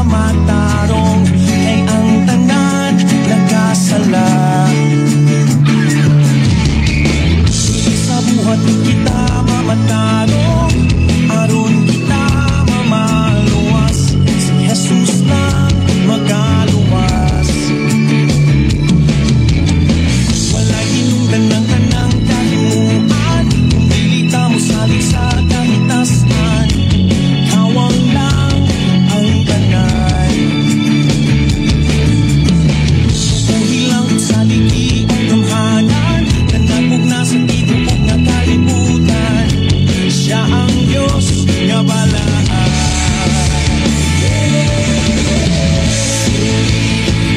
mamatarong kay ang tanan nagkasala. Sa buhat kita mamatarong, aron kita mamaluwas, si Jesus lang magaluwas. Walay hinungdan ng kanang kalimutan, kung dili ta mo salig sa kahitasan, kawang lang ang tanan. Uhi lang sa ligi ang gamhanan, nanagog na sa tibuok na kalibutan, siya ang Diyos nga balaan.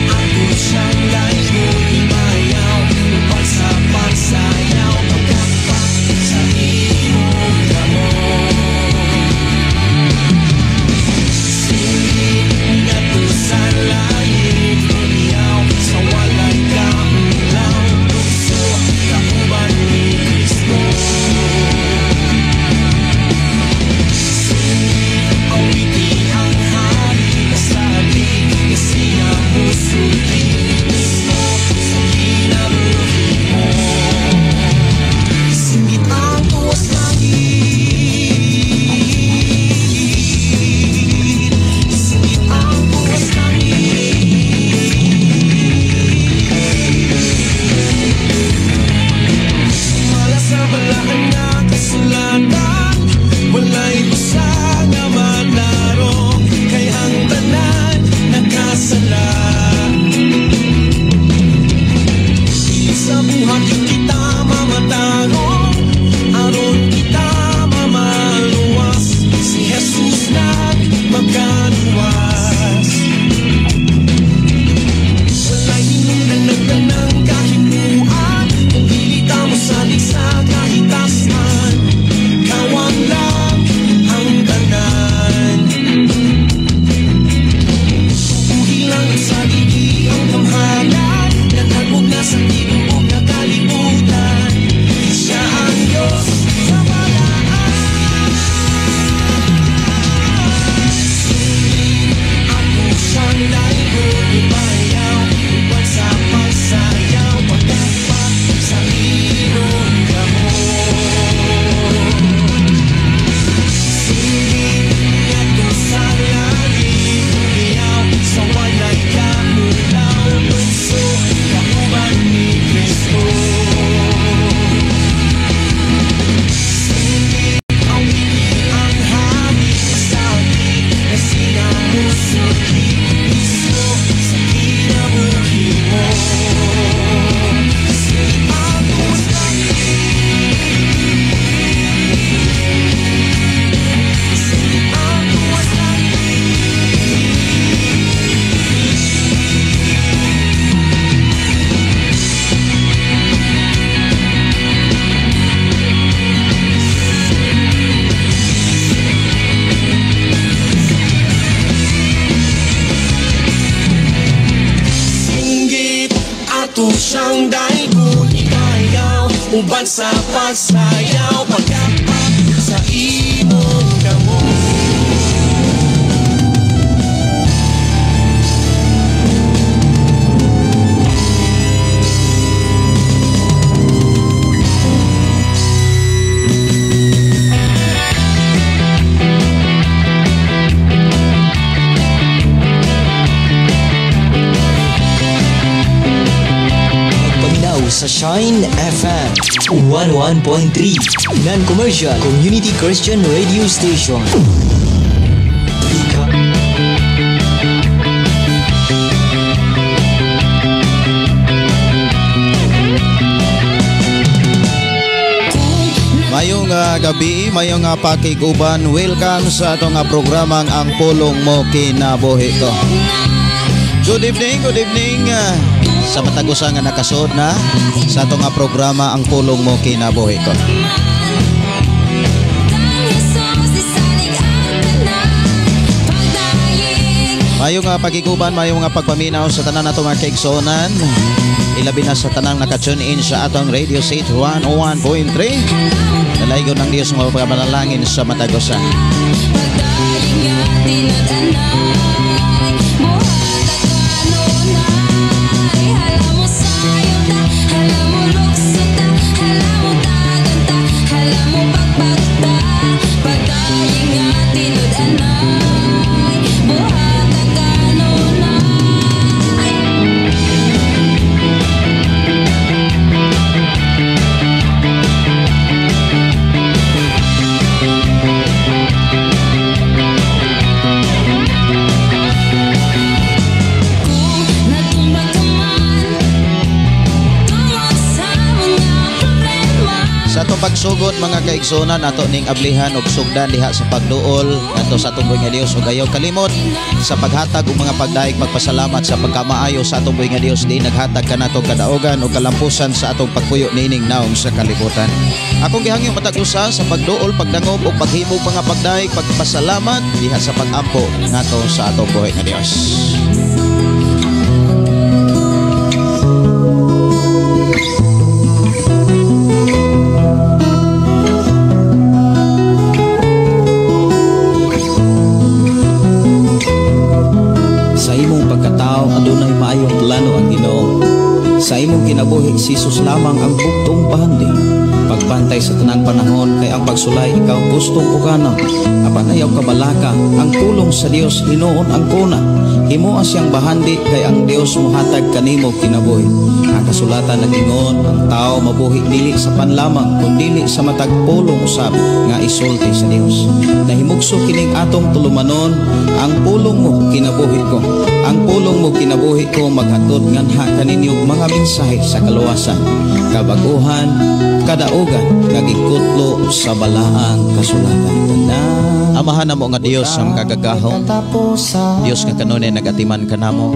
Ako siyang layo, imayaw, upang sa pagsayaw, pagkapak sa iyong kamot. Singit nga to sa langit, umiyaw, sa walang kaulaw, lukso, kauban ni Kristo. Singit ang witi ang hari, kasabi, siya musuki mismo sa kinabuhi mo. Singit ang tuwas langit, singit ang tuwas langit. Mala sa balaan nga kasulatan, walay usa nga matarong kay ang tanan nagkasala. Sa buhat kita mamatarong, aron kita mamaluwas, si Jesus lang magkaluwas. Walay hinungdan ng tanang kahimuan, kung dili ta mo salig sa kahitasan, kawang lang ang tanan. Uhi lang sa ligi ang kamhanan, nanagog na sa tibuok na kalibutan, siya ang Diyos sa balaan. Ako siyang layo, imayaw, upang sa pagsayaw, pagkapak sa iyong kamot. Singit nga to sa langit, umiyaw, sa walay kamulaw, lukso, kauban ni Kristo. Singit ang witi ang hari, kasabi, na sinamusuki mismo sa kinabuhi mo. Singit ang tuwas langit, singit ang tuwas langit. Singgit ato siyang daigo, ibayaw, uban sa pagsayaw, pagkapak sa imong kamot. Paminaw sa Shine FM 101.3, non-commercial community Christian radio station. Mayong gabi, mayong pakiguban. Welcome sa atong programang Ang Pulong Mo Kinabuhi Ko. Good evening sa matagusan nga nakasod na sa atong programa Ang Pulong Mo Kinabuhi Ko. Mayong pakiguban, mayong pagpaminaw sa tanan nato mga kaigsuonan. Ilabi na sa tanang naka-tune in sa atong radio state 101.3. Nalaygo ng Diyos mga pagpapanalangin sa matagusan. Pagsugod mga kaigsunan ato ning ablihan og sugdan diha sa pagduol ato sa atong buhi nga Dios ug ayaw kalimot sa paghatag og mga pagdaig pagpasalamat sa pagkamaayo sa atong buhi nga Dios di naghatag kanato kadaugan ug kalampusan sa atong pagpuyo nining naong sa kalibutan. Akong gihangyo matag-usa sa pagduol, pagdangob ug paghimog mga pagdaig pagpasalamat diha sa pag-ampo nato sa atong buhi nga Dios. Sa imong kinabuhi, si Jesus lamang ang bugtong pahandi. Pagbantay sa tanang panahon, kay ang pagsulay ikaw gustong pukana. Apan ayaw kabalaka, ang pulong sa Dios hinuon ang kuna. Himo siyang bahandi, kay ang Dios muhatag kanimo kinabuhi. Ang kasulatan nagingon, ang tao mabuhi dili sa panlamang, kundi sa matag pulong usab nga isulti sa Dios. Nahimugso kining atong tulumanon, ang pulong mo kinabuhi ko. Ang pulong mo kinabuhi ko maghatod nganha kaninyong mga mensahe sa kaluwasan, kabaguhan, kadaugan, nagikutlo sa balaang kasulatan. Amahan namo nga Dios ang kagagahong, Dios nga kanunay nagatiman kanamo,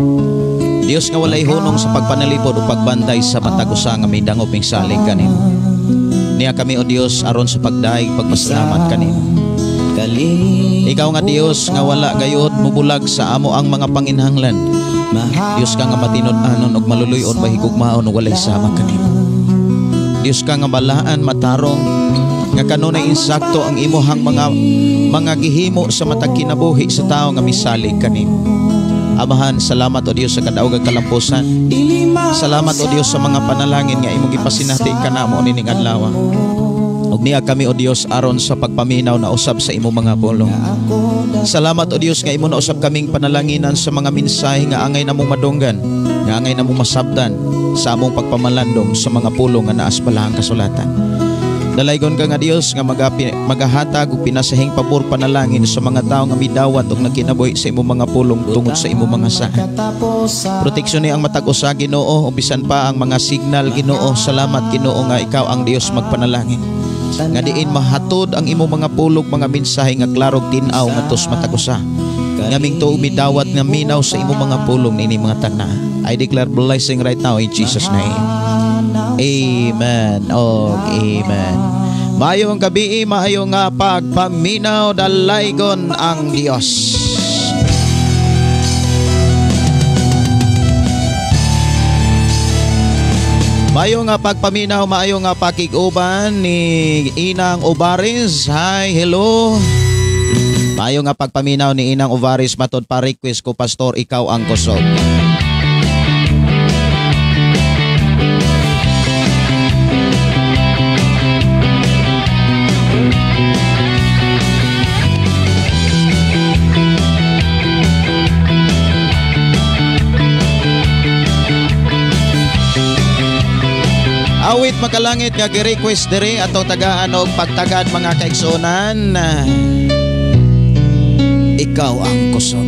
Dios nga walay hunong sa pagpanalipod o pagbantay sa matag usa nga may dangop ing salig kanimo. Niya kami o Dios aron sa pagdaig pagpasalamat kanimo. Ikaw nga Dios nga wala gayud mubulag sa amo ang mga panginhanglan. Dios ka nga matinud-anon og maluluyon mahigugmaon ug walay sama kanimo. Dios ka nga balaan matarong nga kanunay insakto ang imuhang mga gihimo sa matag kinabuhi sa tawo nga misalig kanimo. Amahan, salamat o Dios sa kadaog ug kalampusan. Salamat o Dios sa mga panalangin nga imong gipasinati kanamo nining adlaw. Ug niya kami o Dios aron sa pagpaminaw na usab sa imong mga pulong. Salamat o Dios nga imo na usab kaming panalanginan sa mga mensahe nga angay namong madunggan, nga angay namong masabdan sa among pagpamalandong sa mga pulong nga naas balahang kasulatan. Dalaygon ka nga Dios nga magahatag og pinasahing pabor panalangin sa mga tawo nga midawat og nagkinabuhi sa imong mga pulong tungod sa imong mga saan. Proteksyon ni ang matag usa Ginoo ug bisan pa ang mga signal Ginoo. Salamat Ginoo nga ikaw ang Dios magpanalangin. Nga diin mahatod ang imong mga pulog mga mensahe nga klarog tin-aw ngadtos matag usa. Ngaming tuo midawat nga minaw sa imong mga pulong nini mga tanan. I declare blessing right now in Jesus name. Amen. Oh, amen. Maayong gabi, maayong nga pagpaminaw dalaygon ang Dios. Maayong nga pagpaminaw, maayong nga pakiguban ni Inang Ovaris. Hi, hello. Maayong nga pagpaminaw ni Inang Ovaris matod pa request ko pastor ikaw ang kusog. Awit makalangit nga gi-request diri atong tagaan og pagtagad mga kaigsunan. Ikaw ang kusog.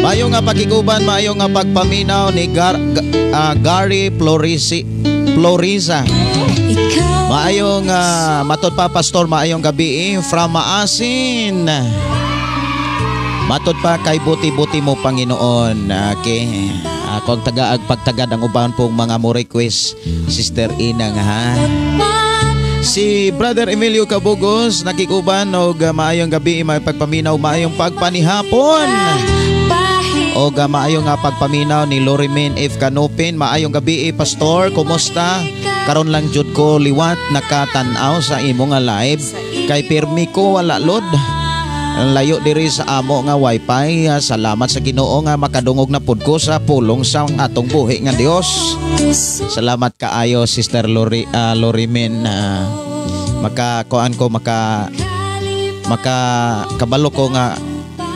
Maayo nga pakiguban, maayo nga pagpaminaw ni Gary Floriza. Maayo nga matod pa pastor, maayong gabi from Maasin. Matod pa kay buti-buti mo Panginoon. Okay. Ako ang pagtagad ang uban pong mga mo request, Sister Inang ha. Si Brother Emilio Cabugos nakikuban og maayong gabi, may pagpaminaw, maayong pagpanihapon. Og maayong nga pagpaminaw ni Lorimin F. Canopin. Maayong gabi pastor, kumusta? Karon lang jud ko liwat nakatan-aw sa imo nga live. Kay pirmi ko wala lod. layo diri sa amo nga wifi. Salamat sa Ginoo nga makadungog na pud ko sa pulong sa atong buhi nga Dios. Salamat kaayo Sister Lorimin. Makakuan ko kabalo ko nga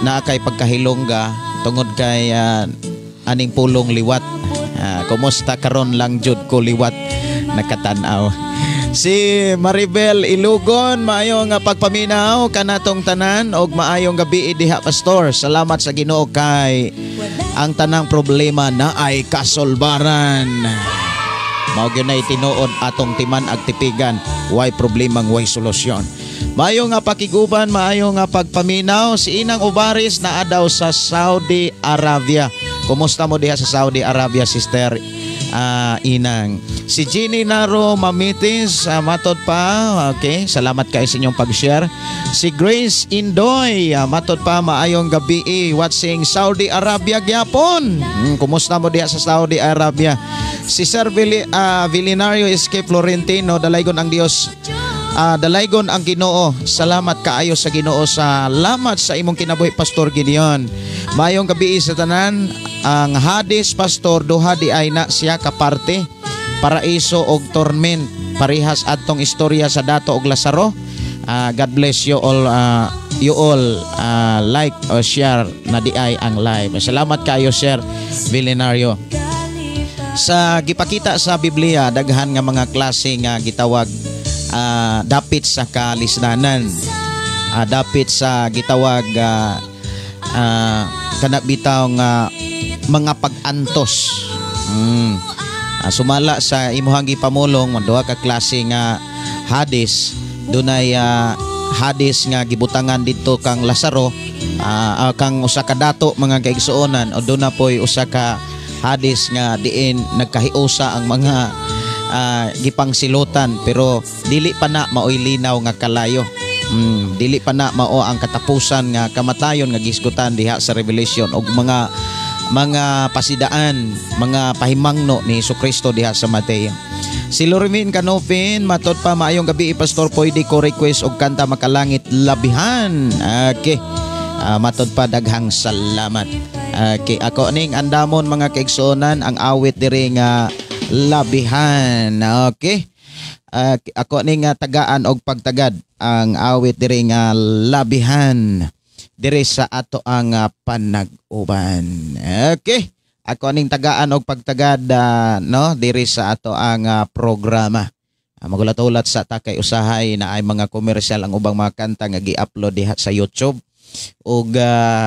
naa kay pagkahilongga tungod kay aning pulong liwat. Kumusta karon lang jud ko liwat nakatan-aw. Si Maribel Ilugon, maayong pagpaminaw kanatong tanan og maayong gabi diha pastor. Salamat sa Ginoo kay ang tanang problema na ay kasolbaran. Mao gyud nay tinuod atong timan ag tipigan, way problemang way solusyon. Maayong pakiguban, maayong pagpaminaw. Si Inang Ubaris naa daw sa Saudi Arabia. Kumusta mo diha sa Saudi Arabia, Sister Inang? Si Jeannie Naro Mamitis, matod pa. Okay, salamat kayo sa inyong pag-share. Si Grace Indoy, matod pa, maayong gabi watching Saudi Arabia gyapon. Kumusta mo diha sa Saudi Arabia? Si Sir Vilinario Escape Florentino, dalaygon ang Dios. Dalaygon ang Ginoo. Salamat kaayo sa Ginoo. Salamat sa imong kinabuhi Pastor Gideon. Mayong gabi sa tanan. Ang Hades Pastor duha di ay na siya kaparte. Paraiso og torment. Parihas adtong istorya sa Dato og Lazaro. God bless you all. You all like or share na di ay ang live. Salamat kayo Sir Vilinario. Sa gipakita sa Biblia daghan nga mga klase nga gitawag dapit sa kalisdanan, dapit sa gitawag kanabitaw nga mga pag-antos. Sumala sa imuhang gipamulong duha ka klase nga Hades. Dunay Hades nga gibutangan dito kang Lazaro, kang usa ka dato mga kaigsuonan, o duna poy usa ka Hades nga diin nagkahiusa ang mga gipangsilutan, pero dili pa na maoy linaw nga kalayo. Dili pa na mao ang katapusan nga kamatayon nga gisgutan diha sa Revelation og mga pasidaan, mga pahimangno ni Jesucristo diha sa Mateo. Si Lorimin Canopin, matod pa, maayong gabi Pastor, pwede ko request og kanta Makalangit Labihan. Okay. Matod pa, daghang salamat. Okay, ako ning andamon mga kaigsuonan ang awit diri nga Labihan. Okay. Ako ning tagaan og pagtagad ang awit diri nga Labihan diri sa ato ang panag-uban. Okay. Ako ning tagaan og pagtagad no diri sa ato ang programa. Magulat-ulat sa takay usahay na ay mga komersyal ang ubang mga kanta nga gi-upload diha sa YouTube. Ug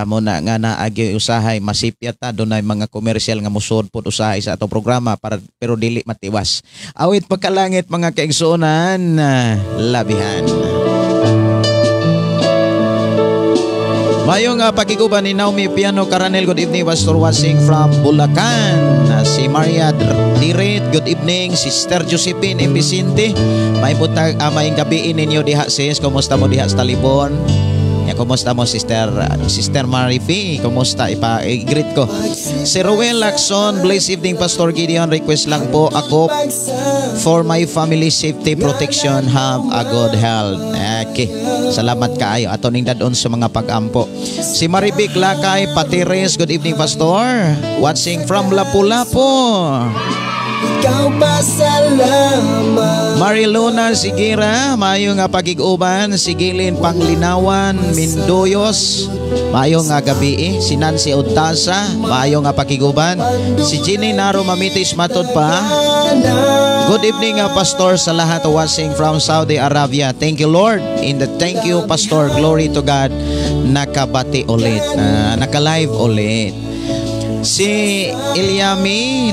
muna nga naagi usahay masipyat ta dunay mga komersyal nga musud pud usahay sa atong programa pero dili matiwas. Awit pagkalangit mga kaigsuonan, Labihan. Mayong pakiguban ni Naomi Piano Caranel. Good evening Pastor, watching from Bulacan. Si Maria Diret, good evening. Sister Josephine Vicente, may butag may gabi ninyo diha sis. Kumusta mo diha sa Talibon? Kumusta mo Sister Marifi? Kumusta? I-greet ko. Si Rowel Lacson, blessed evening Pastor Gideon. Request lang po ako for my family safety protection, have a good health. Okay. Salamat kaayo ato ning dadon sa mga pag-ampo. Si Maribik Lakay Patires, good evening Pastor. Watching from Lapu-Lapu. Ikaw pa salamat. Mariluna Sigira, mayong pagig-uban. Sigilin Panglinawan Mindoyos, mayong gabi. Si Nancy Utasa, mayong pagig-uban. Si Ginny Naro Mamitis, matod pa. Good evening Pastor sa lahat watching from Saudi Arabia. Thank you Lord. Thank you Pastor. Glory to God. Nakabati ulit. Naka-live ulit. Si Ilyami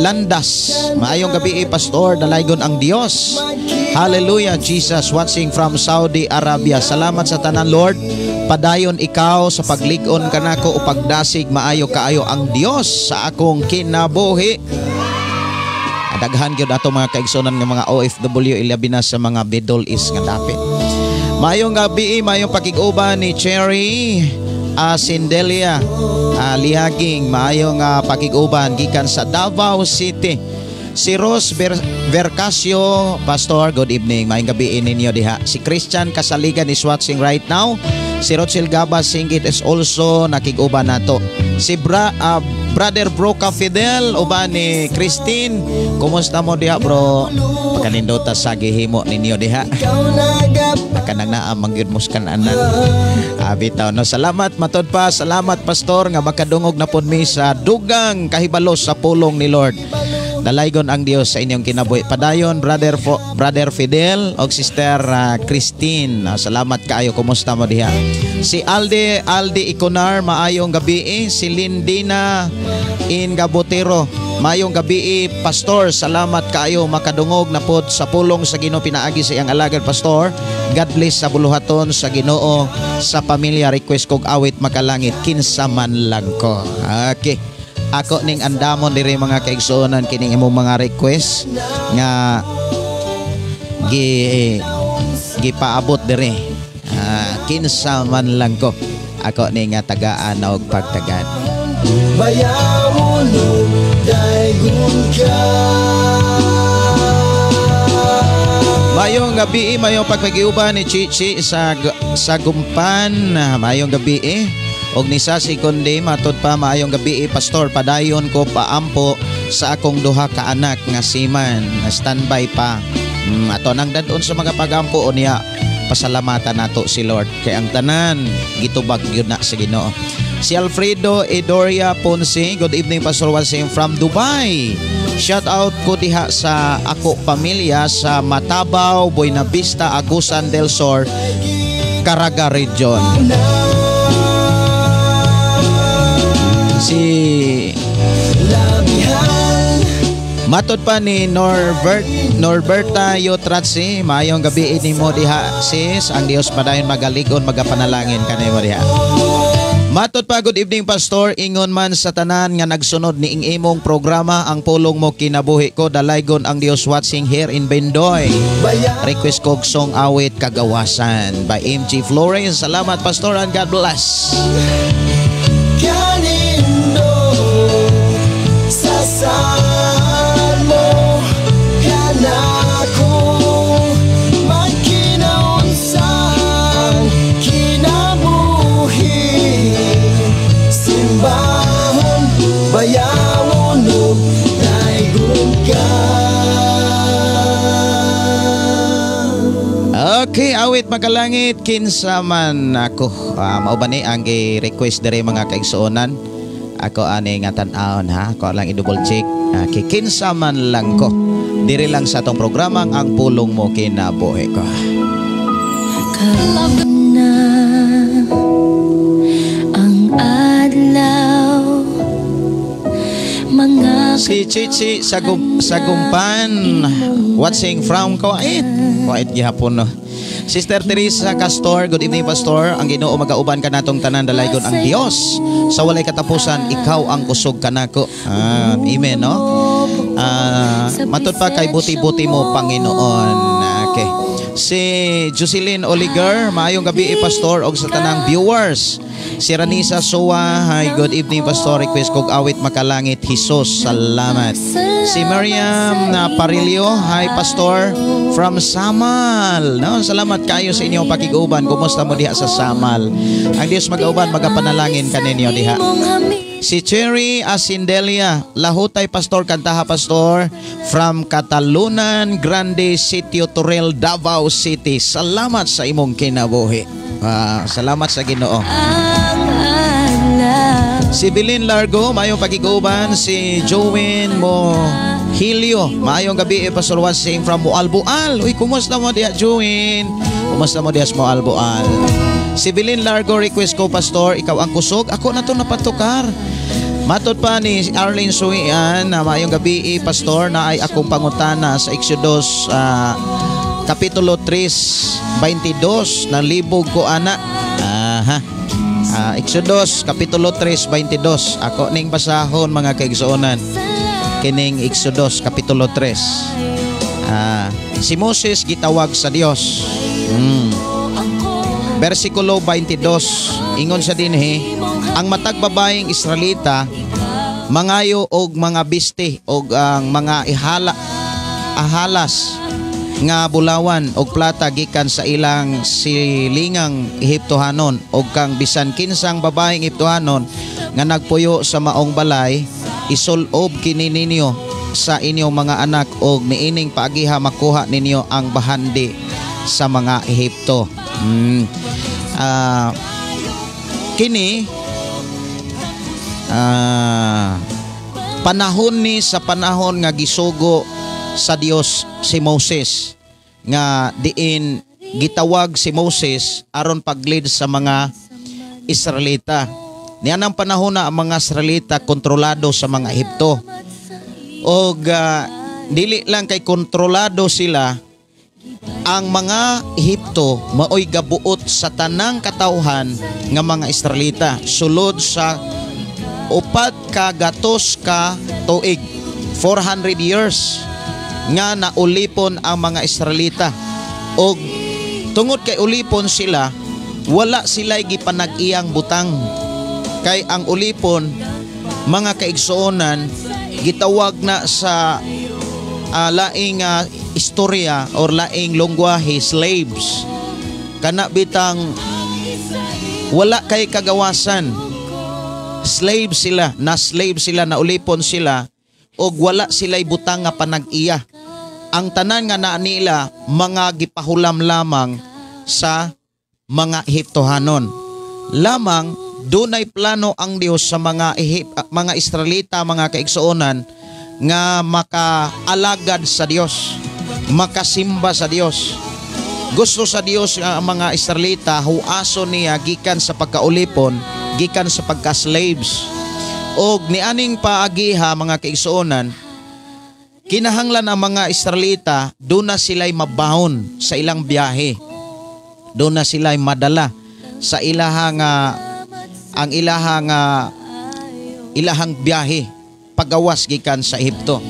Landas, maayong gabi Pastor, dalaygon ang Dios. Hallelujah Jesus, watching from Saudi Arabia. Salamat sa tanan Lord. Padayon ikaw sa paglig-on kanako o pagdasig, maayo kaayo ang Dios sa akong kinabuhi. Daghan gyud ato mga kaigsunan nga mga OFW ilabi na sa mga Middle East nga dapit. Maayong gabi, maayong pakig-uban ni Cherry Sindelia Lihaging, maayong pakig-uban gikan sa Davao City. Si Rose Vercasio, Pastor, good evening, maayong gabi ninyo diha. Si Christian Kasaligan is watching right now Si Rochelle Gabas Singkit is also nakiguban nato. Si Brother Broca Fidel uban ni Christine. Kumusta mo diha bro? Pagkanindota sa gihimo ninyo diha. Kanang naamang yun muskan anan. Bitaw no, salamat matod pa, salamat pastor nga makadungog na pud mi sa dugang kahibalos sa pulong ni Lord. Dalaygon ang Dios sa inyong kinabuhi. Padayon Brother Fidel o Sister Christine. Salamat kaayo. Kumusta mo diha? Si Aldi Iconar, maayong gabi. Si Lindina Ingabotero, maayong gabi pastor. Salamat kaayo makadungog na pod sa pulong sa Ginoo pinaagi sa iyang alagad pastor. God bless sa buluhaton sa Ginoo sa pamilya. Request kog awit makalangit kinsa man lang ko. Okay. Ako ning andamon diri mga kaigsuonan kining imong mga request nga gipaabot diri. Kinsa man lang ko. Ako ning tagaan og pagtagad. Bayawon daygon ka. Mayong gabi, mayong pagpagiuban ni Chichi sa Gumpan. Mayong gabi og ni Sasi kundi matod pa maayong gabi pastor. Padayon ko paampo sa akong duha ka anak nga siman na standby pa. Ato nang dadon sa mga pagampo o niya pasalamatan nato si Lord kay ang tanan gitubag gyud na sa Ginoo. Si Alfredo Edoria Ponce, good evening Pastor Wasing from Dubai. Shout out ko diha sa ako pamilya sa Matabaw, Buena Vista, Agusan del Sur, Caraga Region. Si matod pa ni Norberta Yotratsi, maayong gabi ni mo diha sis. Ang Dios padayon magaligon magapanalangin kanay mo diha. Matod pa, good evening pastor. Ingon man sa tanan nga nagsunod ni imong programa ang pulong mo kinabuhi ko. Dalaygon ang Dios watching here in Bendoy. Request kog song awit Kagawasan by MG Flores. Salamat pastor and God bless. Sasaan mo kanako magkinaunsan kinabuhi simbahon bayawon daygon ka. Okay, awit makalangit kinsa man ako. Mao ba ni ang request diri mga kaigsuonan? Ako ani nga tan-awon ha. Ako lang i-double check. Kinsa man lang ko. Diri lang sa atong programa ang pulong mo kinabuhi ko. Kalab na ang adlaw mga si Chichi sa Gumpan watching from Kuwait. Kuwait gihapon no. Sister Teresa Castor, good evening pastor. Ang Ginoo magauban ka natong tanan dalaygon ang Dios. Sa walay katapusan ikaw ang kusog kanako. Amen no. Matud pa kay buti-buti mo Panginoon. Okay. Si Jocelyn Oliger, maayong gabi pastor og sa tanang viewers. Si Ranisa Soa, hi, good evening pastor. Request kog awit makalangit Jesus. Salamat. Si Mariam Parilio, hi pastor from Samal. No, salamat kayo sa inyong pakiguban. Kumusta mo diha sa Samal? Ang Dios mag-auban magapanalangin kaninyo diha. Si Cherry Asindelia, lahutay pastor kantaha pastor from Catalunan Grande Sitio Turel, Davao City. Salamat sa imong kinabuhi. Salamat sa Ginoo. Si Bilin Largo, mayong pagiguban. Si Jowen Mo Hilio, mayong gabi pastor Wasing from Mualbual. Uy, kumusta mo diha Jowen? Kumusta mo diha sa Mualbual? Si Bilin Largo, request ko pastor, ikaw ang kusog, ako na to napatukar. Matod pa ni Arlene Suian, mayong gabi pastor, na ay akong pangutana sa Exodus Kapitulo 3, 22 ng libog ko ana. Exodus Kapitulo 3, 22. Ako ning basahon mga kaigsuonan. Kining Exodus Kapitulo 3. Si Moses gitawag sa Dios. Versikulo 22. Ingon sa dinhi, ang matag babaeng Israelita mangayo og mga biste og ang mga ahalas nga bulawan og plata gikan sa ilang silingang Ehiptohanon og kang bisan kinsang babaeng Ehiptohanon nga nagpuyo sa maong balay isulob kini ninyo sa inyong mga anak og niining paagiha makuha ninyo ang bahandi sa mga Ehipto. Kini panahon ni sa panahon nga gisugo sa Dios si Moses nga diin gitawag si Moses aron pag-lead sa mga Israelita. Niyan ang panahon na ang mga Israelita kontrolado sa mga Ehipto. Og dili lang kay kontrolado sila, ang mga Ehipto maoy gabuot sa tanang katawhan nga mga Israelita sulod sa 400 ka tuig, 400 years nga naulipon ang mga Israelita. Og tungod kay ulipon sila, wala sila'y gipanag-iyang butang. Kay ang ulipon, mga kaigsuonan, gitawag na sa laing istorya or laing lungwahe, slaves. Kana bitang wala kay kagawasan. Slave sila, naulipon sila, og wala sila'y butang nga panag-iya. Ang tanan nga naa nila mga gipahulam lamang sa mga Ehiptohanon. Lamang dunay plano ang Dios sa mga Israelita, mga kaigsuonan nga makaalagad sa Dios, makasimba sa Dios. Gusto sa Dios nga ang mga Israelita huaso niya gikan sa pagkaulipon, gikan sa pagka-slaves. Og nianing paagiha, mga kaigsuonan, kinahanglan ang mga Israelita doon na sila'y mabahon sa ilang biyahe. Doon na sila'y madala sa ilahang ilahang biyahe pagawas gikan sa Ehipto.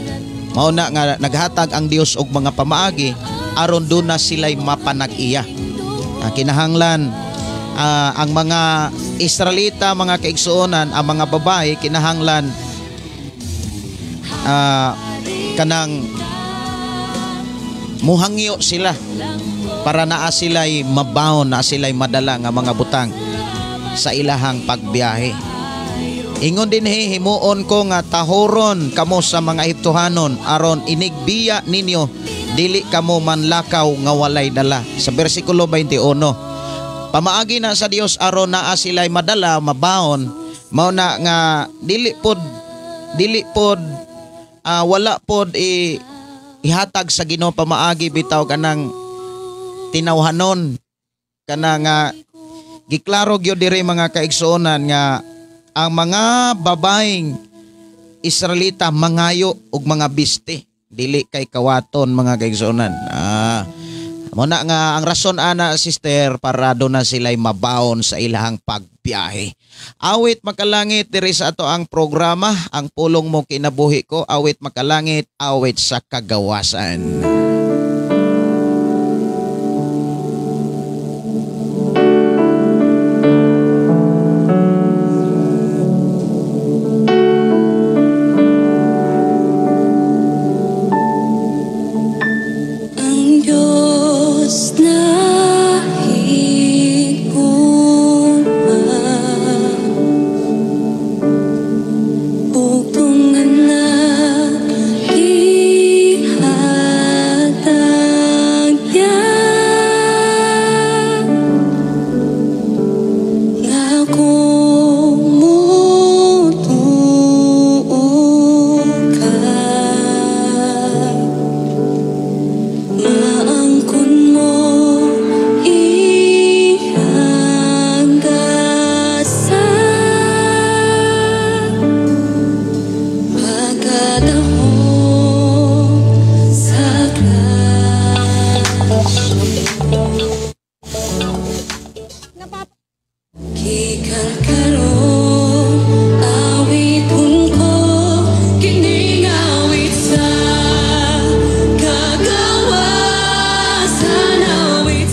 Mao na nga naghatag ang Dios og mga pamaagi aron doon na sila'y mapanag-iya. Kinahanglan ang mga Israelita, mga kaigsuonan, ang mga babae kinahanglan kanang muhangyo sila para naa sila'y mabawon, naa sila'y madala nga mga butang sa ilahang pagbiyahe. Ingon din himuon ko nga tahoron kamo sa mga Ehiptohanon aron inigbiya ninyo dili kamo manlakaw nga walay dala. Sa bersikulo 21, pamaagi na sa Dios aron naa sila'y madala, mabawon, mao na nga dili pod wala pod ihatag sa Ginoo pamaagi bitaw kanang tinawhanon kanang giklaro gyud diri mga kaigsuonan nga ang mga babaeng Israelita mangayo og mga biste, dili kay kawaton, mga kaigsuonan. Muna nga ang rason ana, sister, para doon na sila'y mabaon sa ilahang pagbiyahe. Awit makalangit diri sa ato ang programa, ang pulong mo kinabuhi ko. Awit makalangit, awit sa kagawasan.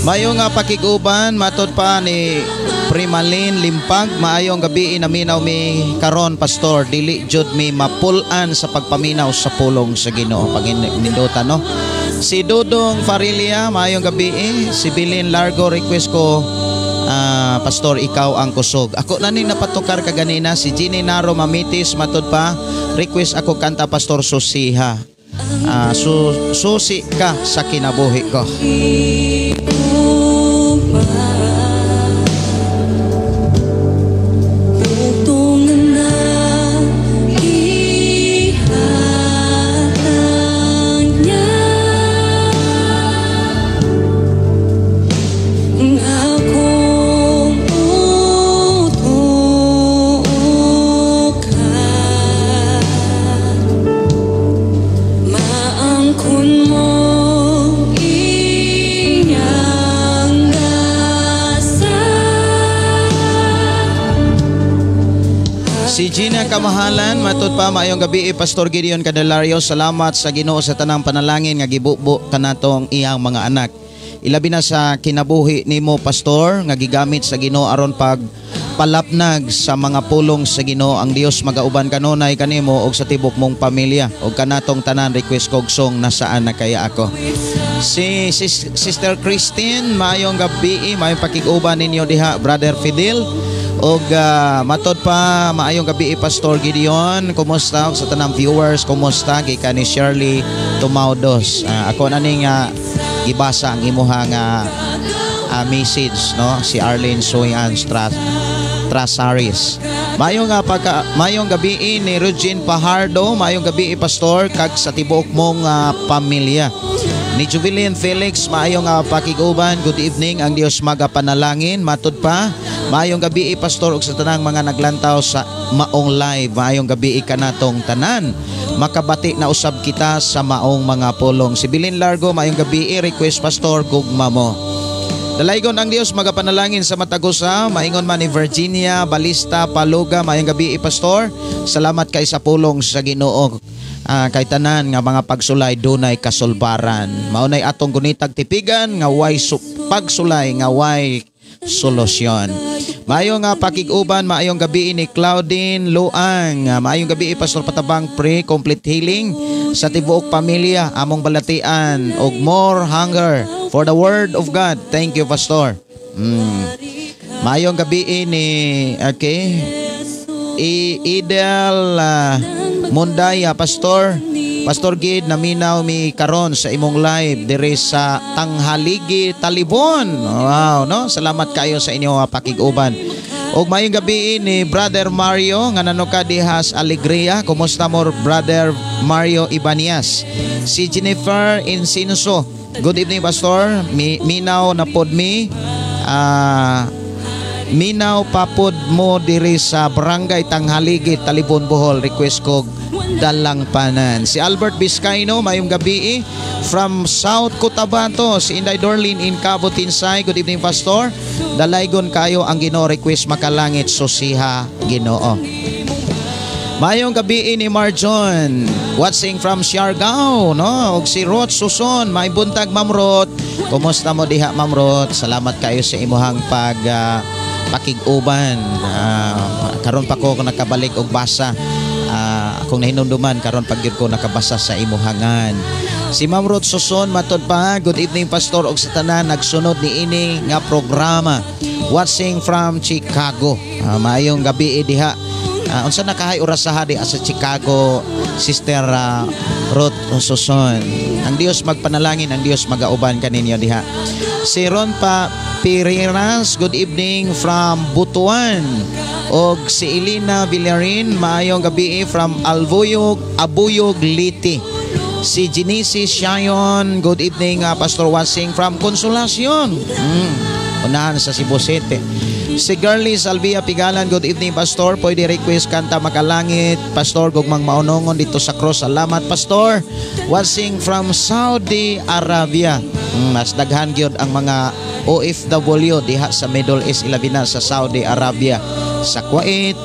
Mayong pakiguban matod pa ni Primalin Limpag, maayong gabi naminaw mi karon, pastor, dili jud mi mapulan sa pagpaminaw sa pulong sa Ginoo. Paginindota no. Si Dudong Farilia, maayong gabi. Si Bilin Largo, request ko, Pastor, ikaw ang kusog. Ako na ning napatukar kaganina. Si Ginny Naro Mamitis, matod pa, request ako kanta Pastor Susiha. Susi ka sa kinabuhi ko. Si Gina Kamahalan, matod pa, maayong gabi, Pastor Gideon Candelario. Salamat sa Ginoo sa tanang panalangin nga gibubo kanatong iyang mga anak. Ilabi na sa kinabuhi nimo, Pastor, nga gigamit sa Ginoo aron pag palapnag sa mga pulong sa Ginoo. Ang Dios magauban kanunay kanimo og sa tibok mong pamilya. Og kanatong tanan request kog song Nasaan na kaya ako. Si Sister Christine, maayong gabi, maayong pakiguban ninyo diha, Brother Fidel. Og matod pa, maayong gabi, Pastor Gideon. Kumusta sa tanang viewers? Kumusta gikan ni Shirley Tumaudos? Ako na ning gibasa ang imuhang message, no? Si Arlene Soyan Trasaris. Mayong gabi ni Regine Pahardo. Mayong gabi, Pastor, kag sa tibuok mong pamilya. Ni Jubilin Felix, maayong pakiguban. Good evening, ang Dios magapanalangin. Matod pa, maayong gabi, Pastor, ug sa tanang mga naglantaw sa maong live. Maayong gabi kanatong tanan. Makabati na usab kita sa maong mga pulong. Si Bilin Largo, maayong gabi, request Pastor, gugma mo. Dalaygon ang Dios magapanalangin sa matagusa. Maingon man ni Virginia Balista Paluga, maayong gabi, Pastor. Salamat kay sa pulong sa Ginoo. Kay tanan nga mga pagsulay dunay kasulbaran. Maunay atong gunitag tipigan nga way pagsulay nga way solusyon. Maayong pakiguban, maayong gabi ni Claudine Luang. Maayong gabi, Pastor Patabang, pre complete healing sa tibuok pamilya, among balatian og more hunger for the word of God. Thank you, Pastor. Maayong gabi ni Idel Mundaya, Pastor Gid, naminaw mi karon sa imong live dire sa Tanghaligi, Talibon. Wow, no? Salamat kayo sa inyo pakiguban. Og mayong gabi ni Brother Mario nga nanuka dihas Alegria. Kumusta mo, Brother Mario Ibanias? Si Jennifer Insinso. Good evening, Pastor. Minaw na pod mi. Minaw papod mo diri sa Barangay Tanghaligi, Talibon, Bohol. Request ko dalang panan. Si Albert Vizcaino, mayong gabi from South Cotabato. Si Inday Dorlin in Cabo Tinsay. Good evening, Pastor. Dalaygon kayo ang Ginoo, request makalangit Susiha, Ginoo. Mayong gabi ni Marjon, watching from Siargao, no? Og si Ruth Suson, may buntag, Ma'am Ruth. Kumusta mo diha, Ma'am Ruth? Salamat kayo sa imuhang pakiguban. Karon pa ko nakabalik og basa. Akong nahinumduman karon pag gyud ko nakabasa sa imuhangan. Si Ma'am Ruth Suson, matod pa, good evening, Pastor, og sa tanan nagsunod ni ini nga programa, watching from Chicago. Maayong gabi diha. Unsa nakahay oras sa hadi sa Chicago, Sister Ruth Suson. Ang Dios magpanalangin, ang Dios magauban kaninyo diha. Si Ron pa Piriras, good evening from Butuan. Og si Elena Villarin, maayong gabi from Abuyog, Liti. Si Genesis Shayon, good evening, Pastor Wasing from Consolacion. Unahan sa Cebu City. Si Girlie Salvia Pigalan, good evening, Pastor. Pwede request kanta Makalangit, Pastor, gugmang maunongon dito sa cross. Salamat, Pastor. Wasing from Saudi Arabia. Mas daghan gyud ang mga OFW diha sa Middle East, ilabi na sa Saudi Arabia, sa Kuwait.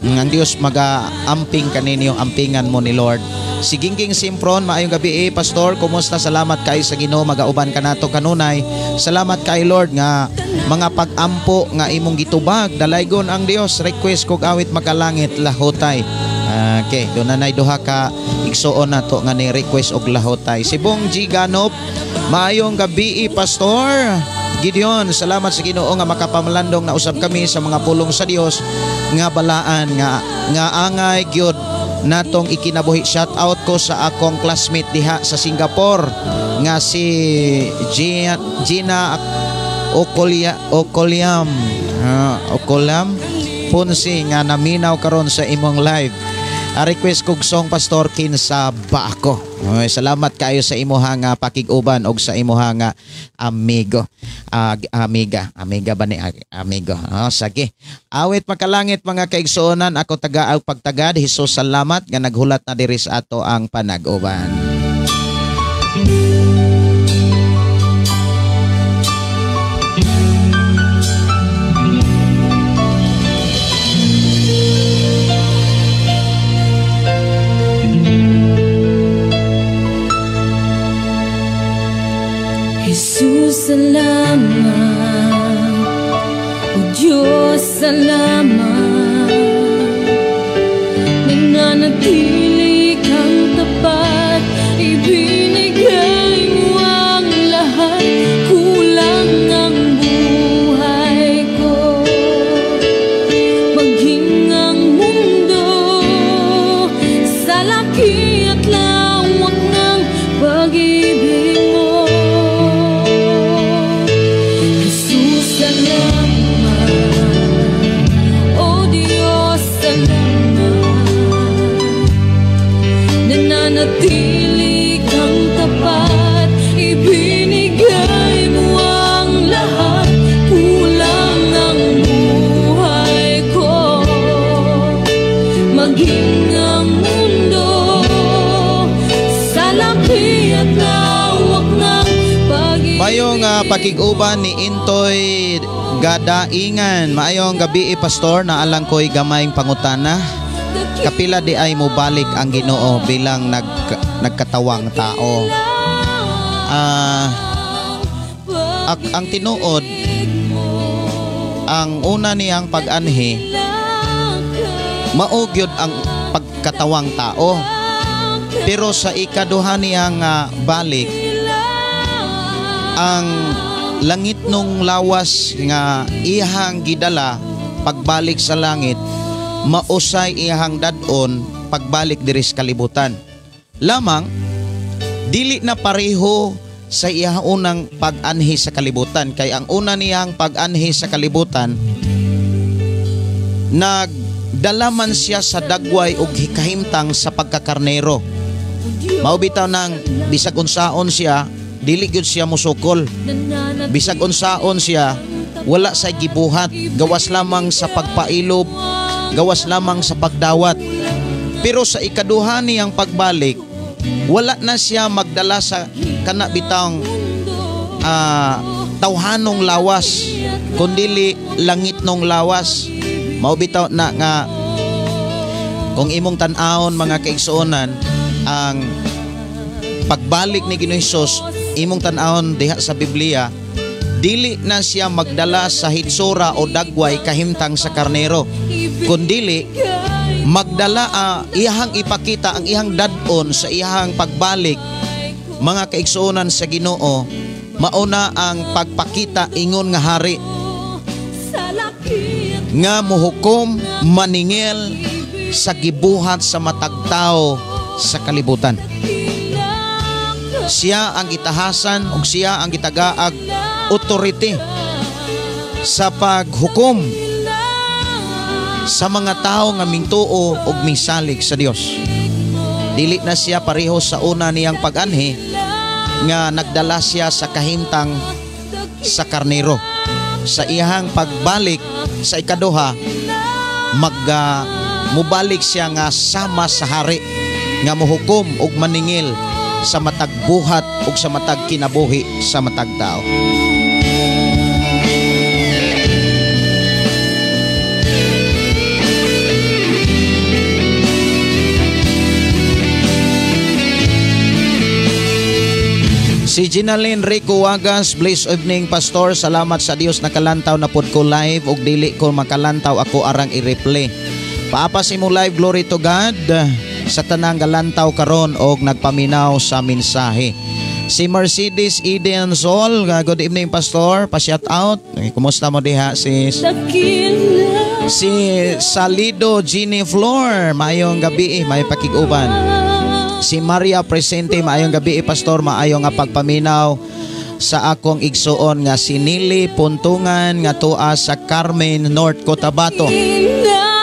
Ang Dios mag-amping kaninyo, ampingan mo ni Lord. Si Gingging Simpron, maayong gabi, Pastor. Kumusta? Salamat kay sa Ginoo, magauban ka nato kanunay. Salamat kay Lord nga mga pag-ampo nga imong gitubag. Dalaygon ang Dios, request kog awit makalangit lahutay. Okay, doon na duha ka kaigsuon nato nga ni request og lahotay. Si Bong G Ganop, maayong gabi Pastor Gideon. Salamat sa Ginoo nga makapamalandong na usab kami sa mga pulong sa Dios nga balaan nga angay gyud natong ikinabuhi. Shout out ko sa akong classmate diha sa Singapore nga si Gina Okolyam Ponce nga naminaw karon sa imong live. Request kog song Pastor kinsa ba ako. Salamat kayo sa imuha nga pakiguban og sa imuha nga amigo. Amiga ba ni amigo? Sige. Awit makalangit mga kaigsuonan, ako taga og pagtagad. Hesus salamat nga naghulat na diri sa ato ang panag-uban. Jesus, salamat. O Diyos, salamat. Nananatili kang tapat. Ibinigay mo ang lahat. Kulang ang buhay ko. Maging ang mundo sa laki at lawak ng pag-ibig mo. Nananatili kang tapat, ibinigay mo ang lahat. Kulang ang buhay ko, maging ang mundo sa laki at lawak ng pag-ibig. Mayong pakiguban ni Intoy Gadaingan. Maayong gabi Pastor, naalang ko'y gamayng pangutana. Kapila di ay mo balik ang Ginoo bilang nagkatawang tao. Ang tinuod, ang una niyang pag-anhi, maugyod ang pagkatawang tao. Pero sa ikaduha niyang balik, ang langit nung lawas nga ihang gidala pagbalik sa langit, mausay iyang dadon pagbalik diri sa kalibutan. Lamang dili na pareho sa iyang unang pag-anhi sa kalibutan, kay ang una niyang pag-anhi sa kalibutan nagdalaman siya sa dagway ug hikahimtang sa pagkakarnero. Mao bitaw nang bisag unsaon siya dili gyud siya musukol. Bisag unsaon siya wala sa gibuhat, gawas lamang sa pagpailob, gawas lamang sa pagdawat. Pero sa ikaduha niyang pagbalik, wala na siya magdala sa kana bitang tawhanong lawas, kundili langit nung lawas. Mao bitaw na nga kung imong tan-awon mga kaigsuonan, ang pagbalik ni Ginoong Hesus, imong tan-awon diha sa Biblia, dili na siya magdala sa hitsura o dagway kahimtang sa karnero, kundili magdala iyang ipakita ang iyang dadon sa iyang pagbalik mga kaigsuonan sa Ginoo. Mauna ang pagpakita ingon nga hari nga muhukom maningil sa gibuhat sa matag tao sa kalibutan. Siya ang itahasan ug siya ang gitagaag authority sa paghukom sa mga tao nga mingtuo ug misalig sa Dios. Dili na siya pareho sa una niyang pag-anhi nga nagdala siya sa kahimtang sa karnero. Sa iyang pagbalik sa ikaduha, mubalik siya nga sama sa hari nga muhukom ug maningil sa matag buhat ug sa matag kinabuhi sa matag tao. Si Ginaline Rico Wagas, blessed evening Pastor. Salamat sa Dios nakalantaw na pod ko live ug dili ko makalantaw ako arang i-replay. Paapas imo live, glory to God. sa tanang galantaw karon og nagpaminaw sa mensahe. Si Mercedes Eden Sol, good evening Pastor, pa-shout out. Kumusta mo diha sis? Si Salido Ginny Flor, maayong gabi, may pakiguban. Si Maria Presente, maayong gabi Pastor, maayong nga pagpaminaw sa akong igsuon nga si Nili Puntungan nga tua sa Carmen, North Cotabato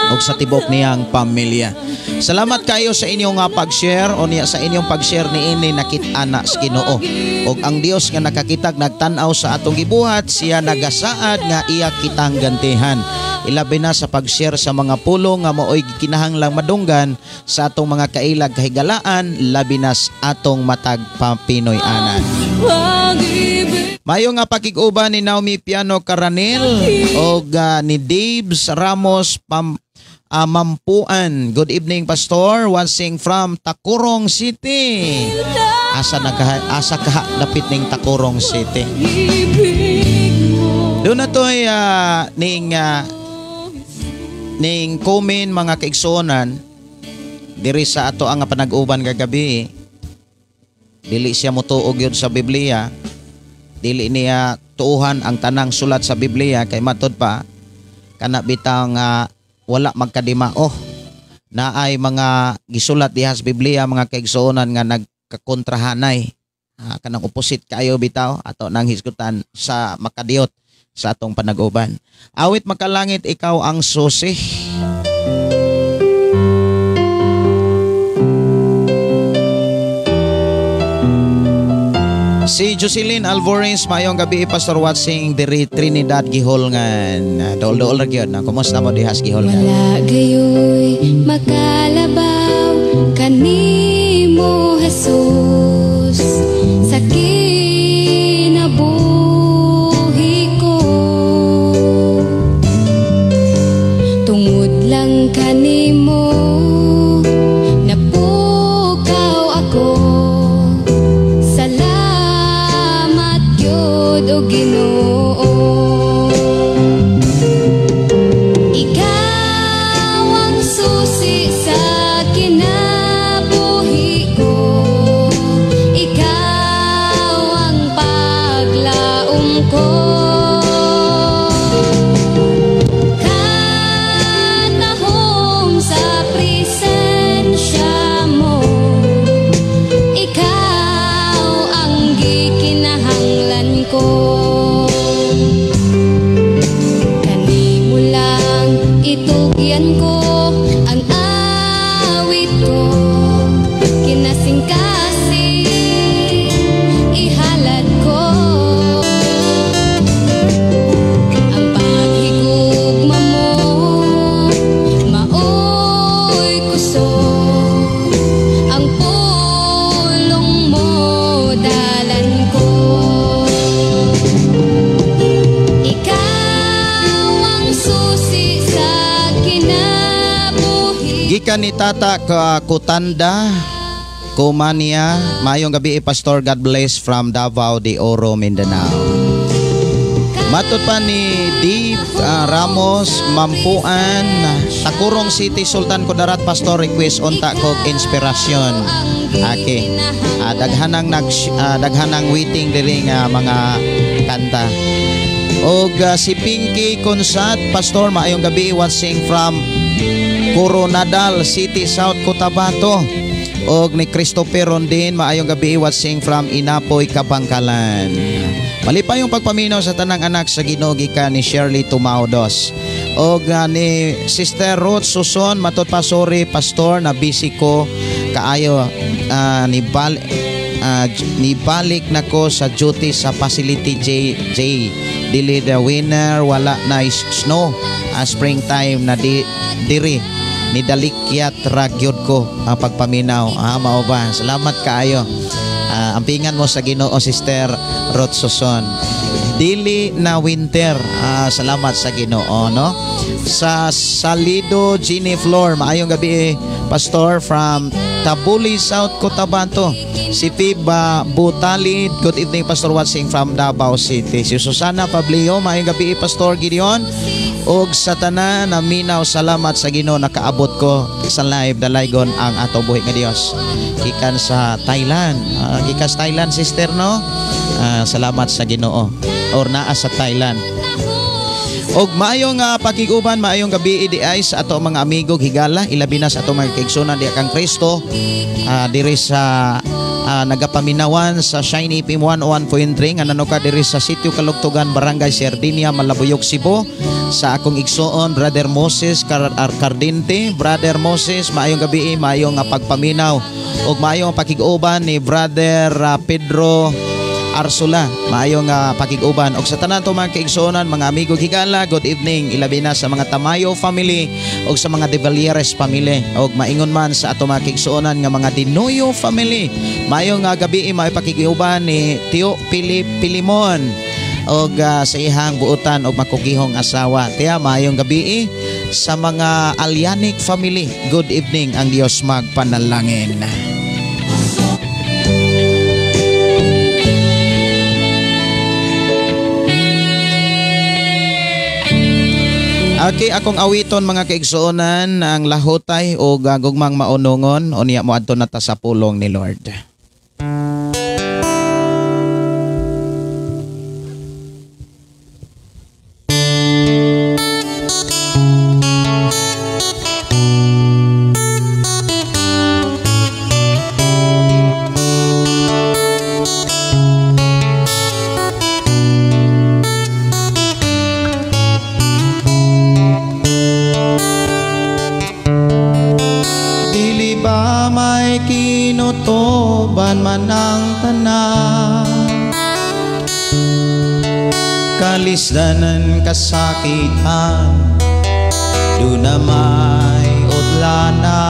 ug sa tibok niyang pamilya. Salamat kayo sa inyong pag-share o niya sa inyong pag-share niini nakit-ana sa Ginoo. Og ang Dios nga nakakitag nagtan-aw sa atong gibuhat, siya nagasaad nga iya kitang gantihan. Ilabi na sa pag-share sa mga pulong nga maoy kinahanglang madunggan sa atong mga kailag kahigalaan, labi na sa atong matag Pinoy-anan. Mayo nga pakiguban ni Naomi Piano Caranil og ni Daves Ramos Mampuan. Good evening Pastor, watching from Tacurong City. Asa ka dapit ning Tacurong City. Doon na to'y ning comment mga kaigsuonan diri sa ato ang panag-uban kagabi. Dili siya motuog yun sa Biblia. Dili niya tuuhan ang tanang sulat sa Biblia kay matod pa kana bitang wala magkadimao na ay mga gisulat diha sa Biblia mga kaigsuonan nga nagkakontrahanay kanang opposite kayo bitaw ato nang hisgutan sa makadiot sa atong panag-uban. Awit makalangit ikaw ang susi. Si Jocelyn Alvarez, mayong gabi Pastor watching diri Trinidad Giholngan. Dol-dol ra gyud na kumusta mo dihas Giholngan? Wala gayoy makalabaw kanimo Jesus sa kinabuhi ko. Tungod lang kanimo napukaw ako. O Ginoo, ikaw ang susi sa kinabuhi ko, ikaw ang paglaom ko. Katahom sa presensya mo, ikaw ang gikinahanglan ko. Kanimo lang itugyan ko ang awit ko, kinasing-kasing ihalad ko ang paghigugma mo, maoy kusog ang pulong mo dalan ko. Gikan ni Tata Kutanda Kumania, mayong gabi Pastor, God bless from Davao de Oro, Mindanao. Matod pa ni Dave Ramos Mampuan, Tacurong City, Sultan Kudarat Pastor, request unta kog inspirasyon. Okay. Daghanang waiting diri nga mga kanta. Og si Pinky Consat Pastor, maayong gabi watching from Coronadal City, South Cotabato. Og ni Christopher Rondin, maayong gabi watching from Inapoy, Kabangkalan. Mali pa yung pagpaminaw sa tanang anak sa Ginoo gikan ni Shirley Tumaudos. Og ni Sister Ruth Suson, matot pa sorry Pastor na busy ko kaayo, nibalik na ko sa duty sa facility J. Dili the winner, wala na snow. Springtime na diri ni dalikyat ragyod ko ang pagpaminaw. Mao ba? Salamat kaayo. Ampingan mo sa Ginoo Sister Ruth Suson. Dili na winter. Salamat sa Ginoo, no? Sa Salido Ginny Flor, maayong gabi Pastor from Tabuli, South Cotabato. Si Fiba Butalid, good evening Pastor watching from Davao City. Si Susana Pablio, maayong gabi Pastor Gideon. Og sa tanan na minaw, salamat sa Ginoo nakaabot ko sa live dalaygon ang ato buhi nga Dios. Gikan sa Thailand. Gikan sa Thailand sister no. Salamat sa Ginoo. Or naa sa Thailand. Og maayong pakiguban, maayong gabi di ay sa ato mga amigo higala, ilabi na sa ato mga kaigsunan di kang Kristo. Diri sa nagapaminawan sa Shiny FM 101.3 nga nanuka diri sa Sitio Kalugtugan, Barangay Sardinia, Malabuyog, Cebu. Sa akong igsoon, Brother Moses Cardinte. Brother Moses, maayong gabi, maayong pagpaminaw og maayong pakiguban ni Brother Pedro Arsula, maayong pakiguban. Og sa tanan to mga kaigsuonan, mga amigo higala, good evening. Ilabi na sa mga Tamayo family og sa mga De Valieres family. Og maingon man sa ato mga kaigsuonan nga mga Dinoyo family. Maayong gabi, maayong pakiguban ni Tio Pilimon og sa ihang buutan og makugihong asawa. Kaya maayong gabi sa mga Alyanic family. Good evening, ang Dios magpanalangin. Okay, akong awiton mga kaigsuonan ang lahutay o gagugmang maunungon o niya mo adto na ta sa pulong ni Lord. Man ang tanan, kalisdanan kasakitan, doon na may utlana,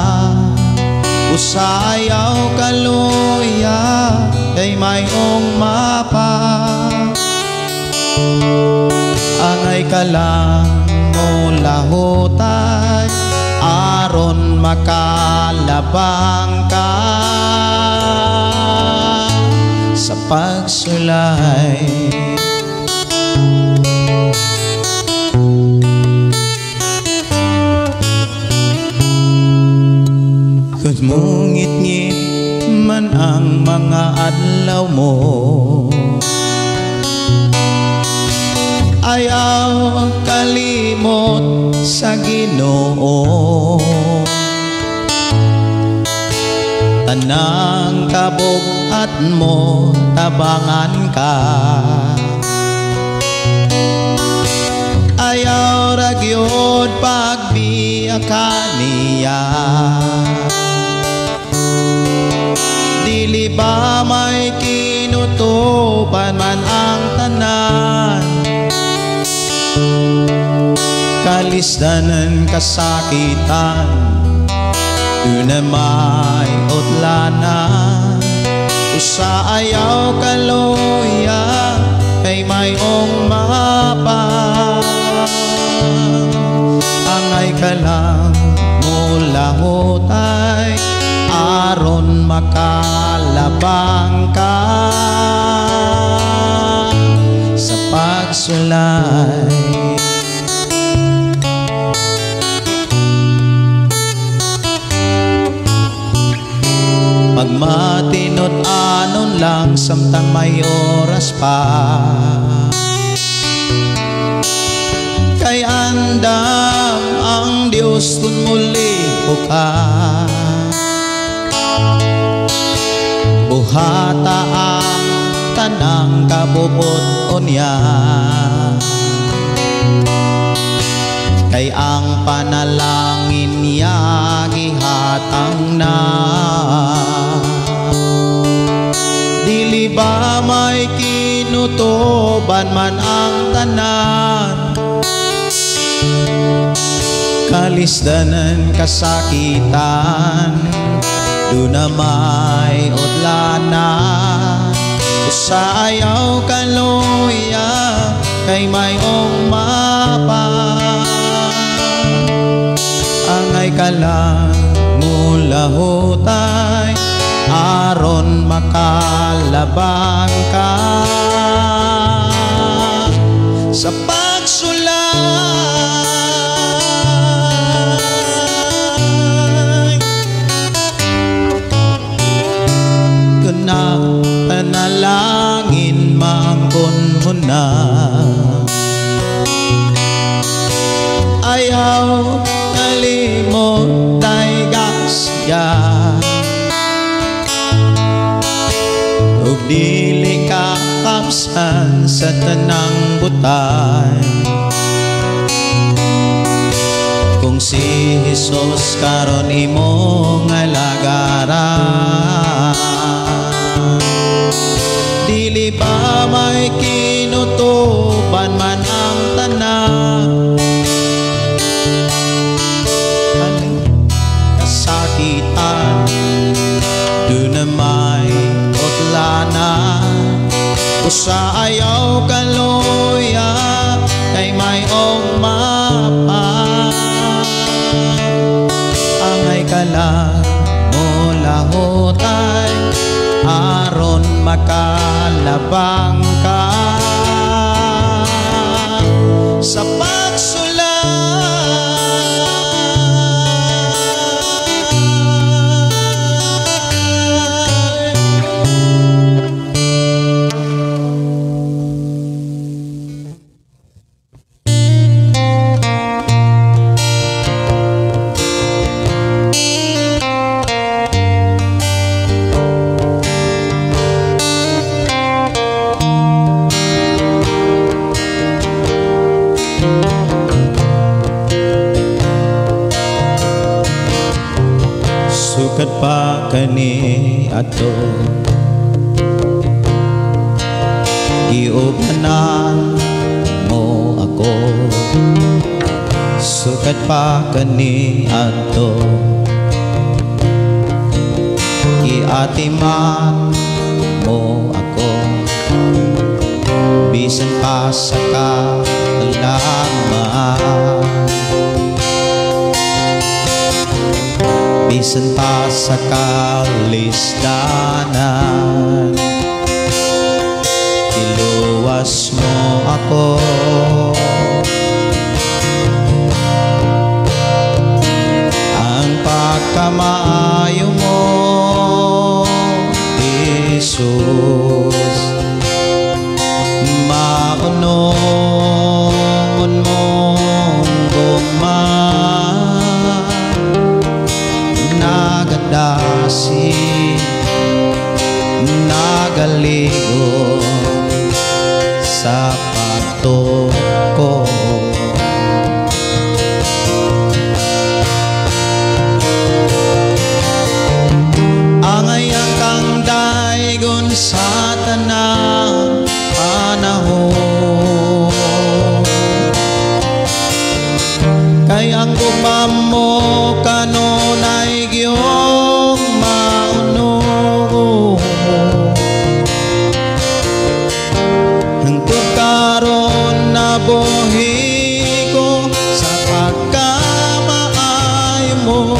usayaw kaluya, kay mayong mapa, angay ka lang mo lahutay, aron makalabang ka sa pagsulay. Kung ngit-ngit man ang mga adlaw mo, ayaw kalimot sa Ginoo. Tanang kabugat mo, tabangan ka. Ayaw ragyod pagbiyakan niya. Dili ba may kinutuban man ang tanan, kalisdanan kasakitan, doon na may utlana, usa ayaw kaluya, kay mayong mapa, angay ka lang mula hutay, aron makalabang ka sa pagsulay. Magmatinot anon lang samtang may oras pa, kay andam ang Diyos kun muli ka. Buhata ang tanang kabubot niya, kay ang panalangin niya gihatang na. Dili ba may kinutuban man ang tanan, kalisdanan kasakitan, doon na may utlana, usayaw kaluya, kay mayong mapa, angay ka lang mula hutay, aron makalabang ka sa pagsulay. pangkon mo na. Ayaw kalimot tay gasya, ug dili ka kapsan sa tanang butay. Kung si Jesus karon imong alagaran, dili pa may kinutuban man ang tanan. Kasakitan doon na may utlanan, usa ayaw kaluya kay may mapa. Angay ka lang mo lahotay aron makalabang ka sa pagsulay. Sukat pa kani ato giubanan mo ako, sukat pa kani ato giatiman mo ako, bisan pa sa kalaman, bisan pa sa kalisdanan, iluwas mo ako. Ang pagkamaayo mo, Jesus, maunon mong gumang nagadasi, nagaligo sa pagtuko. Angayang kang daygon sa tanang panahon, kay ang gumam mo kanunay giyong mauno. Hangtod karon nabuhi ko sa pagkamaayo mo,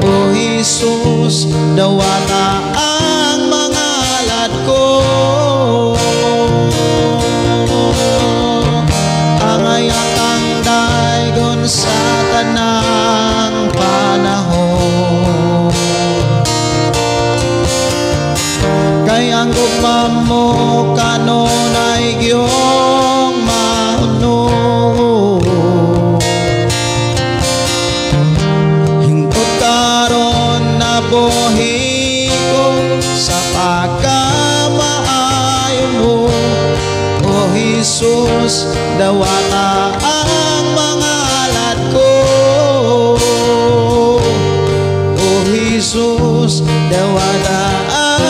o Jesus, dawata ang mga alad ko. Angayang kang daygon sa tanang panahon, kay ang gugma mo kanunay giyong mauno. Hingkod karon nabuhi ko sa pagkamaayo mo, o Jesus, dawata ang mga alad ko. O Jesus, dawata ang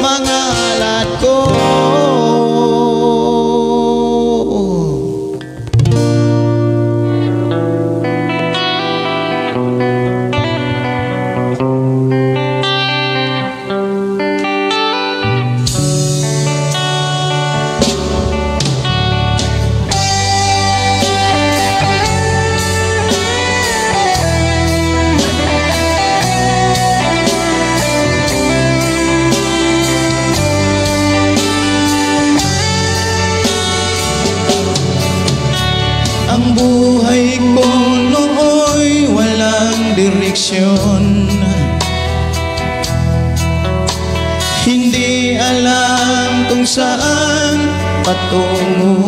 mga alad ko. Ang buhay ko nooy walang direksyon, hindi alam kung saan patungo.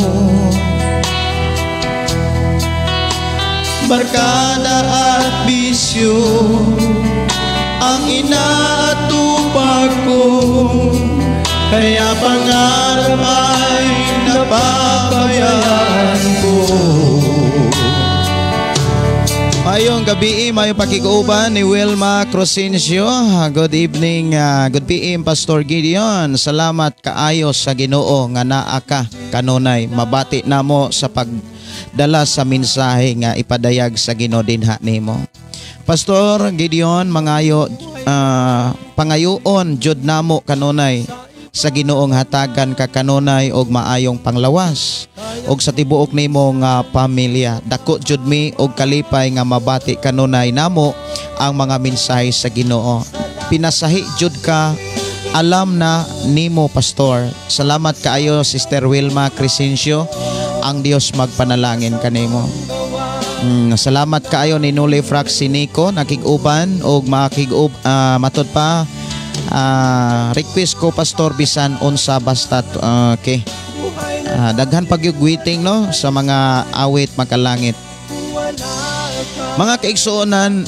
Barkada at bisyo ang inaatupag ko, kaya pangarap ay napapabayaan ko. Mayong gabi, mayong pakiguban ni Wilma Crucencio. Good evening, good PM Pastor Gideon. Salamat kaayo sa Ginoo nga naa ka kanunay. Mabati namo sa pagdala sa mensahe nga ipadayag sa Ginoo dinha nimo. Pastor Gideon, mangayo pangayoon jud namo kanunay sa Ginoong hatagan ka kanunay og maayong panglawas og sa tibuok nimong pamilya. Dako jud mi og kalipay nga mabati kanunay namo ang mga mensahe sa Ginoo. Pinasahi jud ka, alam na nimo Pastor. Salamat kaayo Sister Wilma Crucencio. Ang Dios magpanalangin kanimo. Salamat kaayo ni Nuli Fraxinico nakig-uban og matod pa. Request ko Pastor bisan unsa basta okay. Daghan pagyugwiting no sa mga awit makalangit. Mga kaigsuonan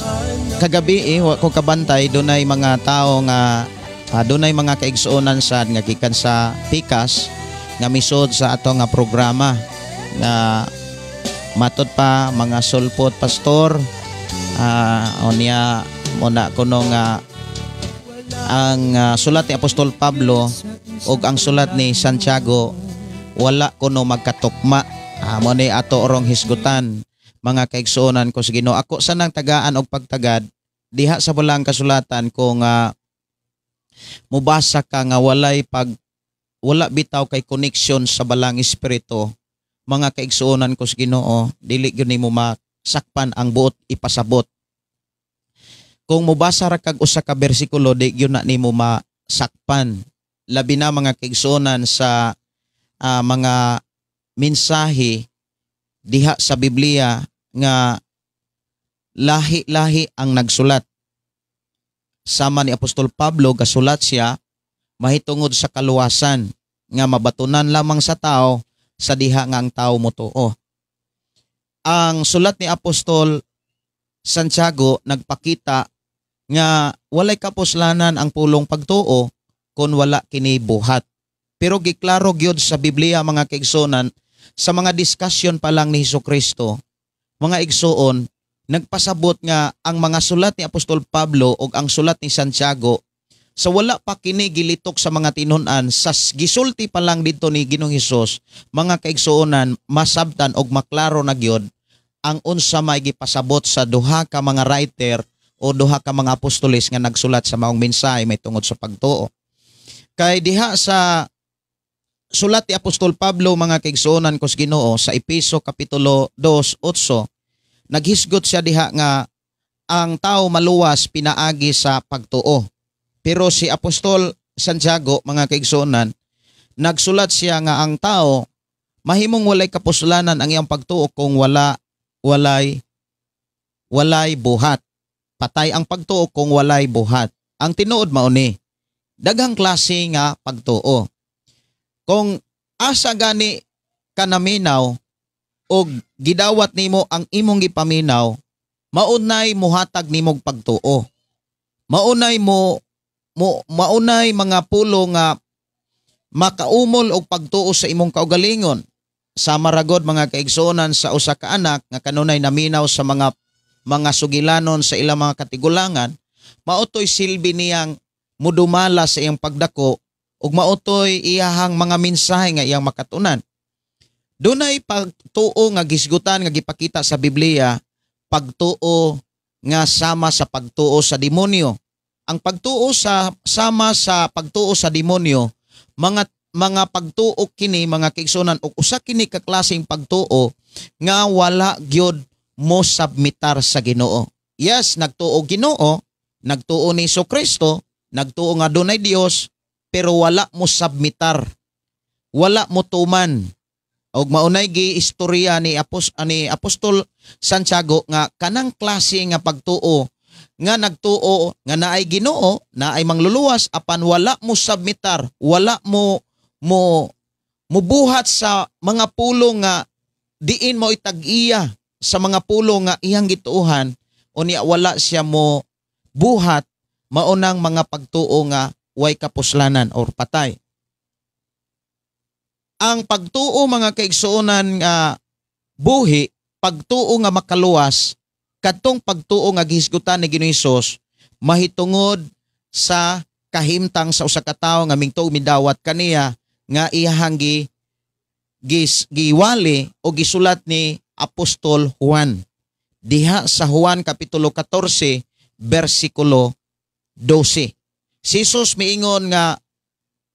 kagabi ko kabantay dunay mga tao nga dunay mga kaigsuonan sad nga gikan sa Pikas nga misod sa ato nga programa na matod pa mga sulpot Pastor onya muna kuno nga ang sulat ni Apostol Pablo ug ang sulat ni Santiago wala kuno magkatukma. Mo ni ato orong hisgutan mga kaigsuonan ko sa Ginoo. Ako sanang tagaan og pagtagad diha sa bulang kasulatan kung mubasa ka nga wala bitaw kay connection sa balang espiritu. Mga kaigsuonan ko sa Ginoo, dili gyud nimo masakpan ang buot ipasabot. Kung mubasa ra kag usa ka bersikulo di gyud na nimo masakpan. Labi na mga kaigsuonan sa mga mensahe diha sa Biblia nga lahi-lahi ang nagsulat. Sama ni Apostol Pablo gasulat siya mahitungod sa kaluwasan nga mabatunan lamang sa tao sa diha nga ang tao motuo. Ang sulat ni Apostol Santiago nagpakita nga walay kapuslanan ang pulong pagtuo kung wala kini buhat. Pero giklaro gyud sa Biblia mga kaigsuonan sa mga diskusyon pa lang ni Hesukristo, mga igsuon nagpasabot nga ang mga sulat ni Apostol Pablo ug ang sulat ni Santiago sa wala pa kini gilitok sa mga tinun-an sa gisulti pa lang dito ni Ginoong Hesus, mga kaigsuonan masabtan og maklaro na gyud ang unsa may gipasabot sa duha ka mga writer o duha ka mga apostoles nga nagsulat sa maong mensahe may tungod sa pagtuo. Kay diha sa sulat ni Apostol Pablo mga kaigsuonan ko sa Ginoo sa Efeso kapitulo 2:8 naghisgot siya diha nga ang tao maluwas pinaagi sa pagtuo. Pero si Apostol Santiago mga kaigsuonan nagsulat siya nga ang tao mahimong walay kapuslanan ang iyang pagtuo kung walay buhat. Patay ang pagtuo kung walay buhat. Ang tinuod mao ni daghang klase nga pagtuo. Kung asa gani ka naminaw og gidawat nimo ang imong gipaminaw, maunay muhatag nimog pagtuo. Maunay mga pulo nga makaumol og pagtuo sa imong kaugalingon. Sama ra gud mga kaigsuonan sa usa ka anak nga kanunay naminaw sa mga sugilanon sa ilang mga katigulangan, mautoy silbi niyang mudumala sa iyang pagdako ug mautoy iyahang mga mensahe nga iyang makatunan. Dunay pagtuo nga gisgutan nga gipakita sa Biblia, pagtuo nga sama sa pagtuo sa demonyo. Ang pagtuo sama sa pagtuo sa demonyo, mga pagtuo kini mga kaigsuonan ug usa kini ka klaseng pagtuo nga wala gyud mo submitar sa Ginoo. Yes, nagtuo Ginoo, nagtuo ni Hesukristo, nagtuo nga dunay Dios, pero wala mo submitar. Wala mo tuman. Og maunay gi istorya ni Apostol Santiago nga kanang klase nga pagtuo nga nagtuo nga naay Ginoo, naay mangluluwas apan wala mo submitar, wala mo mo mubuhat sa mga pulo nga diin mo itag-iya sa mga pulo nga iyang gituuhan o niya wala siya mo buhat maunang mga pagtuo nga way kapuslanan or patay. Ang pagtuo mga kaigsuonan nga buhi, pagtuo nga makaluwas, katong pagtuo nga gihisgutan ni Ginoong Hesus mahitungod sa kahimtang sa usa ka tawo nga mingtuo midawat kaniya nga iyahang giwali o gisulat ni Apostol Juan. Diha sa Juan kapitulo 14 bersikulo 12. Si Jesus miingon nga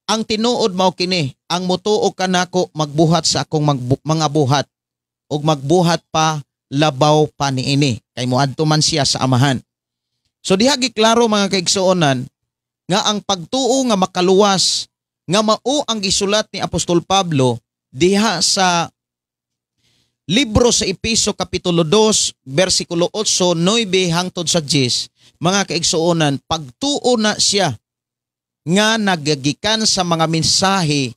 ang tinuod mao kini, ang mutuo kanako magbuhat sa akong mga buhat ug magbuhat pa labaw pa niini kay moadto man siya sa amahan. So diha giklaro mga kaigsuonan nga ang pagtuo nga makaluwas nga mao ang gisulat ni Apostol Pablo diha sa libro sa Epeso kapitulo 2 bersikulo 8, 9 hangtod sa 10. Mga kaigsuonan, pagtuo na siya nga nagagikan sa mga mensahe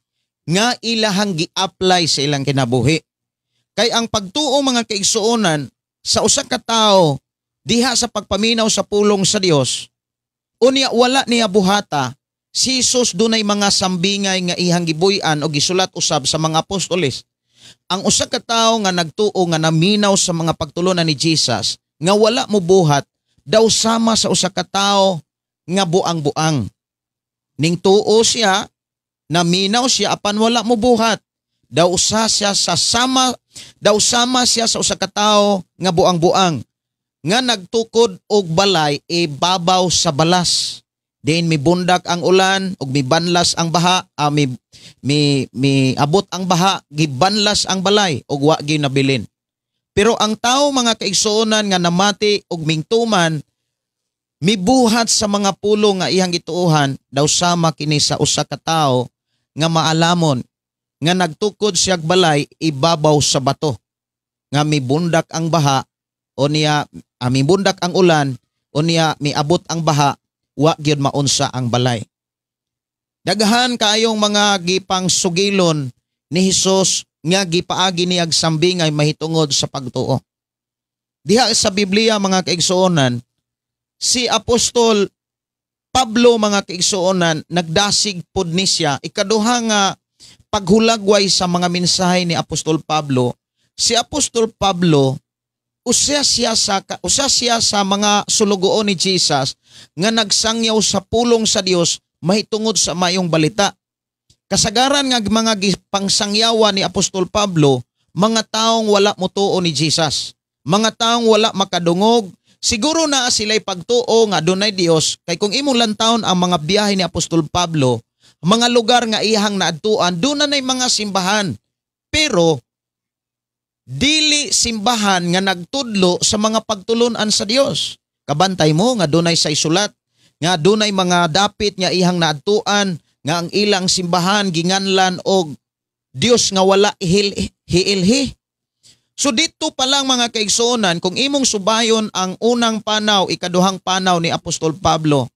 nga ilahang gi-apply sa ilang kinabuhi. Kay ang pagtuo mga kaigsuonan sa usa ka tawo diha sa pagpaminaw sa pulong sa Dios, unya wala niya buhata, si Jesus dunay mga sambingay nga ihang gibuy-an o gisulat usab sa mga apostoles. Ang usa ka tawo nga nagtuo nga naminaw sa mga pagtulunan ni Jesus nga wala mo buhat daw sama sa usa ka tawo nga buang-buang. Ning tuo siya, naminaw siya apan wala mo buhat. Daw sama siya sa usa ka tawo nga buang-buang nga nagtukod og balay babaw sa balas. Diin mibundak ang ulan ug mibanlas ang baha, mi abot ang baha, gibanlas ang balay ug wa gyud nabilin. Pero ang tawo mga kaigsuonan nga namati ug mingtuman mibuhat sa mga pulo nga iyang gituohan daw sama kini sa usa ka tawo nga maalamon nga nagtukod siya balay ibabaw sa bato nga mibundak ang baha o niya mibundak ang ulan o niya miabot ang baha wa gyud maunsa ang balay. Daghan kaayong mga gipang sugilon ni Hesus nga gipaagi niyag sambingay mahitungod sa pagtuo. Diha sa Biblia mga kaigsuonan, si Apostol Pablo mga kaigsuonan nagdasig pod ni siya ikaduha nga paghulagway sa mga mensahe ni Apostol Pablo. Si Apostol Pablo usa siya sa mga sulugoon ni Jesus nga nagsangyaw sa pulong sa Dios mahitungod sa mayong balita. Kasagaran nga mga pangsangyawan ni Apostol Pablo, mga taong wala motuo ni Jesus. Mga taong wala makadungog. Siguro na sila'y pagtuo nga dunay Dios, kay kung imong lantawon ang mga biyahe ni Apostol Pablo, mga lugar nga ihang naadtuan, doon na mga simbahan. Pero, dili simbahan nga nagtudlo sa mga pagtulunan sa Dios. Kabantay mo nga dunay sa isulat, nga dunay mga dapit nga ihang naadtuan, nga ang ilang simbahan ginganlan og Dios nga wala hiilhi. So dito pa lang mga kaigsuonan, kung imong subayon ang unang panaw, ikaduhang panaw ni Apostol Pablo,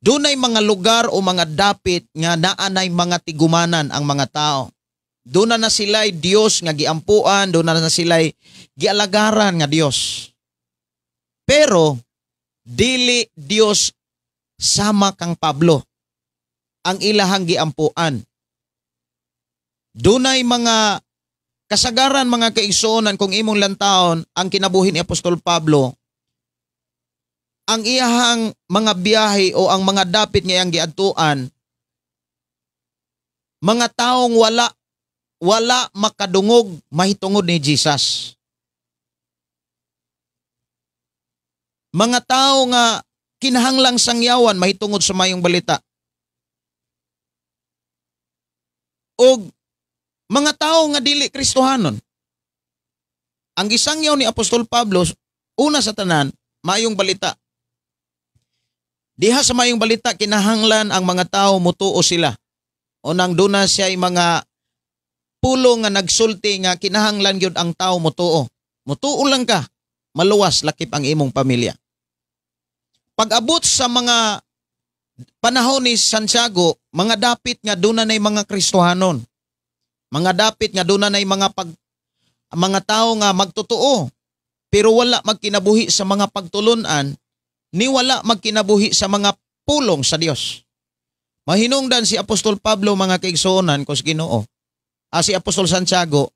dunay mga lugar o mga dapit nga naanay mga tigumanan ang mga tao. Doon na sila'y Dios nga giampuan, doon na sila'y gialagaran nga Dios. Pero dili Dios sama kang Pablo ang ilahang giampuan. Dunay mga kasagaran mga kaigsuonan kung imong lantawon ang kinabuhi ni Apostol Pablo. Ang iyahang mga biyahe o ang mga dapit nga iyang giadtuan, mga taong wala makadungog mahitungod ni Jesus. Mga tao nga kinahanglang sangyawan mahitungod sa mayong balita. O mga tao nga dili Kristohanon. Ang gisangyaw ni Apostol Pablo, una sa tanan, mayong balita. Diha sa mayong balita, kinahanglan ang mga tao mutuo sila. O nang duna siya ay mga pulo nga nagsulti nga kinahanglan yun ang tao mutuo. Mutuo lang ka, maluwas lakip ang imong pamilya. Pag-abot sa mga panahon ni Santiago, mga dapit nga doon na mga Kristohanon. Mga dapit nga doon na mga tao nga magtotoo, pero wala magkinabuhi sa mga pagtulunan, ni wala magkinabuhi sa mga pulong sa Dios. Mahinungdan si Apostol Pablo mga kaigsuonan kus Ginoo. Si Apostol Santiago,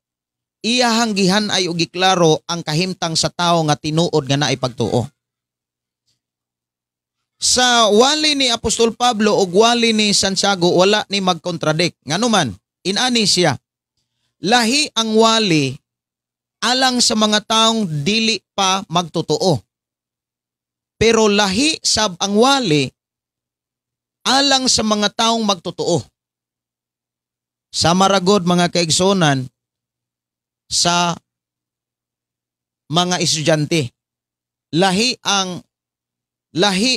iyahang gihan ay ugi klaro ang kahimtang sa tao nga tinuod nga naay pagtuo. Sa wali ni Apostol Pablo o wali ni Santiago, wala ni magkontradict. Nganuman, inani siya. Lahi ang wali alang sa mga taong dili pa magtotoo. Pero lahi sab ang wali alang sa mga taong magtotoo. Sa maragod mga kaigsonan sa mga estudyante. Lahi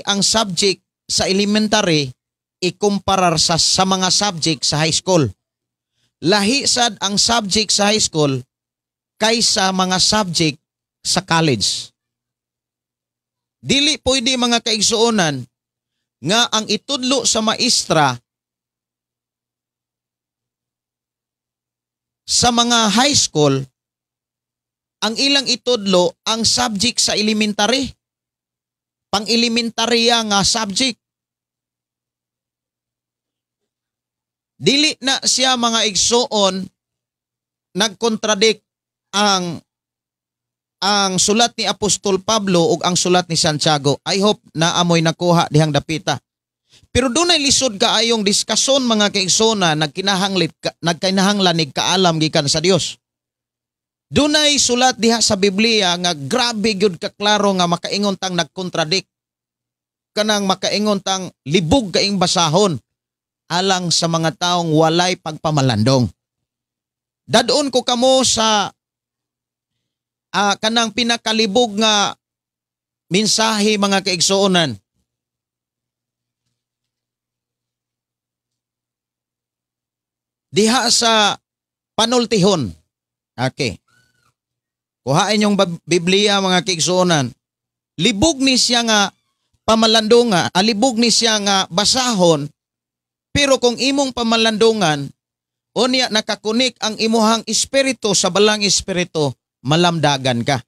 ang subject sa elementary ikumparar sa mga subject sa high school. Lahi sad ang subject sa high school kaysa mga subject sa college. Dili pwede mga kaigsuonan nga ang itudlo sa maestra sa mga high school ang ilang itudlo ang subject sa elementary. Pang-elementarya nga subject. Dili na siya mga igsuon nagkontradict ang sulat ni Apostol Pablo ug ang sulat ni Santiago. I hope na amoy nakuha dihang dapita. Pero dunay lisod kaayong diskason mga kaigsoona nagkinahanglan ni kaalam gikan sa Dios. Dunay sulat diha sa Biblia nga grabe gyud ka klaro nga makaingon tang nagkontradict. Kanang makaingon tang libog kaing basahon alang sa mga taong walay pagpamalandong. Dadon ko kamo sa kanang pinakalibog nga mensahe mga kaigsuonan. Diha sa panultihon. Okay. Kuhain yung Biblia mga kaigsuonan. Libog ni siya nga pamalandunga, alibog ni siya nga basahon, pero kung imong pamalandungan, unya nakakunik ang imuhang espiritu sa balang espiritu, malamdagan ka.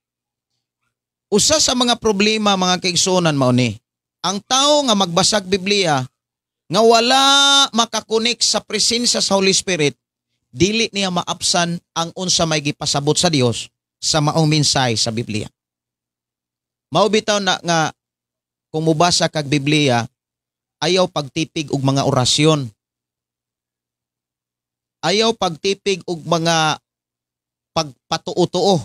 Usa sa mga problema mga kaigsuonan mao ni, ang tao nga magbasag Biblia, nga wala makakunik sa presensya sa Holy Spirit, dili niya maapsan ang unsa may gipasabot sa Dios sa maong mensahe sa Biblia. Mao bitaw na nga kung mubasa kag Biblia, ayaw pagtipig og mga orasyon. Ayaw pagtipig og mga pagpatuo-tuo.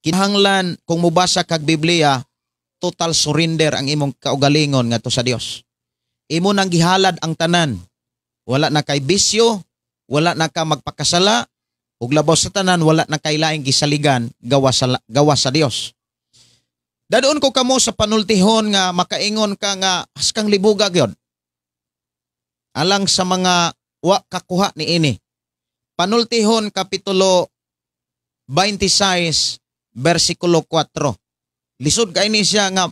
Kinahanglan kung mubasa kag Biblia, total surrender ang imong kaugalingon ngadto sa Dios. Imo nang gihalad ang tanan. Wala na kay bisyo, wala na ka magpakasala, ug labaw sa tanan wala na kay laing gisaligan gawa sa Dios. Dadoon ko kamo sa panultihon nga makaingon ka nga haskang libuga gyud. Alang sa mga wa kakuha ni ini. Panultihon kapitulo 26 bersikulo 4. Lisod kay ni siya nga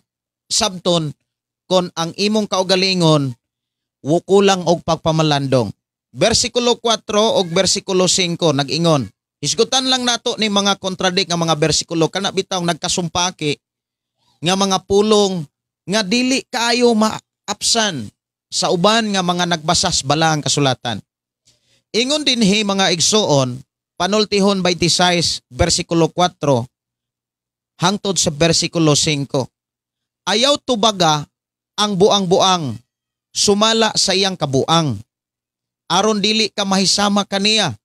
sabton kon ang imong kaugalingon wukulang og pagpamalandong. Bersikulo 4 og bersikulo 5 nag-ingon. Hisgutan lang nato ni mga kontradict nga mga bersikulo kana bitaw nagkasumpaki nga mga pulong nga dili kaayo maapsan sa uban nga mga nagbasas balang kasulatan. Ingon dinhi mga igsoon, panultihon 26 bersikulo 4 hangtod sa bersikulo 5. Ayaw tubaga ang buang-buang sumala sa iyang kabuang. Aron dili ka mahisama kaniya.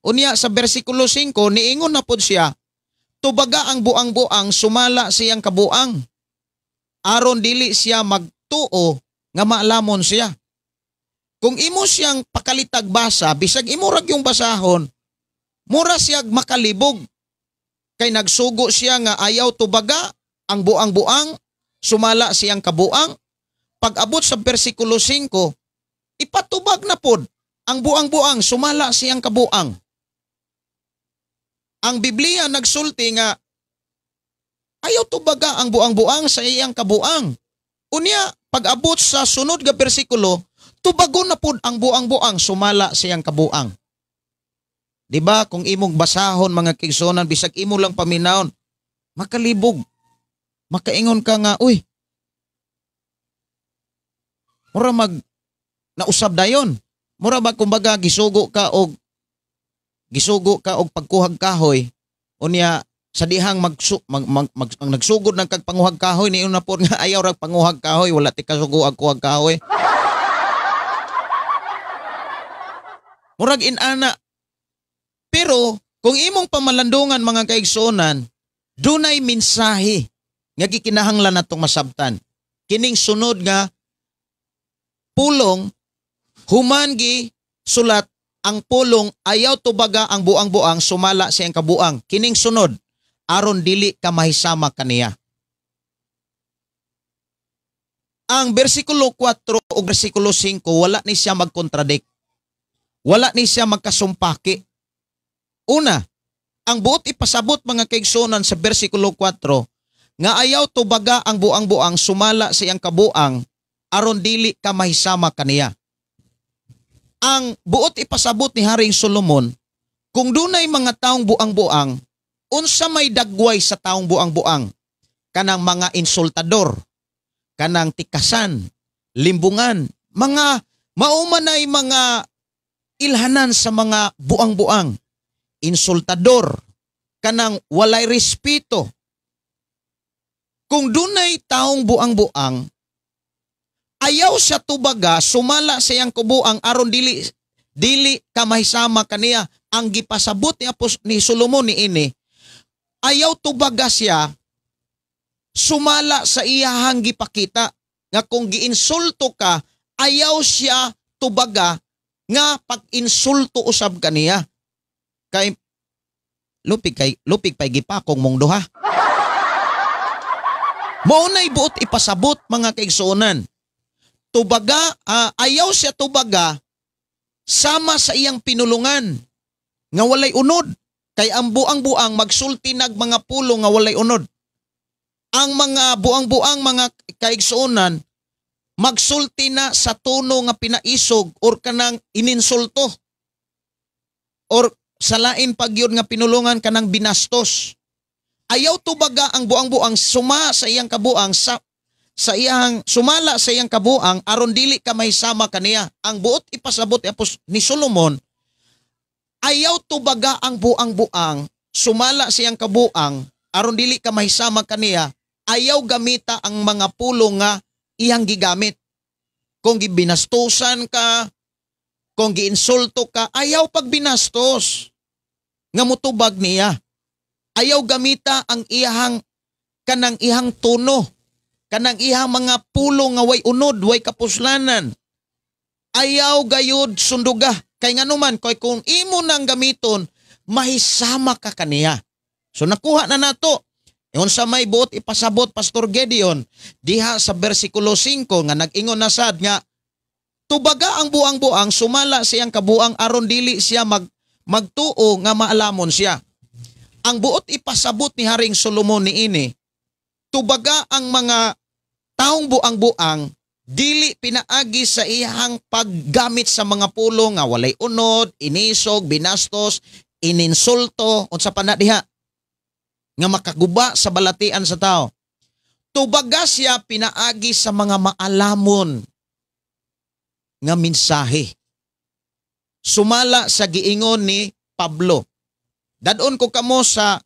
Unya sa bersikulo 5 niingon na pod siya, tubaga ang buang-buang sumala siyang kabuang. Aron dili siya magtuo nga maalamon siya. Kung imo siyang pakalitag basa, bisag imo rag yung basahon, mura siya makalibog. Kay nagsugo siya nga ayaw tubaga ang buang-buang sumala siyang kabuang. Pag abot sa bersikulo 5, ipatubag na pod ang buang-buang sumala siyang kabuang. Ang Biblia nagsulti nga ayaw tubaga ang buang-buang sa iyang kabuang. Unya, pag-abot sa sunod nga bersikulo, tubagon na pud ang buang-buang sumala siyang kabuang. Diba, kung imong basahon mga kaigsuonan, bisag imo lang paminawon, makalibog. Makaingon ka nga, uy, mura nausab dayon. Mura ba kumbaga gisugo ka og pagkuhag kahoy, unya sa dihang nagsugod ng kagpanguhag kahoy, niyon na po nga ayaw rag panguhag kahoy, wala ti kasugo ang kuhag kahoy. Murag inana. Pero kung imong pamalandungan mga kaigsuonan, dunay mensahe nga gikinahanglan natong masabtan. Kining sunod nga pulong, human gi sulat ang pulong ayaw tubaga ang buang-buang sumala siyang kabuang. Kining sunod, aron dili ka mahisama kaniya. Ang bersikulo 4 o bersikulo 5 wala ni siya magkontradict. Wala ni siya magkasumpaki. Una, ang buot ipasabot mga kaigsuonan sa bersikulo 4 nga ayaw tubaga ang buang-buang sumala sa iyang kabuang aron dili ka mahisama kaniya. Ang buot ipasabot ni Haring Solomon, kung dunay mga taong buang-buang, unsa may dagway sa taong buang-buang, kanang mga insultador, kanang tikasan, limbungan, mga maumanay mga ilhanan sa mga buang-buang, insultador, kanang walay respeto. Kung dunay taong buang-buang, ayaw siya tubaga sumala sa iyang kubuang aron dili ka mahisama kaniya. Ang gipasabot ni Solomon niini, ayaw tubaga siya sumala sa iyahang gipakita nga kung giinsulto ka, ayaw siya tubaga nga pag-insulto usab kaniya. Kay lupig pay gipakong mong duha. Maunay buot ipasabot mga kaigsuonan. Tubaga, ayaw siya tubaga sama sa iyang pinulungan nga walay unod. Kay ang buang-buang magsulti nag mga pulo nga walay unod. Ang mga buang-buang mga kaigsuonan magsulti na sa tono nga pinaisog or kanang ininsulto. Or sa lain pagyod nga pinulungan kanang binastos. Ayaw tubaga ang buang-buang suma sa iyang kabuang sa iyang sumala sa iyang kabuang aron dili ka mahisama kaniya. Ang buot ipasabot ni Solomon, ayaw tubaga ang buang-buang sumala sa iyang kabuang aron dili ka mahisama kaniya. Ayaw gamita ang mga pulong nga iyang gigamit. Kung gibinastusan ka, kung giinsulto ka, ayaw pagbinastos nga mutubag niya. Ayaw gamita ang iyang kanang iyang tono, kanang iyang mga pulong nga way unod, way kapuslanan. Ayaw gayud sunduga. Kay nga naman, kung imo nang gamiton, mahisama ka kaniya. So nakuha na nato. Yon sa may buot ipasabot Pastor Gedeon, diha sa bersikulo 5 nga nag-ingon na sad nga, tubaga ang buang-buang sumala siyang kabuang aron dili siya magtuo nga maalamon siya. Ang buot ipasabot ni Haring Solomon niini, tubaga ang mga taong buang-buang dili pinaagi sa iyang paggamit sa mga pulong nga walay unod, inisog, binastos, ininsulto, unsa pa na diha nga makaguba sa balatian sa tao. Tubaga siya pinaagi sa mga maalamon nga mensahe. Sumala sa giingon ni Pablo. Dadon ko kamo sa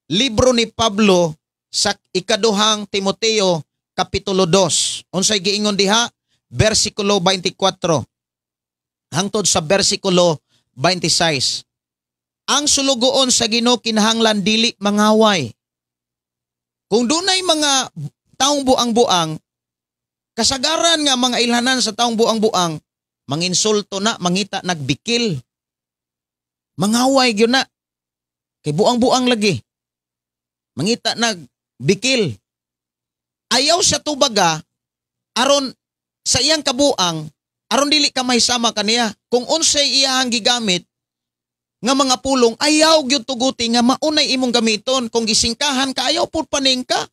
libro ni Pablo sa ikaduhang Timoteo kapitulo 2. Unsay giingon diha? Bersikulo 24 hangtod sa bersikulo 26. Ang sulugoon sa Ginoo kinahanglan dili mangaway. Kung dunay mga taong buang-buang, kasagaran nga mga ilhanan sa taong buang-buang, manginsulto na, mangita nagbikil. Mangaway gyud na. Kay buang-buang lagi. Mangita nagbikil. Ayaw siya tubaga aron sa iyang kabuang, aron dili ka mahisama kaniya. Kung unsay iyang gigamit nga mga pulong, ayaw gyud tuguti nga maunay imong gamiton. Kung gisingkahan ka, ayaw pud paning ka.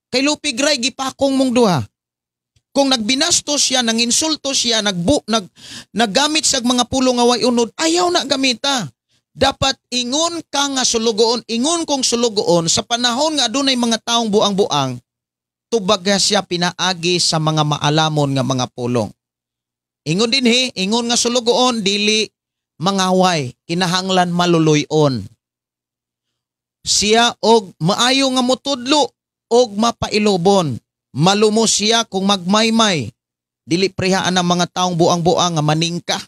Kay lupig ray gipakong mong duha. Kung nagbinastos siya, nanginsulto siya, naggamit sa mga pulong nga way unod, ayaw na gamita. Dapat ingon ka nga sulugoon, ingon kong sulugoon sa panahon nga adunay mga taong buang-buang, tubaga siya pinaagi sa mga maalamon nga mga pulong. Ingon din ingon nga sulugoon, dili mangaway, kinahanglan maluluyon. Siya og maayo nga mutudlo og mapailobon. Malumo siya kung magmaymay. Dili prehaan ang mga taong buang-buang nga maningka.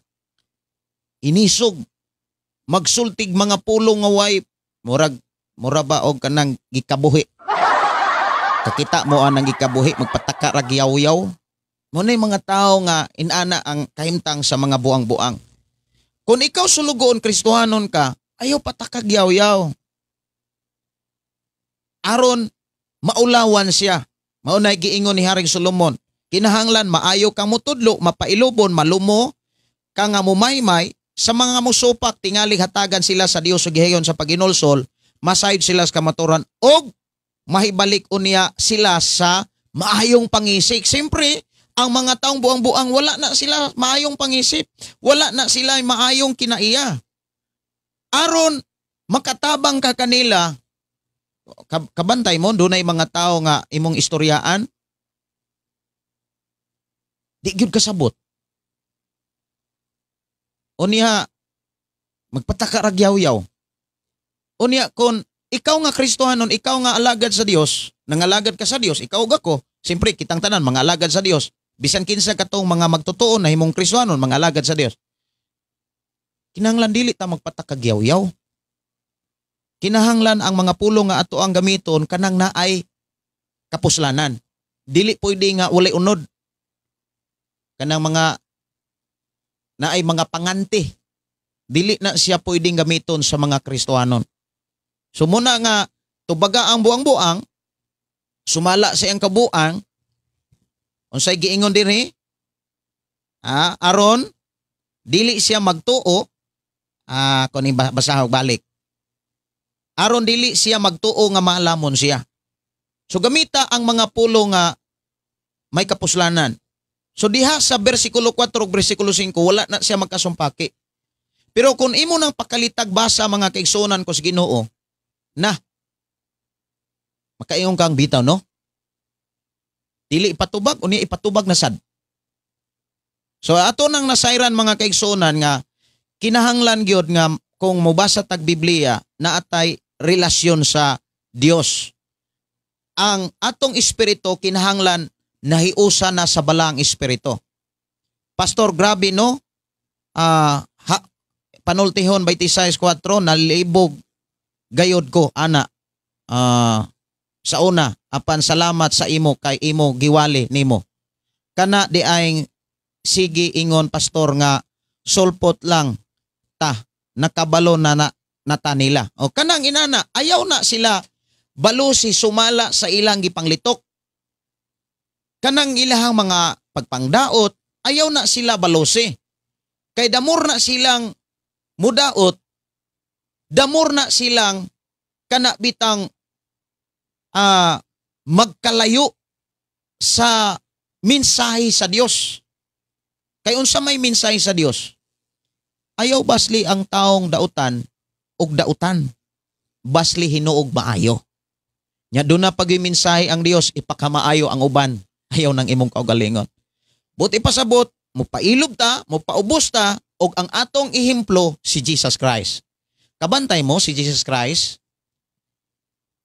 Inisog. Magsultig mga pulong nga way. Mura ba og kanang gikabuhi. Kakita mo anang gikabuhi, magpataka ra giyaw-yaw. Muna yung mga tao nga inana ang kahimtang sa mga buang-buang. Kung ikaw sulugoon Kristohanon ka, ayaw pataka giyaw-yaw. Aron maulawan siya. Maunay giingon ni Haring Solomon, kinahanglan maayo kang mutudlo, mapailubon, malumo, ka nga mumaymay, sa mga musupak tingali hatagan sila sa Dios ug gihayon sa paginulsol, masayod sila sa kamaturan, og mahibalik unya sila sa maayong pangisik. Siyempre, ang mga taong buang-buang wala na sila maayong pangisip, wala na sila maayong kinaiya. Aron makatabang ka kanila, kabantay mo, doon ay mga tao nga imong istoryaan, di gyud kasabot. Unya, magpataka ra gyaw-yaw. Unya, kung ikaw nga Kristohanon, ikaw nga alagad sa Dios, nangalagad ka sa Dios, ikaw gako, siyempre kitang tanan, mga alagad sa Dios, bisan kinsa katong mga magtutuon na himong Kristohanon, mga alagad sa Dios. Kinahanglan dili ta magpataka gyaw-yaw. Kinahanglan ang mga pulong nga ato ang gamiton kanang naay kapuslanan. Dili pwede nga walay unod. Kanang mga naay mga panganti. Dili na siya pwedeng gamiton sa mga Kristohanon. So muna nga tubaga ang buang-buang, sumala sa iyang kabuang, unsay giingon dinhi? Aron dili siya magtuo, kuning basahog balik. Aron dili siya magtuo nga maalamon siya. So gamita ang mga pulo nga may kapuslanan. So diha sa bersikulo 4 ug bersikulo 5 wala na siya magkasumpaki. Pero kung imo nang pakalitag basa mga kaigsunan ko sa Ginoo, na makaingon kang bitaw, no? Dili ipatubag unya ipatubag na sad. So ato nang nasayran mga kaigsunan nga kinahanglan gyud nga kung mobasa tag Biblia na atay relasyon sa Dios. Ang atong espiritu kinahanglan nahiusa na sa balang espiritu. Pastor, grabe no? Panultihon 26:4 nalibog gayod ko ana sa una apan salamat sa imo kay imo giwali nimo. Kana di ay sige ingon pastor nga sulpot lang ta nakabalo na nata nila. O kanang inana, ayaw na sila balusi sumala sa ilang gipanglitok. Kanang ilahang mga pagpangdaot, ayaw na sila balusi. Kay damor na silang mudaot, damor na silang kanabitang magkalayo sa mensahe sa Dios. Kay unsa may mensahe sa Dios? Ayaw basli ang taong dautan og dautan. Basli hinuog maayo. Nya do na pagminsahe ang Dios ipakamaayo ang uban. Ayaw nang imong kaugalingon. Buti pasabot, mopailob ta, mopaubos ta og ang atong ehemplo si Jesus Christ. Kabantay mo si Jesus Christ.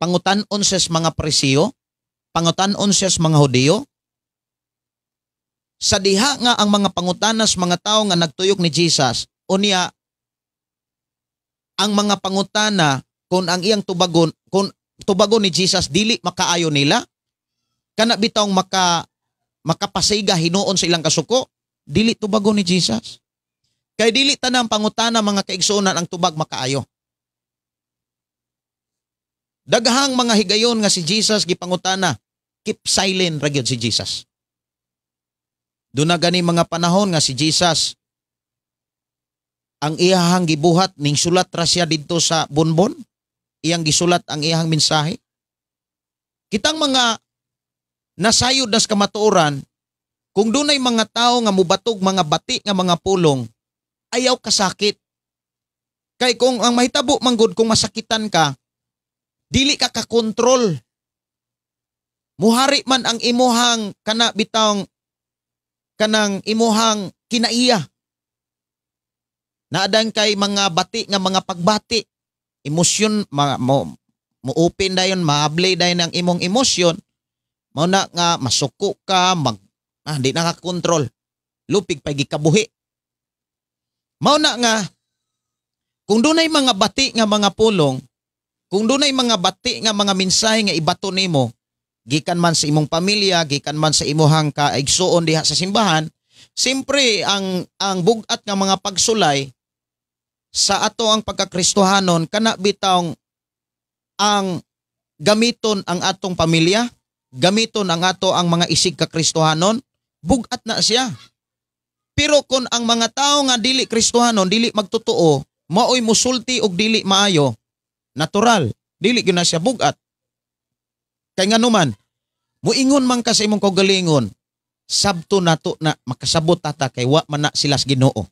Pangutan-on siya sa mga Parisiyo, pangutan-on siya sa mga Hudiyo. Sa diha nga ang mga pangutanas mga tao nga nagtuyok ni Jesus, unya ang mga pangutana kung ang iyang tubagon, kung tubagon ni Jesus dili makaayo nila, kana bitong makapasiga hinuon sa ilang kasuko, dili tubagon ni Jesus. Kay dili tanang pangutana mga kaigsunan ang tubag makaayo. Daghang mga higayon nga si Jesus gipangutana, keep silent ra gyud si Jesus. Doon na gani mga panahon nga si Jesus ang iyahang gibuhat ning sulat ra siya didto sa bonbon, iyang gisulat ang iyahang mensahe. Kitang mga nasayod nas kamatuoran, kung dunay mga tao nga mubatog mga bati nga mga pulong, ayaw kasakit. Kay kung ang mahitabo manggod kung masakitan ka, dili ka kakontrol. Muhari man ang imuhang kana bitawng kanang imuhang kinaiya. Naadan kay mga bati nga mga pagbati. Emosyon, mo-open dayon, ma-ablay dayon ang imong emosyon. Mao na nga masuko ka, di nakakontrol. Lupig pay gikabuhi. Mao na nga kung dunay mga bati nga mga pulong, kung dunay mga bati nga mga mensahe nga ibato nimo, gikan man sa imong pamilya, gikan man sa imuhang kaigsuon diha sa simbahan, siyempre ang bugat nga mga pagsulay sa ato ang pagkakristohanon kana bitawng ang gamiton ang atong pamilya, gamiton ang ato ang mga isig kakristohanon, bugat na siya. Pero kung ang mga tao nga dili kristohanon, dili magtotoo, maoy musulti og dili maayo, natural, dili gyud na siya bugat. Kay nga naman, muingon man ka sa imong kaugalingon, sabto nato na makasabot tata kay wa man na sila sa Ginoo.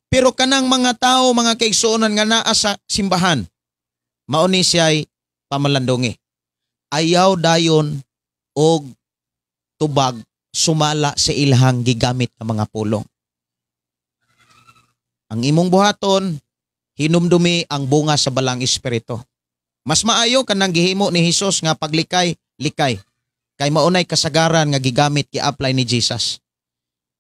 Pero kanang mga tao, mga kaigsuonan nga naa sa simbahan, mao ni siya'y pamalandongi. Ayaw dayon og tubag sumala sa ilhang gigamit ng mga pulong. Ang imong buhaton, hinumdumi ang bunga sa balang espiritu. Mas maayo kanang gihimo ni Hesus nga paglikay-likay. Kay maunay kasagaran nga gigamit gi-apply ni Jesus.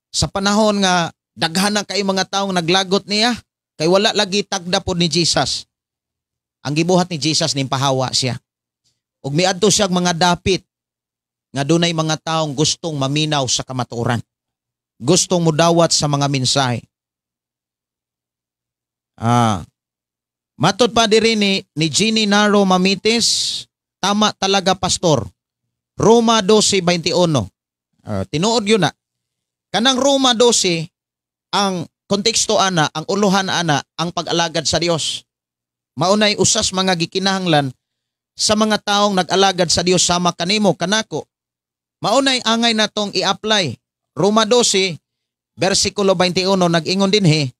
Sa panahon nga daghan na kay mga taong naglagot niya, kay wala lagi tagda pod ni Jesus. Ang gibuhat ni Jesus nimpahawa siya. Ug miadto siya mga dapit nga dunay mga taong gustong maminaw sa kamatuoran. Gustong mudawat sa mga mensahe. Matod pa diri ni Jeannie Naro Mamites, tama talaga pastor. Roma 12:21. Tinuod yun na. Kanang Roma 12, ang konteksto ana, ang uluhan ana, ang pag-alagad sa Dios. Maunay usas mga gikinahanglan sa mga taong nag-alagad sa Dios sama kanimo kanako. Maunay angay natong i-apply. Roma 12, versikulo 21, nag-ingon dinhi,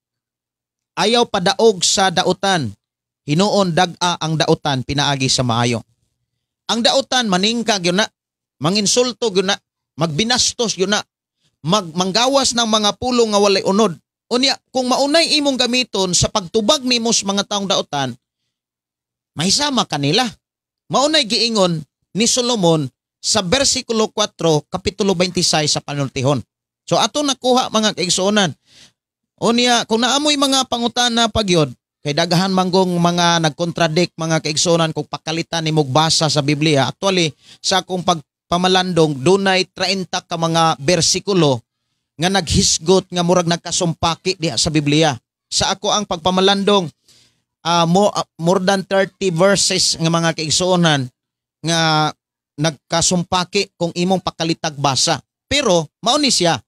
ayaw padaog sa dautan, hinuon dag-a ang dautan pinaagi sa maayo. Ang dautan maningkag yun na, manginsulto yun na, magbinastos yun na, manggawas ng mga pulong nga walay unod. Unya, kung maunay imong gamiton sa pagtubag nimo sa mga taong dautan, mahisama kanila. Maunay giingon ni Solomon sa versikulo 4, kapitulo 26 sa panultihon. So ato nakuha mga kaigsuonan. Unya, kung naamoy mga pangutana pagyod, kay daghan manggong mga nagkontradict mga kaigsuonan kung pakalitan ni magbasa sa Biblia. Actually, sa akong pagpamalandong, dunay 30 ka mga bersikulo nga naghisgot nga murag nagkasumpaki diha sa Biblia. Sa ako ang pagpamalandong, more than 30 verses nga mga kaigsuonan nga nagkasumpaki kung imong pakalitag basa. Pero, mao ni siya.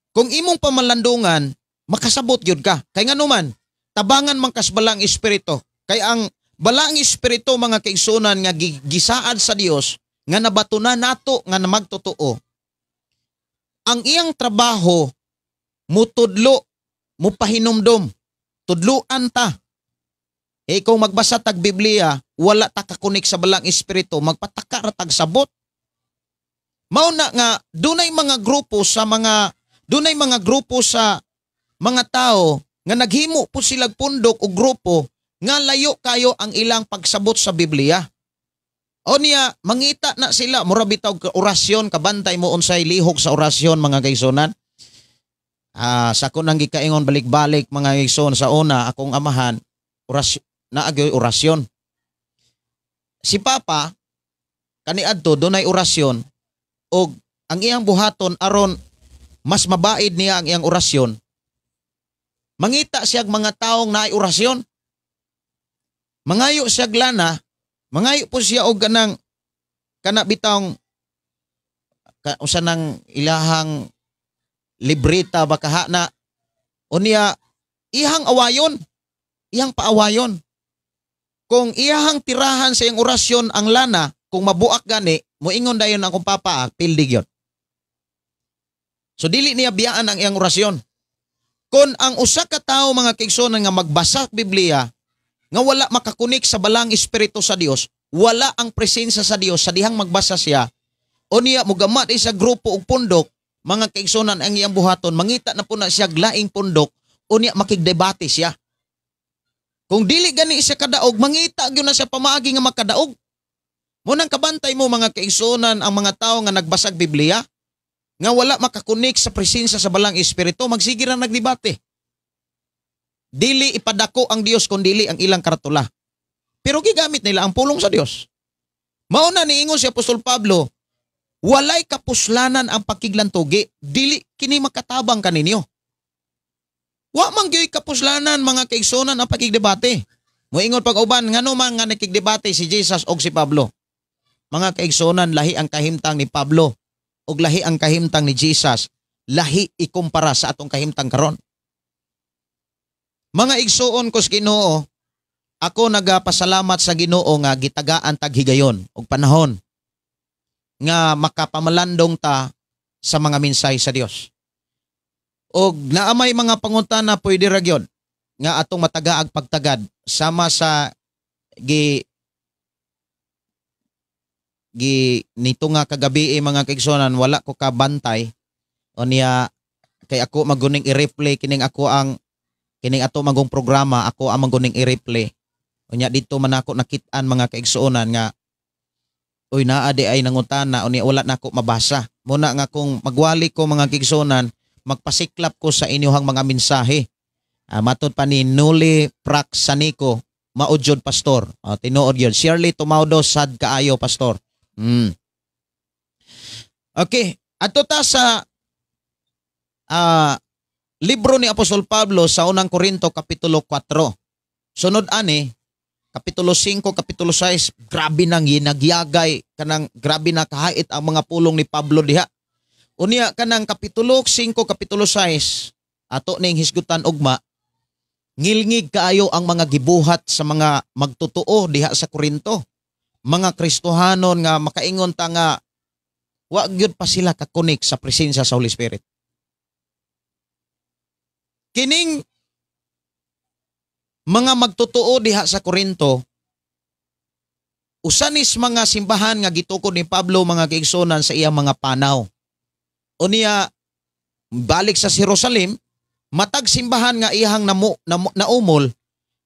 Kung imong pamalandungan, makasabot yun ka. Kay nga naman, tabangan man kas balang espiritu. Kay ang balang espiritu mga kaigsuonan nga gisaad sa Dios nga nabatuna nato nga magtotoo. Ang iyang trabaho mutudlo, mupahinumdom, tudluan ta. Kung magbasa tag Biblia, wala ta kakunik sa balang espiritu, magpataka ra tag sabot. Mao na nga dunay mga grupo sa mga tao nga naghimo po silang pundok o grupo nga layo kayo ang ilang pagsabot sa Biblia. O niya, mangita na sila, mura bitaw orasyon, kabantay mo unsay lihok sa orasyon mga kaigsuonan. Sa ko nang gikaingon balik-balik mga kaigsuon sa una, akong amahan, orasyon. Si Papa, kaniadto dunay orasyon, o ang iyang buhaton aron mas mabaid niya ang iyang orasyon. Mangita siya mga taong naay orasyon. Mangayo siya lana, mangayo po siya og kana bitawng usa nang ilahang libreta baka na unya ihang awayon, ihang paawayon. Kung iyahang tirahan sa iyang orasyon ang lana, kung mabuak gani, moingon dayon akong papa, pildig yun. So dili niya biyaan ang iyang orasyon. Kung ang usa ka tawo mga kaigsuonan nga magbasa sa Biblia, nga wala makakunik sa balang espiritu sa Dios, wala ang presensya sa Dios sa dihang magbasa siya, o niya mugamat sa grupo og pundok, mga kaigsuonan ang iyang buhaton, mangita na po na siya glaing pundok, o niya makigdebate siya. Kung dili gani siya kadaog, mangita gyud na siya pamaagi nga makadaog. Munang kabantay mo mga kaigsuonan ang mga tawo nga nagbasag Biblia, nga wala makakunik sa presensya sa balang espiritu, magsige ra nagdebate. Dili ipadako ang Dios kun dili ang ilang karatula. Pero gigamit nila ang pulong sa Dios. Mauna niingon si Apostol Pablo, walay kapuslanan ang pakiglantugi, dili kini makatabang kaninyo. Wa man gyud kapuslanan mga kaigsuonan ang pakigdebate. Moingon pag-uban ngano man nga nakigdebate si Jesus og si Pablo. Mga kaigsuonan, lahi ang kahimtang ni Pablo og lahi ang kahimtang ni Jesus, lahi ikumpara sa atong kahimtang karon. Mga igsuon ko sa Ginoo, ako nagapasalamat sa Ginoo nga gitagaan tag higayon og panahon nga makapamalandong ta sa mga minsay sa Dios. Og naamay mga pangutana pwede ra gyud nga atong matagaag pagtagad sama sa nito nga kagabi mga kaigsuonan, wala ko kabantay o niya kay ako maguning i-replay kining ato magong programa, ako ang maguning i-replay. Unya dito man ako nakit-an mga kaigsuonan nga uy naa di ay nangutana o niya wala na ako mabasa. Muna nga kung magwali ko mga kaigsuonan, magpasiklap ko sa inyong mga mensahe. Matod pa ni Nuli Praxanico, maudyod pastor. Tinuod yun. Shirley Tumaudo, sad kaayo pastor. Okay, ato ta sa libro ni Apostol Pablo sa unang Korinto kapitulo 4. Sunod ani kapitulo 5, kapitulo 6, grabe nang ginagyagay kanang grabe na kahait ang mga pulong ni Pablo diha. Unya kanang kapitulo 5, kapitulo 6, ato ning hisgutan ugma, ngilngig kaayo ang mga gibuhat sa mga magtotoo diha sa Korinto. Mga Kristohanon nga makaingon ta nga wa gyud pa sila kakonek sa presensya sa Holy Spirit. Kining mga magtotoo diha sa Korinto, usanis mga simbahan nga gitukod ni Pablo mga kaigsuonan sa iyang mga panaw. O niya balik sa Jerusalem, matag simbahan nga iyang naumol,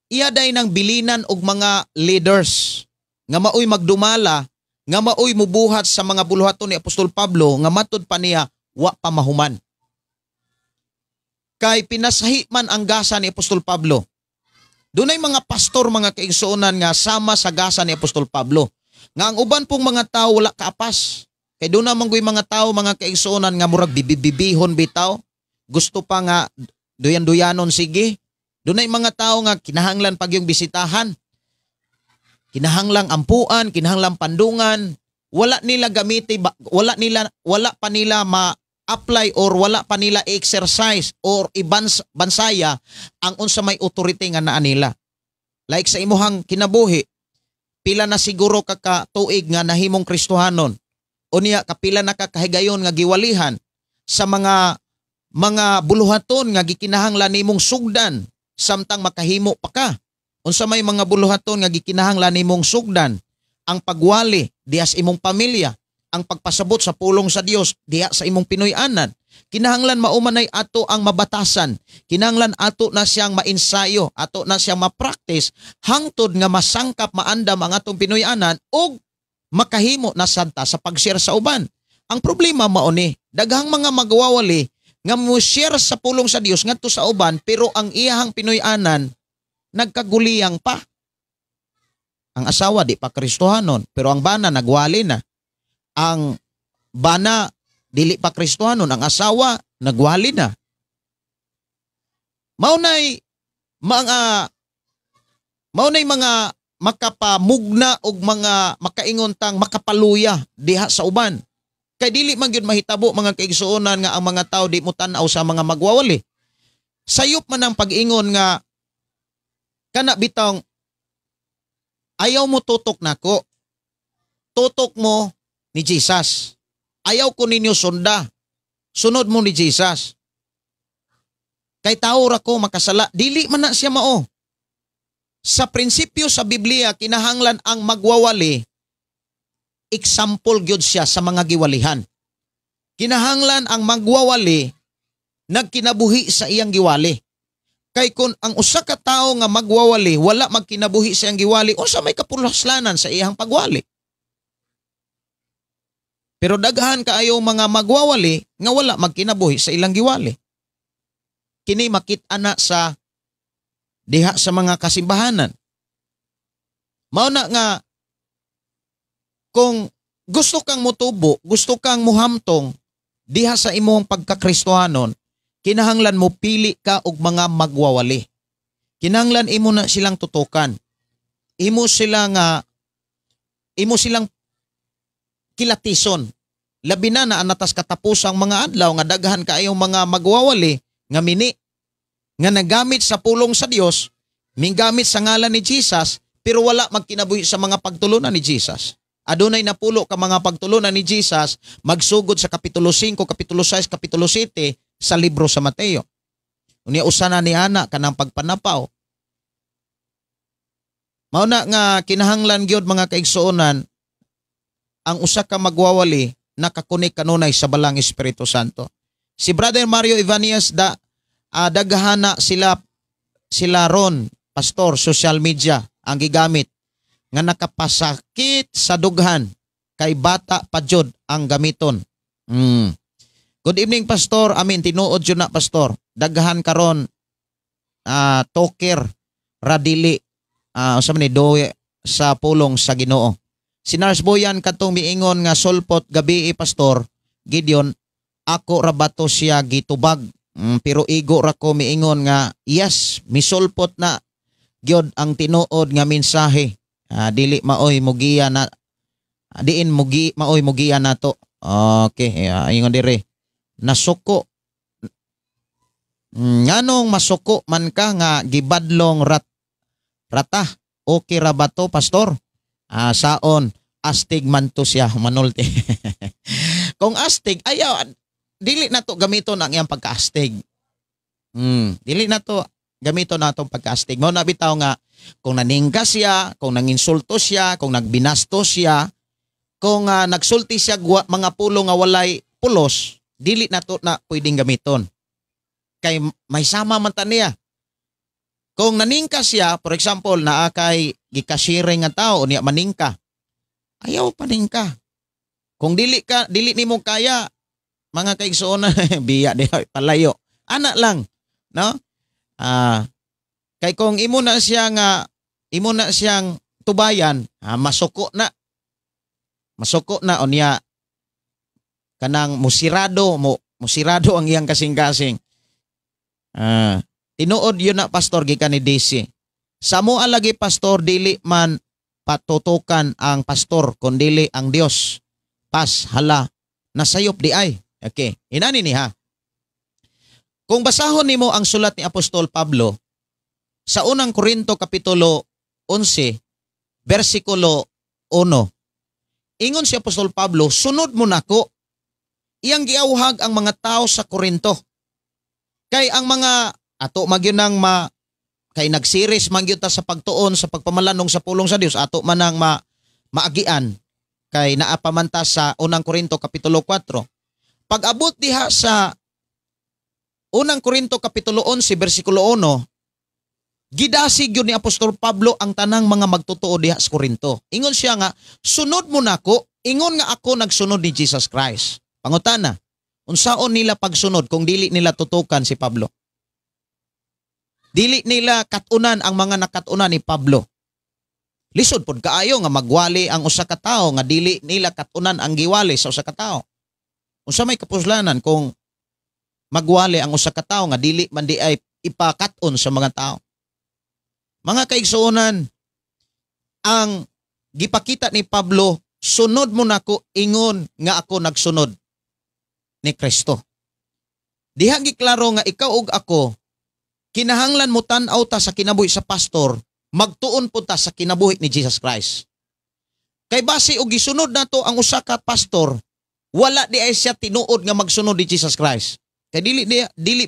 iya day nang bilinan og mga leaders nga maoy magdumala, nga maoy mubuhat sa mga buluhaton ni Apostol Pablo nga matud pa niya wa pa mahuman. Kay pinasahi man ang gasa ni Apostol Pablo. Dunay mga pastor mga kaigsuonan nga sama sa gasa ni Apostol Pablo. Nga ang uban pong mga tao wala kaapas. Kay doon naman ko'y mga tao mga kaigsuonan nga murag bibibihon bitaw. Gusto pa nga duyan-duyanon sige. Dunay mga tao nga kinahanglan pag yung bisitahan. Kinahanglang ampuan, kinahanglang pandungan, wala nila gamiti, wala pa nila ma-apply or wala pa nila exercise or bansaya ang unsa may authority nga naa nila. Like sa imuhang kinabuhi, pila na siguro kakatuig nga nahimong Kristohanon, o niya kapila na kakahigayon nga giwalihan sa mga buluhaton nga gikinahanglan nimong sugdan samtang makahimo pa ka. Unsa may mga buluhaton nga gikinahanglan nimong sugdan ang pagwali diha sa imong pamilya, ang pagpasabot sa pulong sa Dios diha sa imong Pinoy-anan. Kinahanglan maumanay ato ang mabatasan, kinahanglan ato na siyang mainsayo, ato na siyang ma-practice hangtod nga masangkap maandam ang atong Pinoy-anan ug makahimo na santa sa pag-share sa uban. Ang problema mao ni daghang mga magwawali nga mo-share sa pulong sa Dios ngadto sa uban pero ang iyahang Pinoy-anan nagkaguliyang pa. Ang asawa di pa Kristohanon, pero ang bana nagwali na. Ang bana dili pa Kristohanon, ang asawa nagwali na. Maunay mga makapamugna og mga makaingon tang makapaluya diha sa uban. Kay dili man gyud mahitabo mga kaigsuonan nga ang mga tao di mo tan-aw sa mga magwawali. Sayop man ang pag-ingon nga kana bitong ayaw mo tutok nako. tutok mo ni Jesus. Ayaw ko ninyo sunda. Sunod mo ni Jesus. Kay tao ra ko makasala, dili man na siya mao. Sa prinsipyo sa Biblia, kinahanglan ang magwawali, example gyud siya sa mga giwalihan. Kinahanglan ang magwawali, nagkinabuhi sa iyang giwali. Kay kung ang usa ka tawo nga magwawali, wala magkinabuhi sa iyang giwali, unsa may kapulaslanan sa iyang pagwali. Pero daghan kaayo mga magwawali nga wala magkinabuhi sa ilang giwali. Kini makit-a na sa diha sa mga kasimbahanan. Mao na nga kung gusto kang motubo, gusto kang muhamtong diha sa imong pagkakristohanon, kinahanglan mo pili ka og mga magwawali. Kinahanglan imo na silang tutukan. Imo silang kilatison. Labi na anatas katapusang mga adlaw nga daghan kaayong mga magwawali nga mini nga nagamit sa pulong sa Dios, minggamit sa ngalan ni Jesus, pero wala magkinabuhi sa mga pagtulunan ni Jesus. Adunay napulo ka mga pagtulunan ni Jesus magsugod sa kapitulo 5, kapitulo 6, kapitulo 7 sa libro sa Mateo. Unya usana ni ana kanang pagpanapaw. Mao na nga kinahanglan gyud mga kaigsuonan ang usa ka magwawali nakakunik kanunay sa balang Espiritu Santo. Si Brother Mario Ivanias daghana sila ron, pastor, social media ang gigamit nga nakapasakit sa dughan kay bata pa jud ang gamiton. Good evening, pastor. Amin tinuod jud na, pastor. Daghan karon toker radili usa man ni doye sa pulong sa Ginoo. Si Nars Boyan katong miingon nga sulpot gabi pastor Gideon, ako rabato siya gitubag. Pero igo ra ko miingon nga yes, misulpot na gyud ang tinuod nga mensahe. Dili maoy mugiya na diin maoy mugiya nato. Okay, ingon dire. Nasuko. Nganong masuko man ka nga gibadlong rata. Okay ra ba to, pastor? Saon astig man to siya manulti. Kung astig ayaw dili na to gamiton ang iyang pagkaastig. Dili na to gamiton na itong pagkaastig. Mao na bitaw nga kung naningga siya, kung nanginsulto siya, kung nagbinasto siya, kung nagsulti siya mga pulo nga walay pulos, dili na to na pwedeng gamiton. Kay may sama man ta niya. Kung naningka siya, for example, naa kay gikasire nga tao niya maningka, ayaw paningka. Kung dili nimo kaya, mga kaigsuonan, biya di palayo. Ana lang, no? Kay kung imo na siyang tubayan, masuko na. Masuko na unya kanang musirado ang iyang kasing-kasing. Tinuod yun na, pastor, gikan ni DC. Sa mo alagi, pastor, dili man patutukan ang pastor kundili ang Dios. Pas hala nasayop di ay. Okay, inani ni ha. Kung basahon nimo ang sulat ni Apostol Pablo sa unang Korinto kapitulo 11 bersikulo 1. Ingon si Apostol Pablo, sunod mo nako. Iyang giawhag ang mga tao sa Korinto. Kay ang mga ato magyunang kay nagsiris magyud ta sa pagtuon sa pagpamalanong sa pulong sa Dios, ato manang maagian kay naapamanta sa unang Korinto kapitulo 4. Pag-abot diha sa unang Korinto kapitulo 11 bersikulo 1, gidasig yun ni Apostol Pablo ang tanang mga magtotoo diha sa Korinto. Ingon siya nga, sunod mo nako, ingon nga ako nagsunod ni Jesus Christ. Pangutana, unsaon nila pagsunod kung dili nila tutukan si Pablo? Dili nila katunan ang mga nakatunan ni Pablo. Lisod pod kaayo nga magwali ang usa ka tawo nga dili nila katunan ang giwali sa usa ka tawo. Unsa may kapuslanan kung magwali ang usa ka tawo nga dili man di ay ipakaton sa mga tawo? Mga kaigsuonan, ang gipakita ni Pablo, sunod mo nako, ingon nga ako nagsunod ni Kristo. Diha giklaro nga ikaw ug ako, kinahanglan mo tan-aw ta sa kinabuhi sa pastor, magtuon po ta sa kinabuhi ni Jesus Christ. Kay base og gisunod nato ang usa ka pastor, wala di ay siya tinuod nga magsunod ni Jesus Christ. Kay dili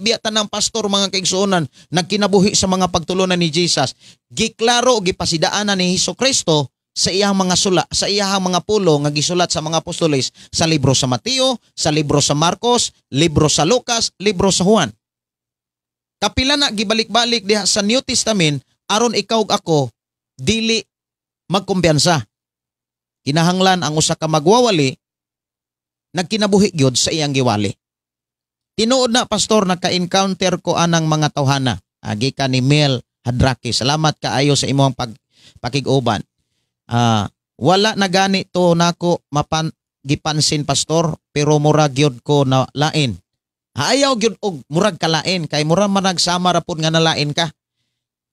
biya tanang pastor mga kaigsuonan nagkinabuhi sa mga pagtulunan ni Jesus. Giklaro gipasidaanan ni Hesukristo sa iyang mga sula, sa iyang mga pulong nga gisulat sa mga apostoles sa libro sa Mateo, sa libro sa Marcos, libro sa Lucas, libro sa Juan. Kapila na gibalik-balik diha sa New Testament aron ikaw ug ako dili magkumpiyansa. Kinahanglan ang usa ka magwawali nagkinabuhi gyud sa iyang giwali. Tinuod na pastor nagka-encounter ko anang mga tawhana. Agi ka ni Mel Hadraki. Salamat kaayo sa imong pakig-uban. Wala na gani to nako gipansin pastor pero murag gyud ko na lain. Ayaw gyud og murag kalain kay murag man nagsama ra pud nga nalain ka.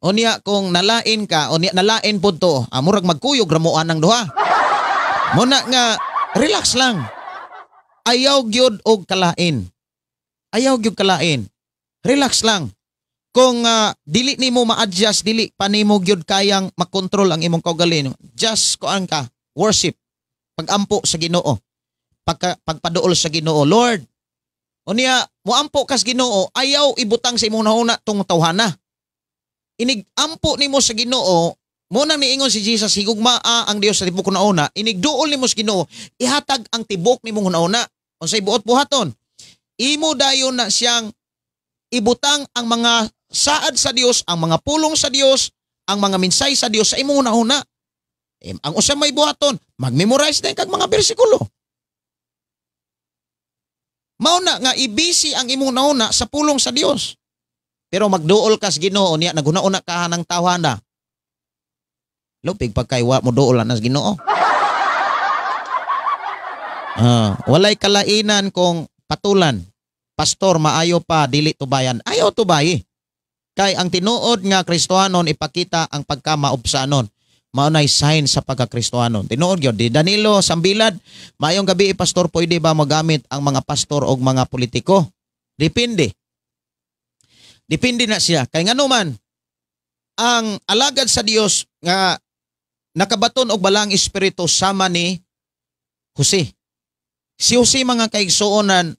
Unya kung nalain ka, unya nalain pud to, murag magkuyog ra mo anang duha. Muna nga relax lang. Ayaw gyud og kalain. Ayaw gyud kalain. Relax lang. Kung dili nimo ma-adjust, dili pa nimo gyud kayang makontrol ang imong kaugalingon. Just kuan ka, worship. Pagampo sa Ginoo. Pagpaduol sa Ginoo, Lord. Unya, moampo kas Ginoo, ayaw ibutang sa imong nahuna tong tawhana. Inigampo nimo sa Ginoo, muna niingon si Jesus, higugma ang Dios sa tibok nauna, inigduol nimo sa Ginoo, ihatag ang tibok nimong nauna. Unsay buot buhaton? Imo dayon na siyang ibutang ang mga saad sa Dios, ang mga pulong sa Dios, ang mga minsay sa Dios sa imong nauna. Ang usa may buhaton, mag-memorize na kag mga bersikulo. Mauna nga ibisi ang imong nauna sa pulong sa Dios. Pero magduol kas Ginoo niya naguna-una ka ng tawhana. Lupig pagkaywa mo duol na sa Ginoo. Walay kalainan kung patulan. Pastor maayo pa dili tubayan. Ayaw tubayi. Kay ang tinuod nga Kristohanon ipakita ang pagkamaubsanon. Maunay sign sa pagka-Kristohanon. Tinuod gyud di Danilo Sambilad, maayong gabi pastor, pwede ba magamit ang mga pastor o mga politiko? Depende. Depende na siya. Kay ngano man ang alagad sa Dios nga nakabaton og balang espiritu sama ni Jose. Si Jose mga kaigsuonan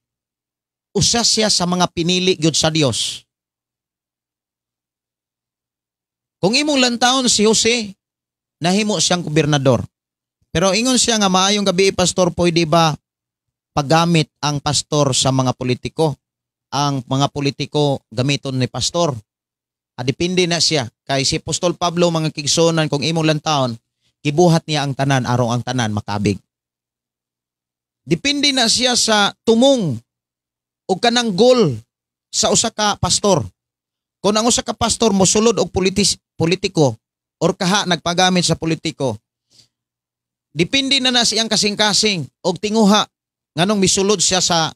usa siya sa mga pinili gyud sa Dios. Kung imong lantawon si Jose, nahimo siyang gobernador. Pero ingon siya nga maayong gabi pastor, pwede ba paggamit ang pastor sa mga politiko? Ang mga politiko gamiton ni pastor. Depende na siya. Kay si Apostol Pablo mga kigsonan kung imong lantawon, gibuhat niya ang tanan arong ang tanan makabig. Depende na siya sa tumong o kanang goal sa usa ka pastor. Kung ang usa ka pastor mosulod og politiko or kaha nagpagamit sa politiko, depende na siyang kasing-kasing og tinguha nganong misulod siya sa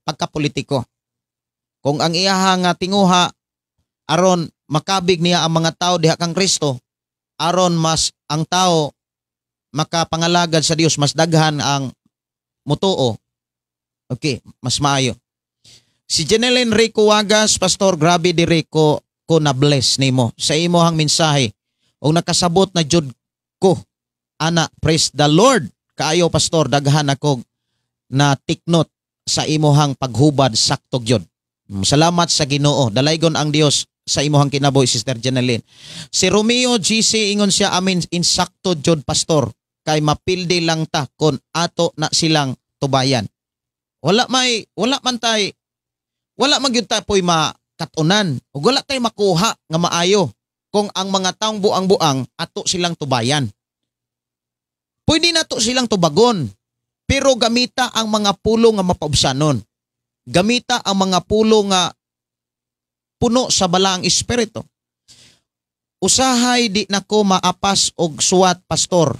pagkapolitiko. Kung ang iyaha nga tinguha aron makabig niya ang mga tao diha kang Kristo, aron mas ang tao makapangalagad sa Dios, mas daghan ang mutuo. Okay, mas maayo. Si Jeneline Rico Wagas, pastor, grabe di Rico ko na bless nimo sa imohang mensahe. O nakasabot na jud ko. Ana, praise the Lord. Kaayo pastor, daghan ako na tiknot sa imuhang paghubad saktog jud. Salamat sa Ginoo. Dalaygon ang Dios sa imuhang kinabuhi, Sister Jeneline. Si Romeo GC ingon siya amin insakto jud pastor. Kay mapildi lang ta kon ato na silang tubayan. Wala man gyud ta poy makatunan. Ug wala tay makuha nga maayo kung ang mga taong buang-buang ato silang tubayan. Pwede na to silang tubagon, pero gamita ang mga pulong nga mapaubsanon. Gamita ang mga pulong nga puno sa balaang espiritu. Usahay di nako maapas og suwat pastor.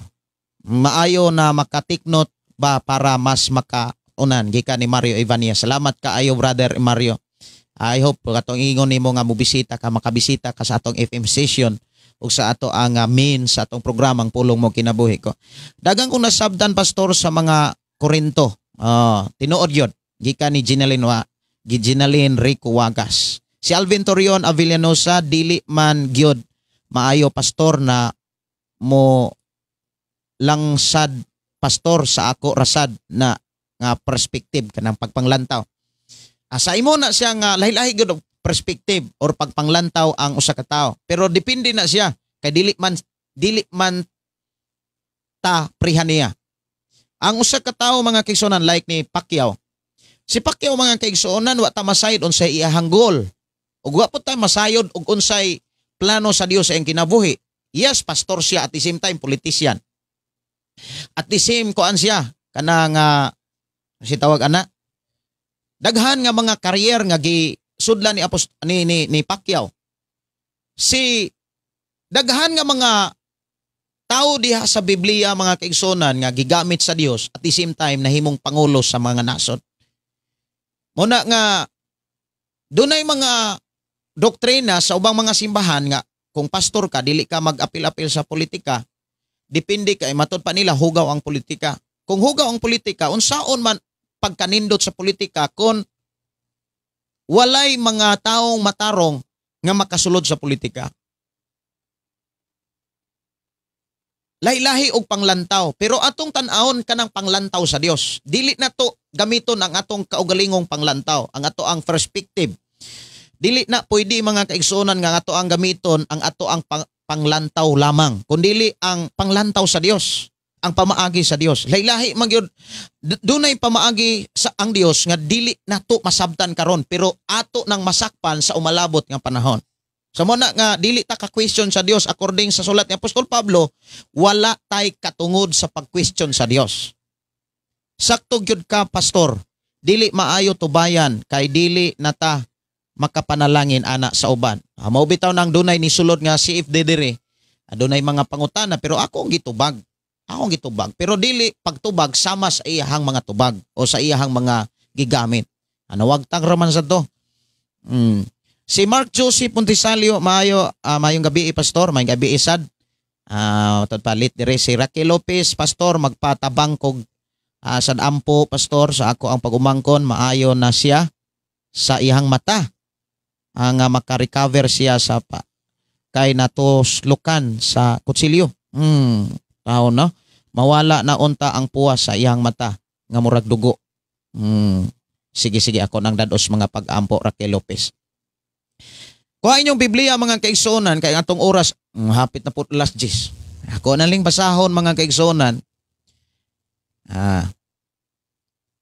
Maayo na makatiknot ba para mas makaunan gikan ni Mario Ivania. Salamat kaayo brother Mario. I hope katong ingon nimo nga mobisita ka, makabisita ka sa atong FM station ug sa ato ang main sa atong programang Pulong Mo Kinabuhi Ko. Dagang kong nasabdan pastor sa mga Korinto. Tinuod yun. Gikan ni Jeneline Rico Wagas. Si Alvin Torion Avillanosa, dili man gyud maayo pastor na mo lang sad pastor sa ako rasad na nga perspective kanang pagpanglantaw. Sa imo na siya nga lahi-lahi gyud perspective or pagpanglantaw ang usa ka tawo. Pero depende na siya kay dili man ta prihan niya. Ang usa ka tawo mga kaigsuonan like ni Pacquiao. Si Pacquiao mga kaigsuonan wa ta masayod unsay iyahang goal. Ug wa pud ta masayod og unsay plano sa Dios sa iyang kinabuhi. Yes, pastor siya at the same time politician. At the same kuan siya kanang si tawag ana daghan nga mga career nga gisudlan ni Pacquiao. Si daghan nga mga tao diha sa Biblia mga kaigsonan nga gigamit sa Dios at the same time nahimong pangulo sa mga nasod. Muna nga dunay mga doktrina sa ubang mga simbahan nga kung pastor ka dili ka mag-apil-apil sa politika, depende kay matud pa nila hugaw ang politika. Kung hugaw ang politika, unsaon man pagkanindot sa politika kung walay mga taong matarong nga makasulod sa politika. Lahi-lahi og panglantaw, pero atong tan-awon kanang panglantaw sa Dios. Dili na to gamiton ang atong kaugalingong panglantaw, ang ato ang perspective. Dili na pwede mga kaigsuonan nga ato ang gamiton ang ato ang panglantaw lamang, kundi ang panglantaw sa Dios, ang pamaagi sa Dios. Lahi-lahi magyud dunay pamaagi sa ang Dios nga dili nato masabtan karon pero ato nang masakpan sa umalabot nga panahon. Sa muna nga dili ta ka-question sa Dios according sa sulat ni Apostol Pablo, wala tay katungod sa pag-question sa Dios. Sakto gyud ka pastor, dili maayo tubayan kay dili nata makapanalangin ana sa uban. Mao bitaw nang dunay ni sulod nga si ifdedere. Dunay mga pangutana pero ako ang gitubag. Akong gitubag. Pero dili pagtubag sama sa iyahang mga tubag o sa iyahang mga gigamit. Wag tang raman sa to. Si Mark Joseph Puntisalio, mayong gabi pastor, mayong gabi isad. Palit dire si Raquel Lopez, pastor, magpatabang kog sad ampo, pastor, sa ako ang pagumangkon, maayo na siya sa iyahang mata. Ang makarecover siya sa kay natuslukan sa kutsilyo. Tao no? Mawala na unta ang puwas sa iyang mata nga murag dugo. Sige ako nang dados mga pag-ampo Raquel Lopez. Kuha inyong Biblia mga kaigsonan kay atong oras hapit na po last days. Ako na ling basahon mga kaigsonan.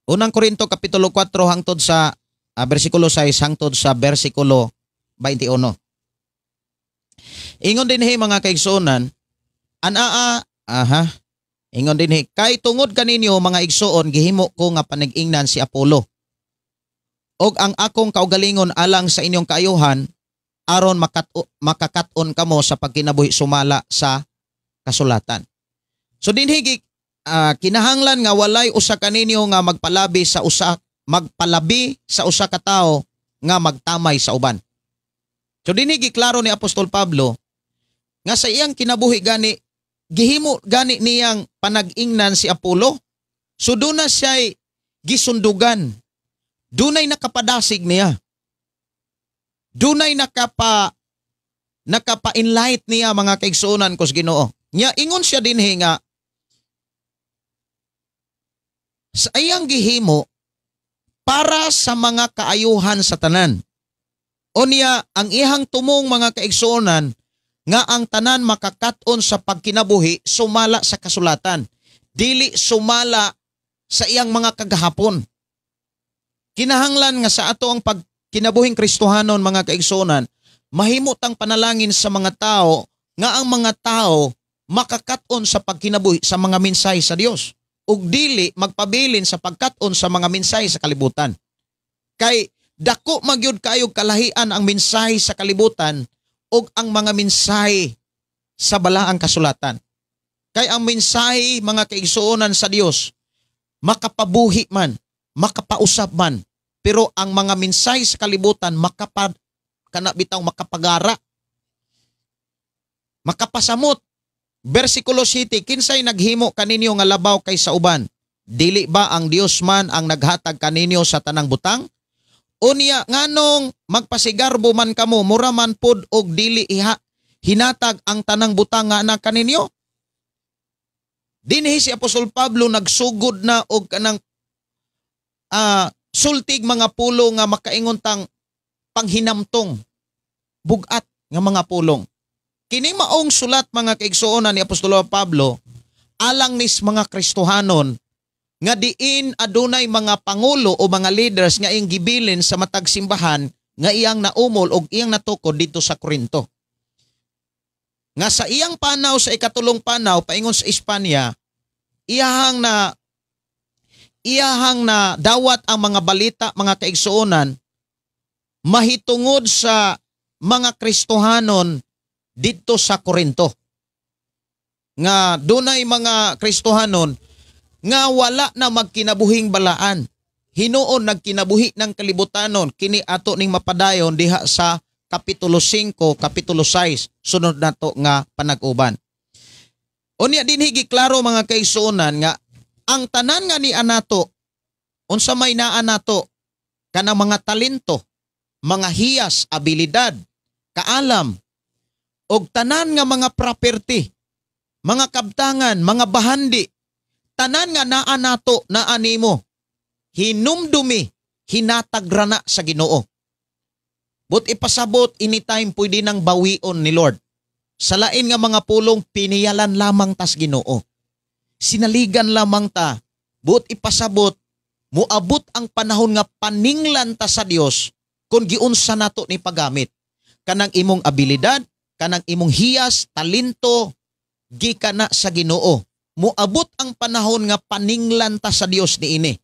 Unang Korinto kapitulo 4 hangtod sa versikulo 6 hangtod sa versikulo 21. Ingon din mga kaigsonan, ingon din kay tungod kaninyo mga igsoon gihimo ko nga panag-ingnan si Apollo. Og ang akong kaugalingon alang sa inyong kaayuhan aron makakaton kamo sa pagkinabuhi sumala sa kasulatan. So dinhi kinahanglan nga walay usa kaninyo nga magpalabi sa usa ka tawo nga magtamay sa uban. So dinhi giklaro ni Apostol Pablo nga sa iyang kinabuhi gani gihimo gani niyang panag-ingnan si Apollo. So doon na siya'y gisundugan. Dunay nakapadasig niya. Dunay nakapa-enlight niya mga kaigsuonan ko sa Ginoo. Nya ingon siya dinhi nga sa iyang gihimo para sa mga kaayuhan sa tanan. O niya ang ihang tumong mga kaigsuonan nga ang tanan makakaton sa pagkinabuhi sumala sa kasulatan. Dili sumala sa iyang mga kagahapon. Kinahanglan nga sa ato ang pagkinabuhing Kristohanon mga kaigsuonan, mahimutang panalangin sa mga tao nga ang mga tao makakaton sa pagkinabuhi sa mga mensahe sa Dios. Ug dili magpabilin sa pagkaton sa mga mensahe sa kalibutan. Kay dako magyud kayo kalahian ang mensahe sa kalibutan ug ang mga mensahe sa balaang kasulatan. Kay ang mensahe mga kaigsuonan sa Dios makapabuhi man, makapausab man, pero ang mga mensahe sa kalibutan makapagara, makapasamot. Versikulo 7, kinsay naghimo kaninyo nga labaw kay sa uban? Dili ba ang Dios man ang naghatag kaninyo sa tanang butang? Unya nganong magpasigarbo man kamo mura man pod og dili hinatag ang tanang butang nga anak kaninyo? Dinhi si Apostol Pablo nagsugod na og kanang sultig mga pulong nga makaingon tang panghinamtong bugat nga mga pulong. Kini maong sulat mga kaigsuonan ni Apostol Pablo alang nis mga Kristohanon nga diin adunay mga pangulo o mga leaders nga iyang gibilin sa matag simbahan nga iyang naumol o iyang natukod dito sa Corinto. Nga sa iyang panaw sa ikatulong panaw paingon sa Espanya, iyahang na dawat ang mga balita mga kaigsuonan mahitungod sa mga Kristohanon dito sa Corinto. Nga dunay mga Kristohanon nga wala na magkinabuhing balaan. Hinuon nagkinabuhi ng kalibutanon kini ato ning mapadayon diha sa Kapitulo 5, Kapitulo 6, sunod na to nga panag-uban. Unya dinhi giklaro mga kaigsuonan nga ang tanan nga ni anato unsa may naa nato kanang mga talento, mga hiyas, abilidad, kaalam og tanan nga mga property, mga kabtangan, mga bahandi, tanan nga naa nato na animo hinumdumi, hinatagrana sa Ginoo. But ipasabot anytime pwede nang bawion ni Lord. Sa lain nga mga pulong piniyalan lamang tas Ginoo. Sinaligan lamang ta. But ipasabot muabot ang panahon nga paninglan ta sa Dios kung giunsa nato ni paggamit. Kanang imong abilidad, kanang imong hiyas, talento gikana sa Ginoo. Muabot ang panahon nga paninglan ta sa Dios niini.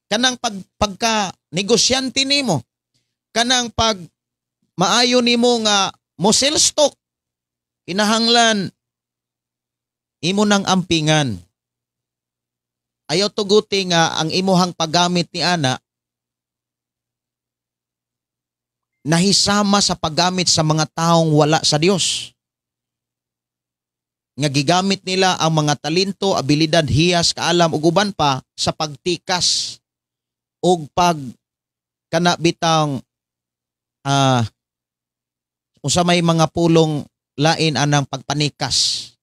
Kanang pagka negosyante nimo, kanang pag maayo nimo nga mo sell stock, kinahanglan imo nang ampingan. Ayaw tuguti nga ang imuhang paggamit ni ana nahisama sa paggamit sa mga taong wala sa Dios. Nga gigamit nila ang mga talento, abilidad, hiyas, kaalam ug uban pa sa pagtikas og pag kanabitang usa may mga pulong lain anang pagpanikas,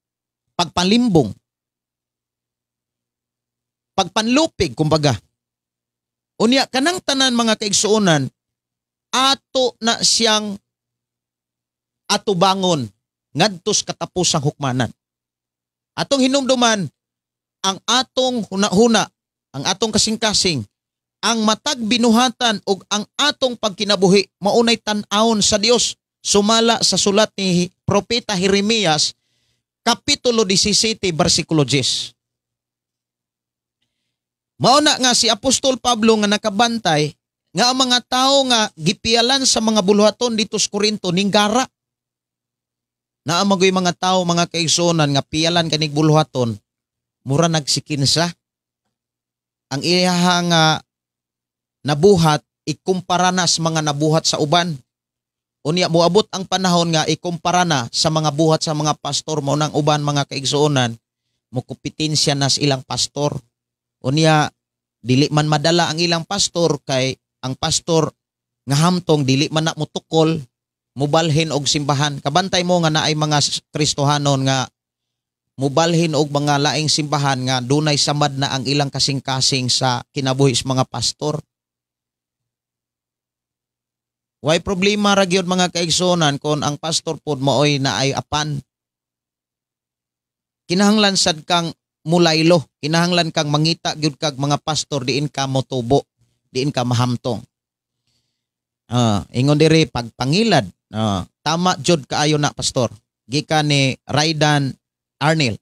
pagpalimbong, pagpanlupig kumbaga. Unya kanang tanan mga kaigsuonan ato na siyang atubangon ngadtos katapusang hukmanan. Atong hinumduman ang atong hunahuna, ang atong kasing-kasing, ang matag binuhatan ug ang atong pagkinabuhi maunay tan-awon sa Dios sumala sa sulat ni Propeta Jeremias Kapitulo 17 bersikulo 10. Mauna nga si Apostol Pablo nga nakabantay nga ang mga tao nga gipialan sa mga buluhaton dito sa Corinto ninggara. Naamagoy mga tao mga kaigsuonan nga pialan kanig buluhaton mura nagsikinsa. Ang iyahang nabuhat ikumpara na sa mga nabuhat sa uban. Unya moabot ang panahon nga ikumpara na sa mga buhat sa mga pastor mo nang uban mga kaigsuonan mukupitensya na sa ilang pastor. Unya dili man madala ang ilang pastor kay ang pastor nga hamtong dili man na mutukol mubalhin og simbahan. Kabantay mo nga naay mga Kristohanon nga mubalhin og mga laing simbahan nga dunay samad na ang ilang kasing-kasing sa kinabuhi sa mga pastor. Why problema ra gyud mga kaigsuonan kung ang pastor pod maoy naay apan. Kinahanglan sad kang mulaylo, kinahanglan kang mangita gyud kag mga pastor diin ka motubo, diin ka mahamtong. Ingon diri pagpangilad. Tama jud kaayo na pastor. Gikan ni Raydan Arnel.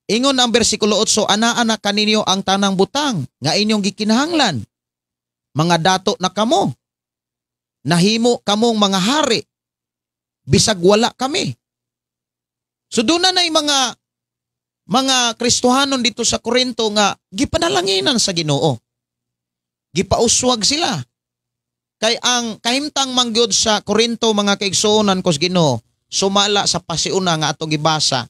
Ingon ang bersikulo 8, ana-ana kaninyo ang tanang butang nga inyong gikinahanglan. Mga dato na kamo. Nahimo kamong mga hari. Bisag wala kami. So doon na mga Kristohanon dito sa Corinto nga gipanalanginan sa Ginoo. Gipauswag sila. Kay ang kahimtang mangyod sa Corinto mga kaigsuonan kos Ginoo sumala sa pasiuna nga atong gibasa.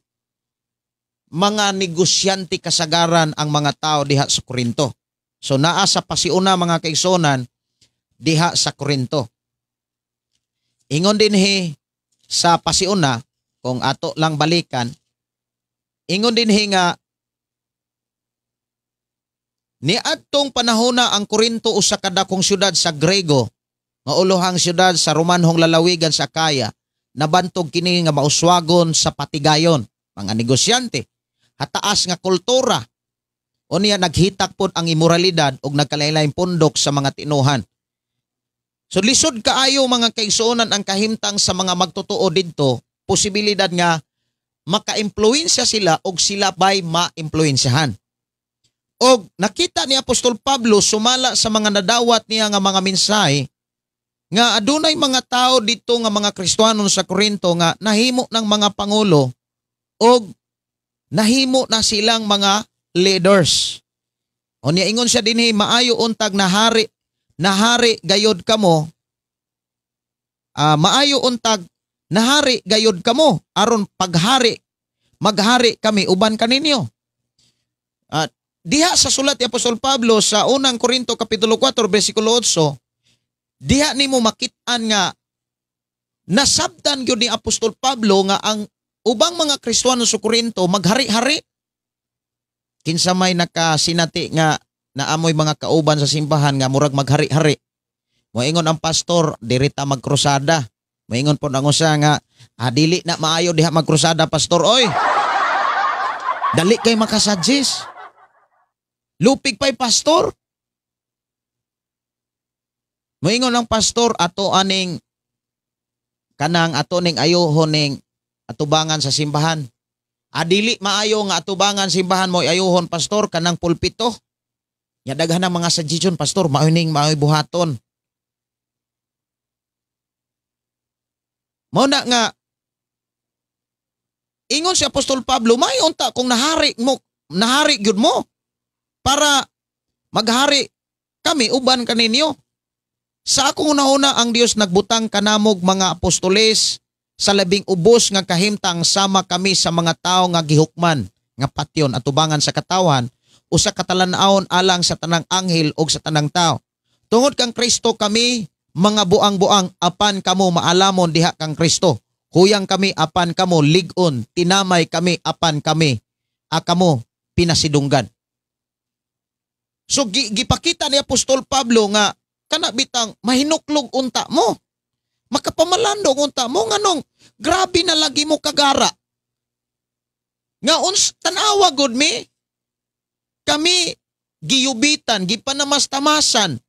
Mga negosyante kasagaran ang mga tao diha sa Corinto. So naa sa pasiuna mga kaigsuonan diha sa Corinto. Ingon dinhi sa pasiuna kung ato lang balikan. Ingon dinhi nga Niadtong panahona ang Korinto usa ka dakong syudad sa Grego, nga ulohang syudad sa Romanhong lalawigan sa Akaya, nabantog kini nga mauswagon sa patigayon, mga negosyante, hataas nga kultura. Unya naghitak pod ang imoralidad ug nagkalain-laing pundok sa mga tinuhan. So lisod kaayo mga kaigsuonan ang kahimtang sa mga magtotoo didto, posibilidad nga maka-impluwensya sila og sila ba'y ma-impluwensyahan. Og nakita ni Apostol Pablo sumala sa mga nadawat niya nga mga mensahe nga adunay mga tao dito nga mga Kristiyanon sa Corinto nga nahimo ng mga pangulo og nahimo na silang mga leaders. Unya ingon siya dinhi maayo untag nahari gayod kamo. Maayo untag nahari gayod kamo aron maghari kami uban kaninyo. Diha sa sulat ni Apostol Pablo sa unang Korinto kapitulo 4 bersikulo 8, diha nimo makit-an nga nasabtan gyud ni Apostol Pablo nga ang ubang mga Kristiyano sa Korinto maghari-hari. Kinsa may nakasinati nga naamoy mga kauban sa simbahan nga murag maghari-hari. Moingon ang pastor, dirita magkrusada. Moingon po ang usa nga, dili na maayo diha magkrusada pastor, oy. Dali kay makasuggest. Lupig pa'y pastor. Moingon ang pastor ato aning kanang ato ning ayohon ning atubangan sa simbahan. Dili maayo nga atubangan simbahan mo ayohon pastor kanang pulpito. Ya daghan ang mga suggestion pastor mauning maoy buhaton. Mao na nga ingon si Apostol Pablo may unta kung nahari gyud mo para maghari kami uban kaninyo. Sa akong una-una ang Dios nagbutang kanamog mga apostoles sa labing ubos nga kahimtang sama kami sa mga tao nga gihukman nga patyon at tubangan sa katawan usa katalan-awon alang sa tanang anghel o sa tanang tao. Tungod kang Kristo kami mga buang-buang apan kamo maalamon diha kang Kristo. Huyang kami apan kamo lig-on, tinamay kami apan kami kamo pinasidunggan. So gipakita ni Apostol Pablo nga kana bitang mahinuklog unta mo. Makapamalandong unta mo nganong grabe na lagi mo kagara. Nga tanawa gud mi kami giyubitan, gipanamastamasan,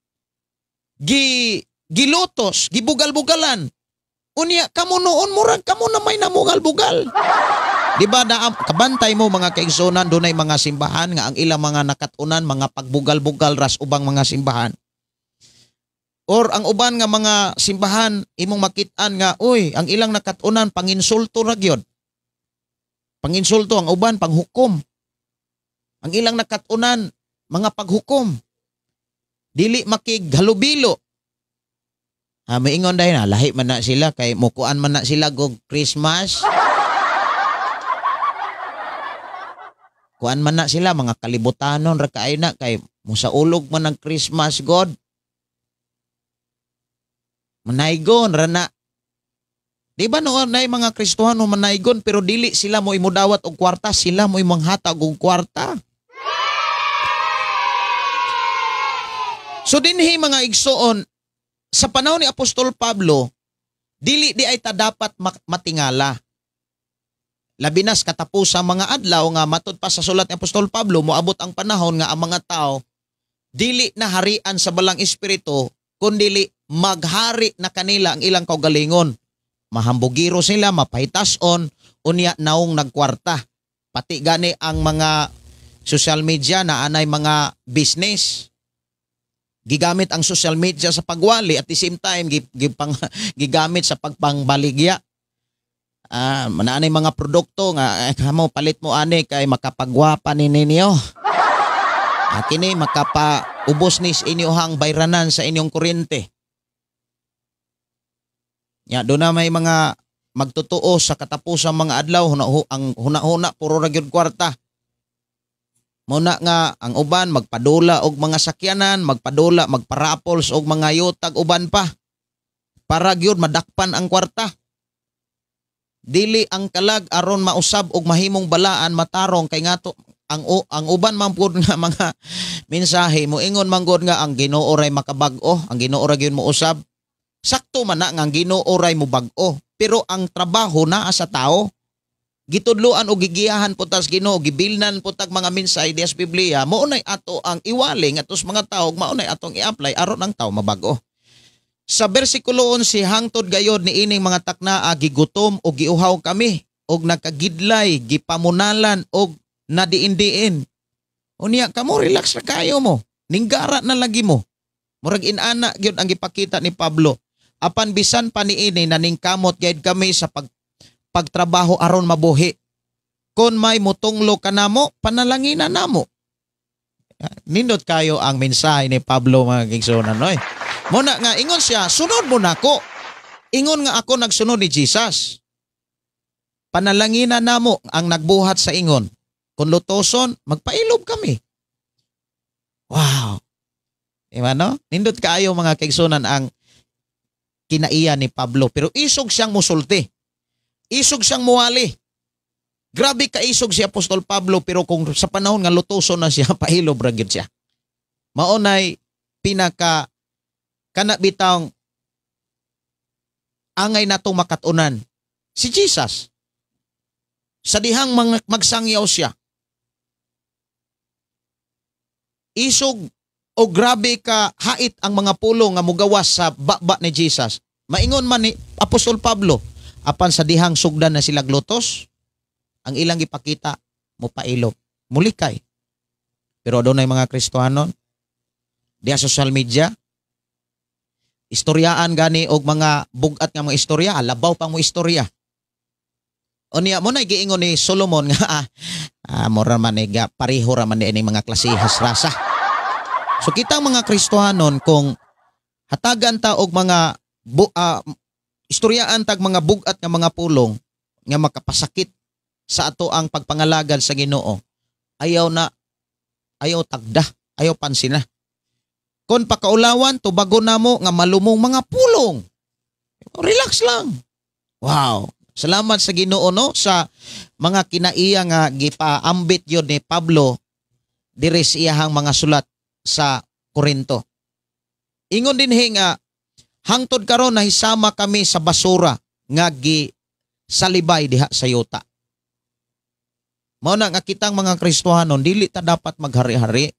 gilutos, gibugal-bugalan. Unya kamo noon murag kamo na may namugal-bugal. Di ba na kabantay mo mga kaigsunan dunay mga simbahan nga ang ilang mga nakatunan mga pagbugal-bugal ras ubang mga simbahan. Or ang uban nga mga simbahan imong makit-an nga uy ang ilang nakatunan panginsulto ra gyud. Panginsulto ang uban panghukom. Ang ilang nakatunan mga paghukom. Dili makighalubilo. Maingon dahil na lahi man na sila kay mukuan man na sila og Christmas. Kuan man na sila mga kalibutanon ra kaay na kay musaulog man ang Christmas God. Manaygon ra na. Di ba noon na mga Kristiyano manaygon pero dili sila mo imudawat og kwarta, sila mo imanghatag og kwarta. So dinhi mga igsoon sa panahon ni Apostol Pablo, dili di ay ta dapat matingala. Labi nas katapos sa mga adlaw nga matud pa sa sulat ni Apostol Pablo, moabot ang panahon nga ang mga tao dili na harian sa balang espiritu, kundi maghari na kanila ang ilang kaugalingon. Mahambugiro sila, mapahitason, unya naong nagkwarta. Pati gani ang mga social media na anay mga business. Gigamit ang social media sa pagwali at the same time gigamit sa pagpangbaligya. Mananay mga produkto nga kamo palit mo ani kay makapagwapa ninyo. Kini makapaubos ni inyohang bayranan sa inyong kuryente. Ya, doon na may mga magtotoo sa katapusang mga adlaw, ang huna-huna puro ra gyud kwarta. Muna nga ang uban magpadula og mga sakyanan, magparapols og mga yutag uban pa. Para gyud madakpan ang kwarta. Dili ang kalag aron mausab og mahimong balaan matarong kay ngato ang uban man pud nga mga mensahe mo ingon man gud nga ang Ginoo ray makabag-o, ang Ginoo ra gyud mo usab. Sakto man na nga ang Ginoo ray mo bag-o, pero ang trabaho naa sa tao. Gitudloan o gigiyahan po tas Ginoo, gibilnan po tag mga mensahe diha sa Biblia, mao nay ato ang iwaling atos mga tawo, mao nay atong i-apply aron ang tawo mabag-o. Sa bersikulo 11 hangtod gayod ni ining mga taknaa gigutom o giuhaw kami og nakagidlay, gipamunalan og nadiin-diin. Unya kamo relax ra kayo mo. Ninggara na lagi mo. Murag inana gyud ang gipakita ni Pablo. Apan bisan pa niini naningkamot gayud kami sa pagtrabaho aron mabuhi. Kon may mutunglo kanamo, panalangina namo. Nindot kayo ang mensahe ni Pablo mga kigsunan, oy. Muna nga ingon siya, sunod mo nako. Ingon nga ako nagsunod ni Jesus. Panalangina namo ang nagbuhat sa ingon. Kung lutoson, magpailob kami. Wow. Diba no? Nindot kaayo mga kaigsunan ang kinaiya ni Pablo. Pero isog siyang musulti. Isog siyang muwali. Grabe ka isog si Apostol Pablo pero kung sa panahon nga lutoson na siya, pailob ra gyud siya. Maunay pinaka kanabitang angay natong makatunan. Si Jesus. Sa dihang magsangyaw siya. Isog o grabe ka hait ang mga pulong nga mugawas sa baba ni Jesus. Maingon man ni Apostol Pablo, apan sa dihang sugdan na sila glutos, ang ilang ipakita mo pailog, mulikay. Pero adunay mga Kristohanon, diha social media, istoryaan gani og mga bugat nga mga istorya, alabaw pang mo istorya. Unya mo na giingon ni Solomon nga mura man ga pareho ra man ni mga klasehas rasa. So kitang mga Kristohanon kung hatagan ta og mga istoryaan tag mga bugat nga mga pulong nga makapasakit sa ato ang pagpangalagad sa Ginoo, ayaw tagda, ayaw pansin na. Kon pakaulawan tubagon namo nga malumong mga pulong. Relax lang. Wow. Salamat sa Ginoo no sa mga kinaiya nga gipaambit yun ni Pablo diri sa iyahang mga sulat sa Korinto. Ingon din nga hangtod karon nahisama kami sa basura nga salibay diha sa yuta. Mao na nga kitang mga Kristohanon dili ta dapat maghari-hari.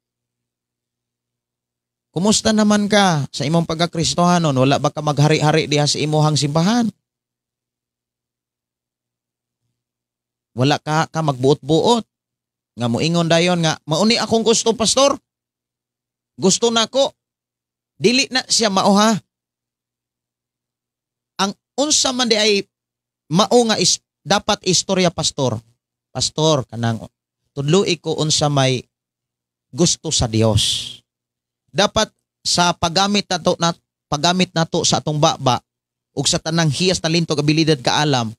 Kumusta naman ka sa imong pagka-Kristohanon? Wala ba ka maghari-hari diha sa imong simbahan? Wala ka magbuot-buot. Nga moingon dayon nga, mauni akong gusto, pastor. Gusto na ko. Dili na siya mao ha. Ang unsa man di ay mao nga dapat istorya, pastor. Pastor, kanang tudloi ko unsa may gusto sa Dios. Dapat sa paggamit nato sa atong baba ug sa tanang hiyas talento abilidad kaalam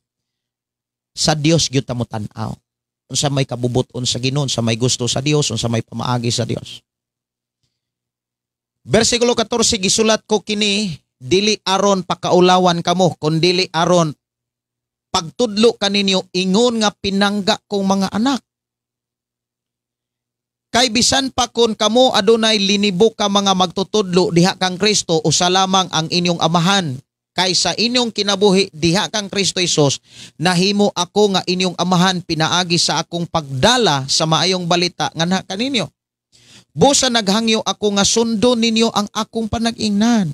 sa Dios gyud ta mo tan-aw. Unsa may kabubuton sa Ginoo, unsa may gusto sa Dios, unsa may pamaagi sa Dios. Bersikulo 14 gisulat ko kini dili aron pakaulawan kamo kun dili aron pagtudlo kaninyo ingon nga pinangga kong mga anak. Kay bisan pa kun kamo adunay linibok ka mga magtutudlo diha kang Kristo usa lamang ang inyong amahan. Kaysa inyong kinabuhi diha kang Kristo Jesus, nahimo ako nga inyong amahan pinaagi sa akong pagdala sa maayong balita nga na kaninyo. Busa naghangyo ako nga sundo ninyo ang akong panag-ingnan.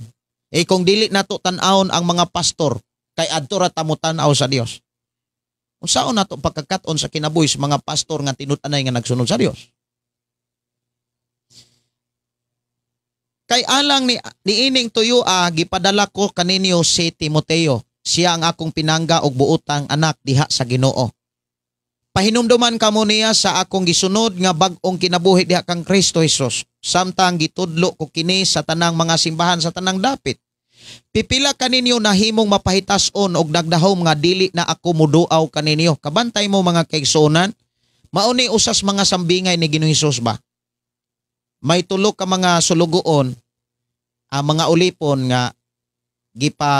Kung dili nato tan-awon ang mga pastor, kay adto ra ta mo tan-aw sa Dios. Unsaon nato pagkakaton sa kinabuhi sa mga pastor nga tinut-anay nga nagsunod sa Dios? Kay alang ni ining tuyo gipadala ko kaninyo si Timoteo. Siya ang akong pinangga og buotang anak diha sa Ginoo. Pahinumduman kamo niya sa akong gisunod nga bag-ong kinabuhi diha kang Kristo Jesus. Samtang gitudlo ko kini sa tanang mga simbahan sa tanang dapit. Pipila kaninyo na himong mapahitason og nagdahom nga dili na ako muduaw kaninyo. Kabantay mo mga kaigsuonan, mauni usas mga sambingay ni Ginoong Hesus ba? May tulo ka mga sulugoon, mga ulipon nga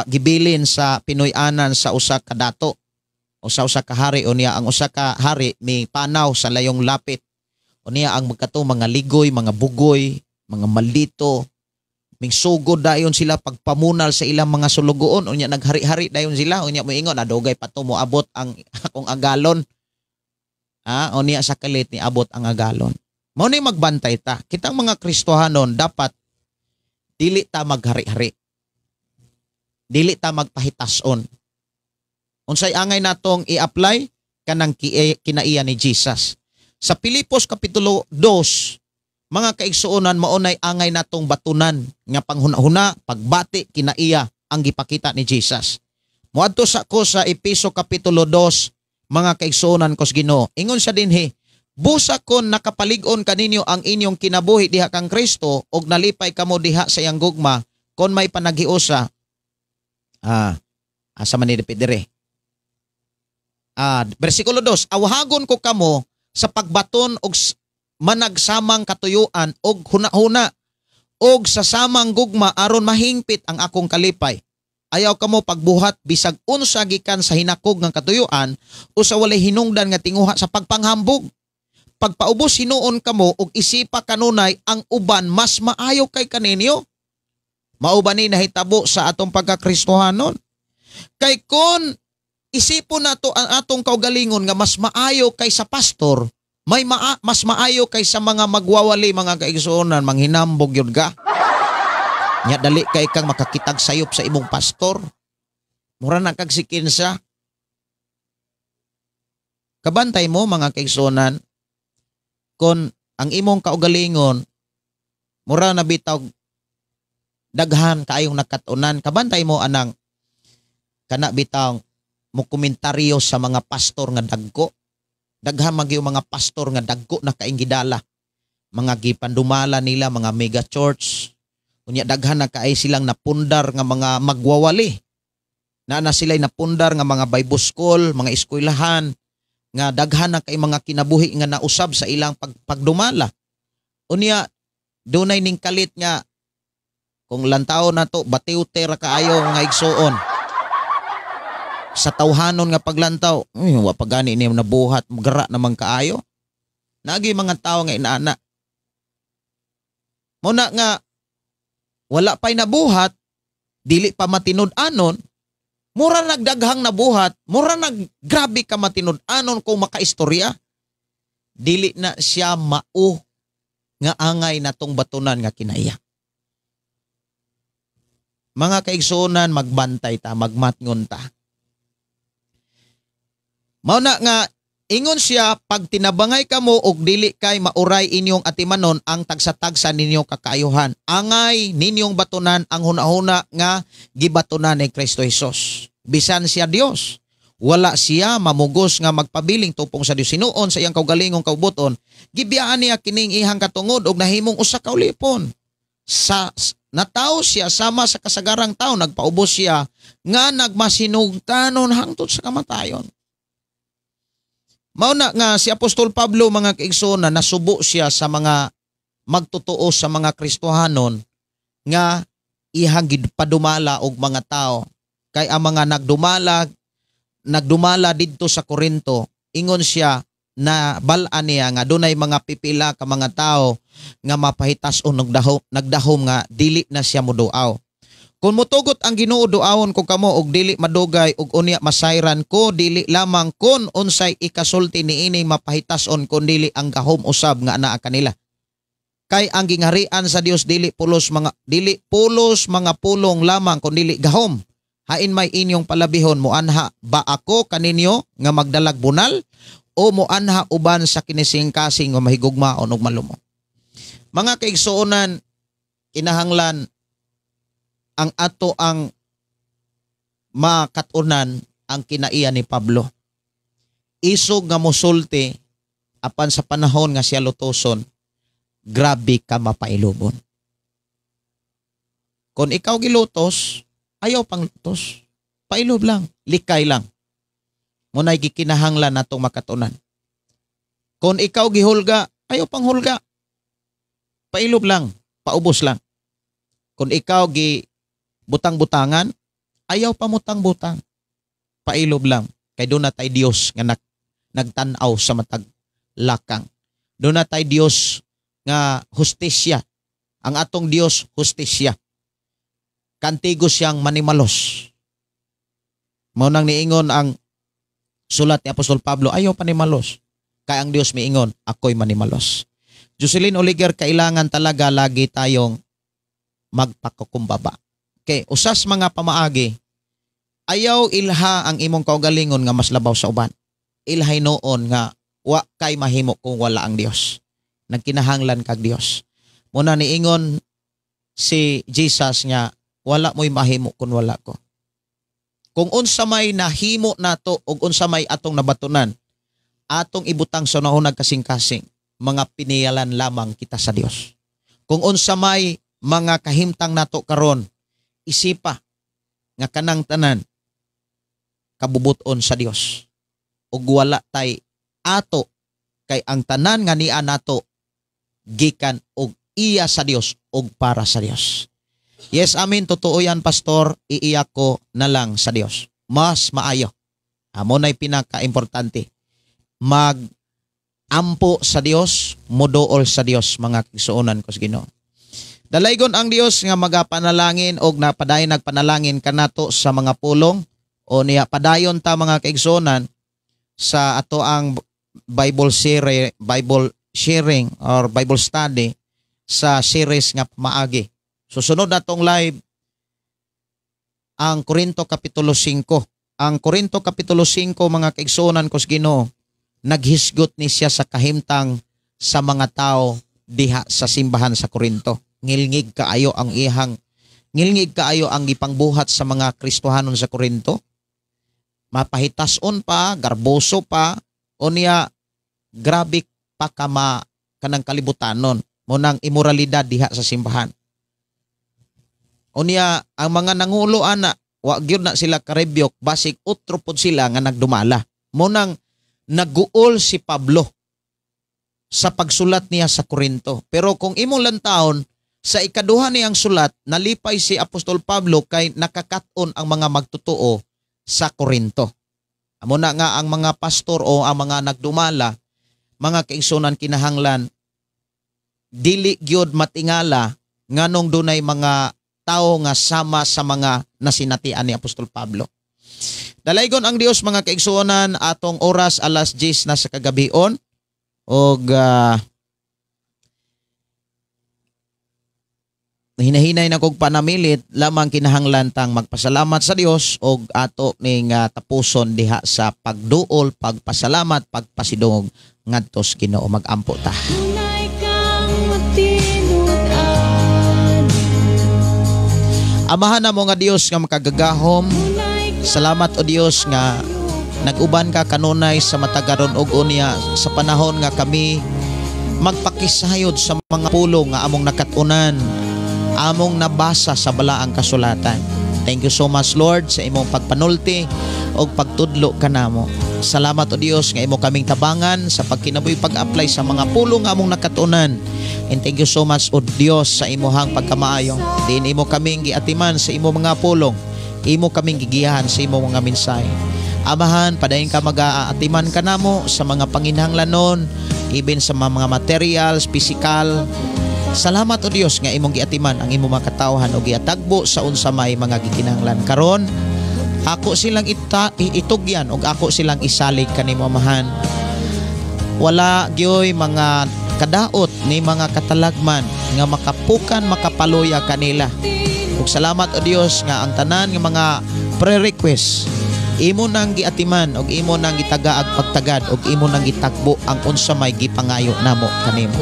gibilin sa Pinoy-anan sa usa ka dato o sa usa ka hari o niya ang usa ka hari may panaw sa layong lapit. Unya ang magkato mga ligoy, mga bugoy, mga maldito, mingsugod dayon sila pagpamunal sa ilang mga sulugoon. Unya naghari-hari dayon sila. Unya moingon adugay pa to moabot ang akong agalon. Unya sa kalit ni abot ang agalon. Mao ni magbantay ta. Kitang mga Kristohanon dapat dili ta maghari-hari. Dili ta magpahitason. Unsay angay natong i-apply kanang kinaiya ni Jesus. Sa Pilipos Kapitulo 2, mga kaigsuonan, maunay angay natong batunan nga panghuna-huna, pagbati, kinaiya ang gipakita ni Jesus. Muadto sa ko sa Epeso Kapitulo 2, mga kaigsuonan kos Ginoo. Ingon sa dinhi, busa kon nakapalig-on kaninyo ang inyong kinabuhi diha kang Kristo og nalipay kamo diha sa iyang gugma kon may panaghiusa. Asa man ni dire. Versikulo 2, awahagon ko kamo sa pagbaton og managsamang katuyuan og huna-huna og sa samang gugma aron mahingpit ang akong kalipay. Ayaw kamo pagbuhat bisag unsa gikan sa hinakog ng katuyuan o sa walay hinungdan nga tinguha sa pagpanghambog. Pagpaubos hinuon kamo og isipa kanunay ang uban mas maayo kay kaninyo. Mao ba ni nahitabo sa atong pagkakristohanon? Kay kon isipon nato ang atong kaugalingon nga mas maayo kay sa pastor, mas maayo kay sa mga magwawali, mga kaigsuonan, manghinambog yun ka. Nya dali kay kang makakitag sayop sa imong pastor. Mura na kag sikinsa. Kabantay mo, mga kaigsuonan, kon ang imong kaugalingon, mura na bitaw daghan kaayong nakatunan, kabantay mo anang kana bitaw mo komentaryo sa mga pastor nga dagko. Daghan magyo mga pastor nga dagko na kaing gidala. Mga gipandumala nila, mga mega church. Unya daghan na kaay silang napundar nga mga magwawali. Na sila'y napundar nga mga Bible school, mga eskwelahan, nga daghan na kay mga kinabuhi nga nausab sa ilang pagdumala. Unya dunay ning kalit nga kung lantaw na to batiw-ter kaayo nga igsuon. Sa tawhanon nga paglantaw, wa pa gani niya nabuhat, magara naman kaayo. Nagi mga tao nga inaana. Muna nga, wala pa'y nabuhat, dili pa matinud-anon, mura nagdaghang nabuhat, mura naggrabe ka matinud-anon kung makaistorya. Dili na siya mao nga angay natong batunan nga kinaiya. Mga kaigsuonan, magbantay ta, magmatngon ta. Mao na nga ingon siya, pag tinabangay kamo og dili kay mauray inyong atimanon ang tagsa-tagsa ninyong kakaayuhan. Angay ninyong batunan ang hunahuna nga gibatunan ni Kristo Jesus. Bisan siya Dios, wala siya mamugos nga magpabiling tupong sa Dios. Sinuon sa iyang kaugalingong kaubuton, gibiyaan niya kining ihang katungod og nahimong usa ka ulipon. Nataw siya sama sa kasagarang tao, nagpaubos siya nga nagmasinugtanon hangtod sa kamatayon. Mao na nga si Apostol Pablo, mga kaigsuonan, nasubo siya sa mga magtutuo sa mga Kristohanon nga ihang padumala og mga tao. Kay ang mga nagdumala didto sa Corinto, ingon siya na bal-an niya nga dunay mga pipila ka mga tao nga mapahitas-on nagdahom nga dili na siya moduaw. Kung mutugot ang Ginoo, duawon ko kamo og dili madugay og unya masayran ko, dili lamang kun unsay ikasulti niini mapahitas-on kun dili ang gahom usab nga anaa kanila. Kay ang gingharian sa Dios dili pulos mga pulong lamang kun dili gahom. Hain may inyong palabihon, muanha ba ako kaninyo nga magdalag bunal o muanha uban sa kinising-kasing nga mahigugmaon og malumo. Mga kaigsuonan, kinahanglan ang ato ang makatunan ang kinaiya ni Pablo. Isog nga mosulti apan sa panahon nga siya lutoson, grabe ka mapailubon. Kung ikaw gilutos, ayaw pang lutos. Pailob lang, likay lang. Muna'y gikinahanglan natong makatunan. Kung ikaw gihulga, ayaw pang hulga. Pailob lang, paubos lang. Kung ikaw butang-butangan, ayaw pa mutang-butang. Pailob lang. Kay doon na tayo Diyos nga nagtanaw sa matag lakang. Doon na tayo Dios nga hustisya. Ang atong Dios hustisya. Kantigo siyang manimalos. Mao nang niingon ang sulat ni Apostol Pablo, ayaw panimalos. Kaya ang Dios miingon, ako'y manimalos. Jocelyn Oliger, kailangan talaga lagi tayong magpakukumbaba. Okay, usas mga pamaagi, ayaw ilha ang imong kaugalingon nga mas labaw sa uban. Ilhay noon nga wa kay mahimo kung wala ang Dios. Nagkinahanglan kag Dios. Muna niingon si Jesus nga wala mo'y mahimo kung wala ko. Kung unsa may nahimo nato ug unsa may atong nabatunan, atong ibutang sa nahunag kasing-kasing, mga piniyalan lamang kita sa Dios. Kung unsa may mga kahimtang nato karon, isipa nga kanang tanan kabubuton sa Dios. Ug wala tay ato kay ang tanan nga niya nato gikan og iya sa Dios ug para sa Dios. Yes, amin, totoo yan, pastor, iiyak ko na lang sa Dios. Mas maayo. Amo na'y pinaka-importante. Mag-ampo sa Dios, mudool sa Dios, mga kigsuonan ko sa Ginoo. Dalaygon ang Dios nga magapanalangin o napadayon nagpanalangin kanato sa mga pulong o niya padayon ta mga kaigsuonan sa ato ang Bible sharing or Bible study sa series nga maagi. Susunod natong live ang Korinto Kapitulo 5. Ang Korinto Kapitulo 5 mga kaigsuonan ko sa Ginoo, naghisgot ni siya sa kahimtang sa mga tao diha sa simbahan sa Korinto. Ngilngig kaayo ang gipangbuhat sa mga Kristohanon sa Korinto. Mapahitason pa, garboso pa, o niya grabe pa kanang kalibutanon mo ng imoralidad diha sa simbahan. O niya ang mga nangulo ana, wa gyud na sila karebyok, basig utro pod sila nga nagdumala. Mo nang naguol si Pablo sa pagsulat niya sa Korinto. Pero kung imong lantawon, sa ikaduha niyang sulat, nalipay si Apostol Pablo kay nakakaton ang mga magtutuo sa Korinto. Amo na nga ang mga pastor o ang mga nagdumala, mga kaigsuonan kinahanglan, dili gyud matingala nganong dunay mga tao nga sama sa mga nasinatian ni Apostol Pablo. Dalaygon ang Dios mga kaigsuonan, atong oras alas 10 na sa kagabion og hinahinay na kog panamilit lamang kinahanglan tang magpasalamat sa Dios og ato ning tapuson diha sa pagduol, pagpasalamat, pagpasidungog ngadto sa Ginoo. Magampo ta. Amahan na mo nga Dios nga makagagahom. Salamat o Dios nga nag-uban ka kanunay sa matagaron og unya sa panahon nga kami magpakisayod sa mga pulong nga among nakatunan, among nabasa sa balaang kasulatan. Thank you so much Lord sa imong pagpanulti o pagtudlo kanamo. Salamat o Dios nga imo kaming tabangan sa pagkinabuhi pag-apply sa mga pulong nga among nakatunan. And thank you so much o Dios sa imuhang pagkamaayo. Din imo kaming giatiman sa imo mga pulong. Imo kaming gigiyahan sa imo mga mensahe. Amahan, padayon ka mag-aatiman kanamo sa mga panginahanglanon, even sa mga materials, physical. Salamat o Dios nga imong giatiman ang imong mga katawhan o giatagbo sa unsa may mga gikinahanglan karon. Ako silang itugyan o ako silang isalig kanimo amahan. Wala gyoy mga kadaot ni mga katalagman nga makapukan makapaluya kanila. Ug salamat o Dios nga ang tanan nga mga pre-request imo nang giatiman og imo nang gitagaag pagtagad og imo nang gitakbo ang unsa may gipangayo namo kanimo.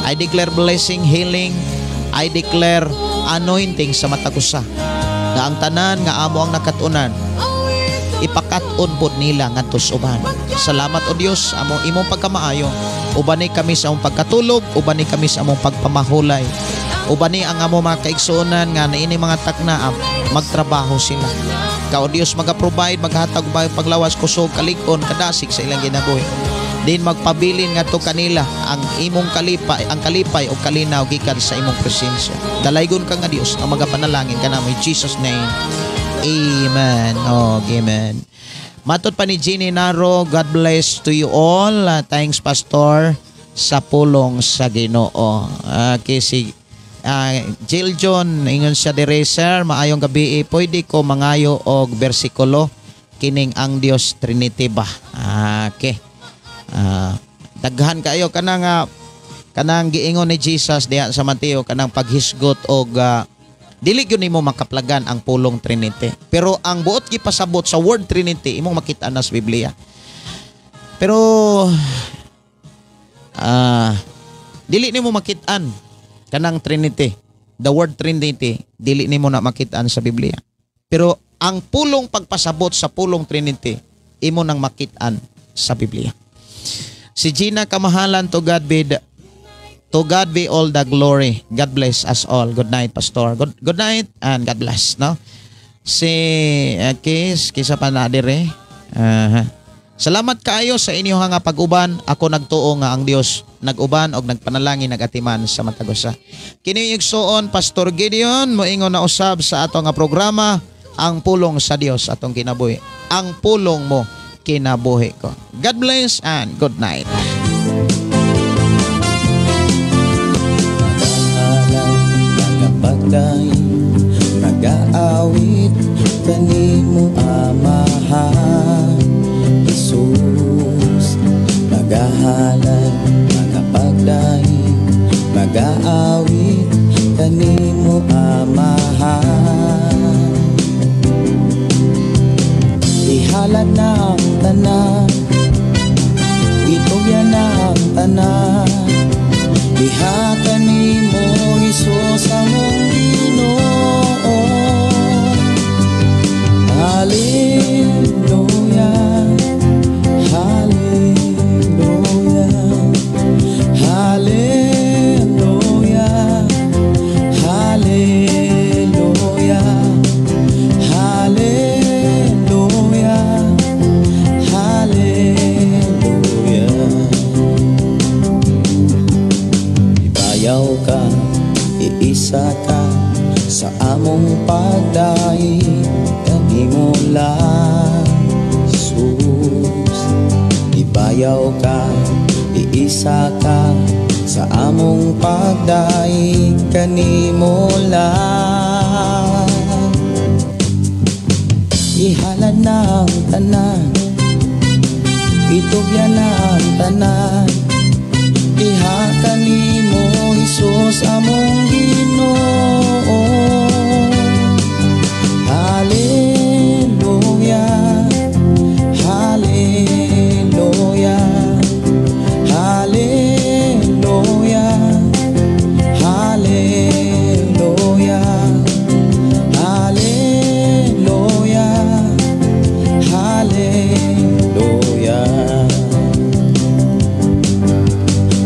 I declare blessing, healing. I declare anointing sa matag usa. Na ang tanan nga amo ang nakatunan, ipakat-on pod nila ngadto sa uban. Salamat o Dios amo imong pagkamaayo. Ubani kami sa among pagkatulog, ubani kami sa among pagpamahulay. Ubani ang amo mga kaigsuonan nga naini mga takna magtrabaho sila. Ka o Dios maga-provide, maghatag paglawas kusog kalig-on kadasig sa ilang ginabuhi. Din magpabilin ngadto kanila ang imong kalipay, ang kalipay o kalinaw gikan sa imong presensya. Dalaygon ka nga Dios ang magapanalangin kanamo in Jesus name. Amen. Oh, amen. Matod pa ni Jeannie Naro, God bless to you all. Thanks Pastor. sa pulong sa Ginoo. Okay, si Jill John, ingon siya dire, sir, maayong gabi, pwede ko mangayo og bersikulo kining ang Dios Trinity ba? Okay. Daghan kayo kanang giingon ni Jesus diha sa Mateo kanang paghisgot og dili gyud nimo makaplagan ang pulong Trinity. Pero ang buot gipasabot sa word Trinity imong makita na sa Biblia. Pero dili nimo makitaan kanang Trinity. The word Trinity dili nimo na makitaan sa Biblia. Pero ang pulong pagpasabot sa pulong Trinity imo nang makitaan sa Biblia. Si Gina, kamahalan, to God be all the glory. God bless us all. Good night, Pastor. Good night and God bless, no? Si kisa pa na dire. Salamat kaayo sa inyo nga pag-uban. Ako nagtuo nga ang Dios nag-uban og nagpanalangin nagatiman sa matagusa. Kini igsuon Pastor Gideon moingon na usab sa ato nga programa, ang pulong sa Dios atong kinabuhi. Ang pulong mo kinabuhi ko. God bless and good night. Pagday nag-aawit kanimo amahan Jesus, magahalay mga pagday mag-aawit kanimo amahan. Ihalad na ang tanan, itugyan na ang tanan, diha kanimo Jesus among Ginoo. Hallelujah, hallelujah, hallelujah, hallelujah, hallelujah, hallelujah. Ibayaw ka, iisa ka sa among pagdahi, kanimo lang Jesus. Ibayaw ka, iisa ka sa among pagdahi, kanimo lang. Ihalad na ang tanan, itugyan na ang tanan, diha kanimo Jesus among Ginoo. Hallelujah, hallelujah, hallelujah, hallelujah, hallelujah, hallelujah.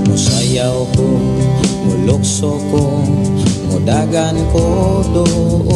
Musayaw ko, mulukso ko, mudagan ko doon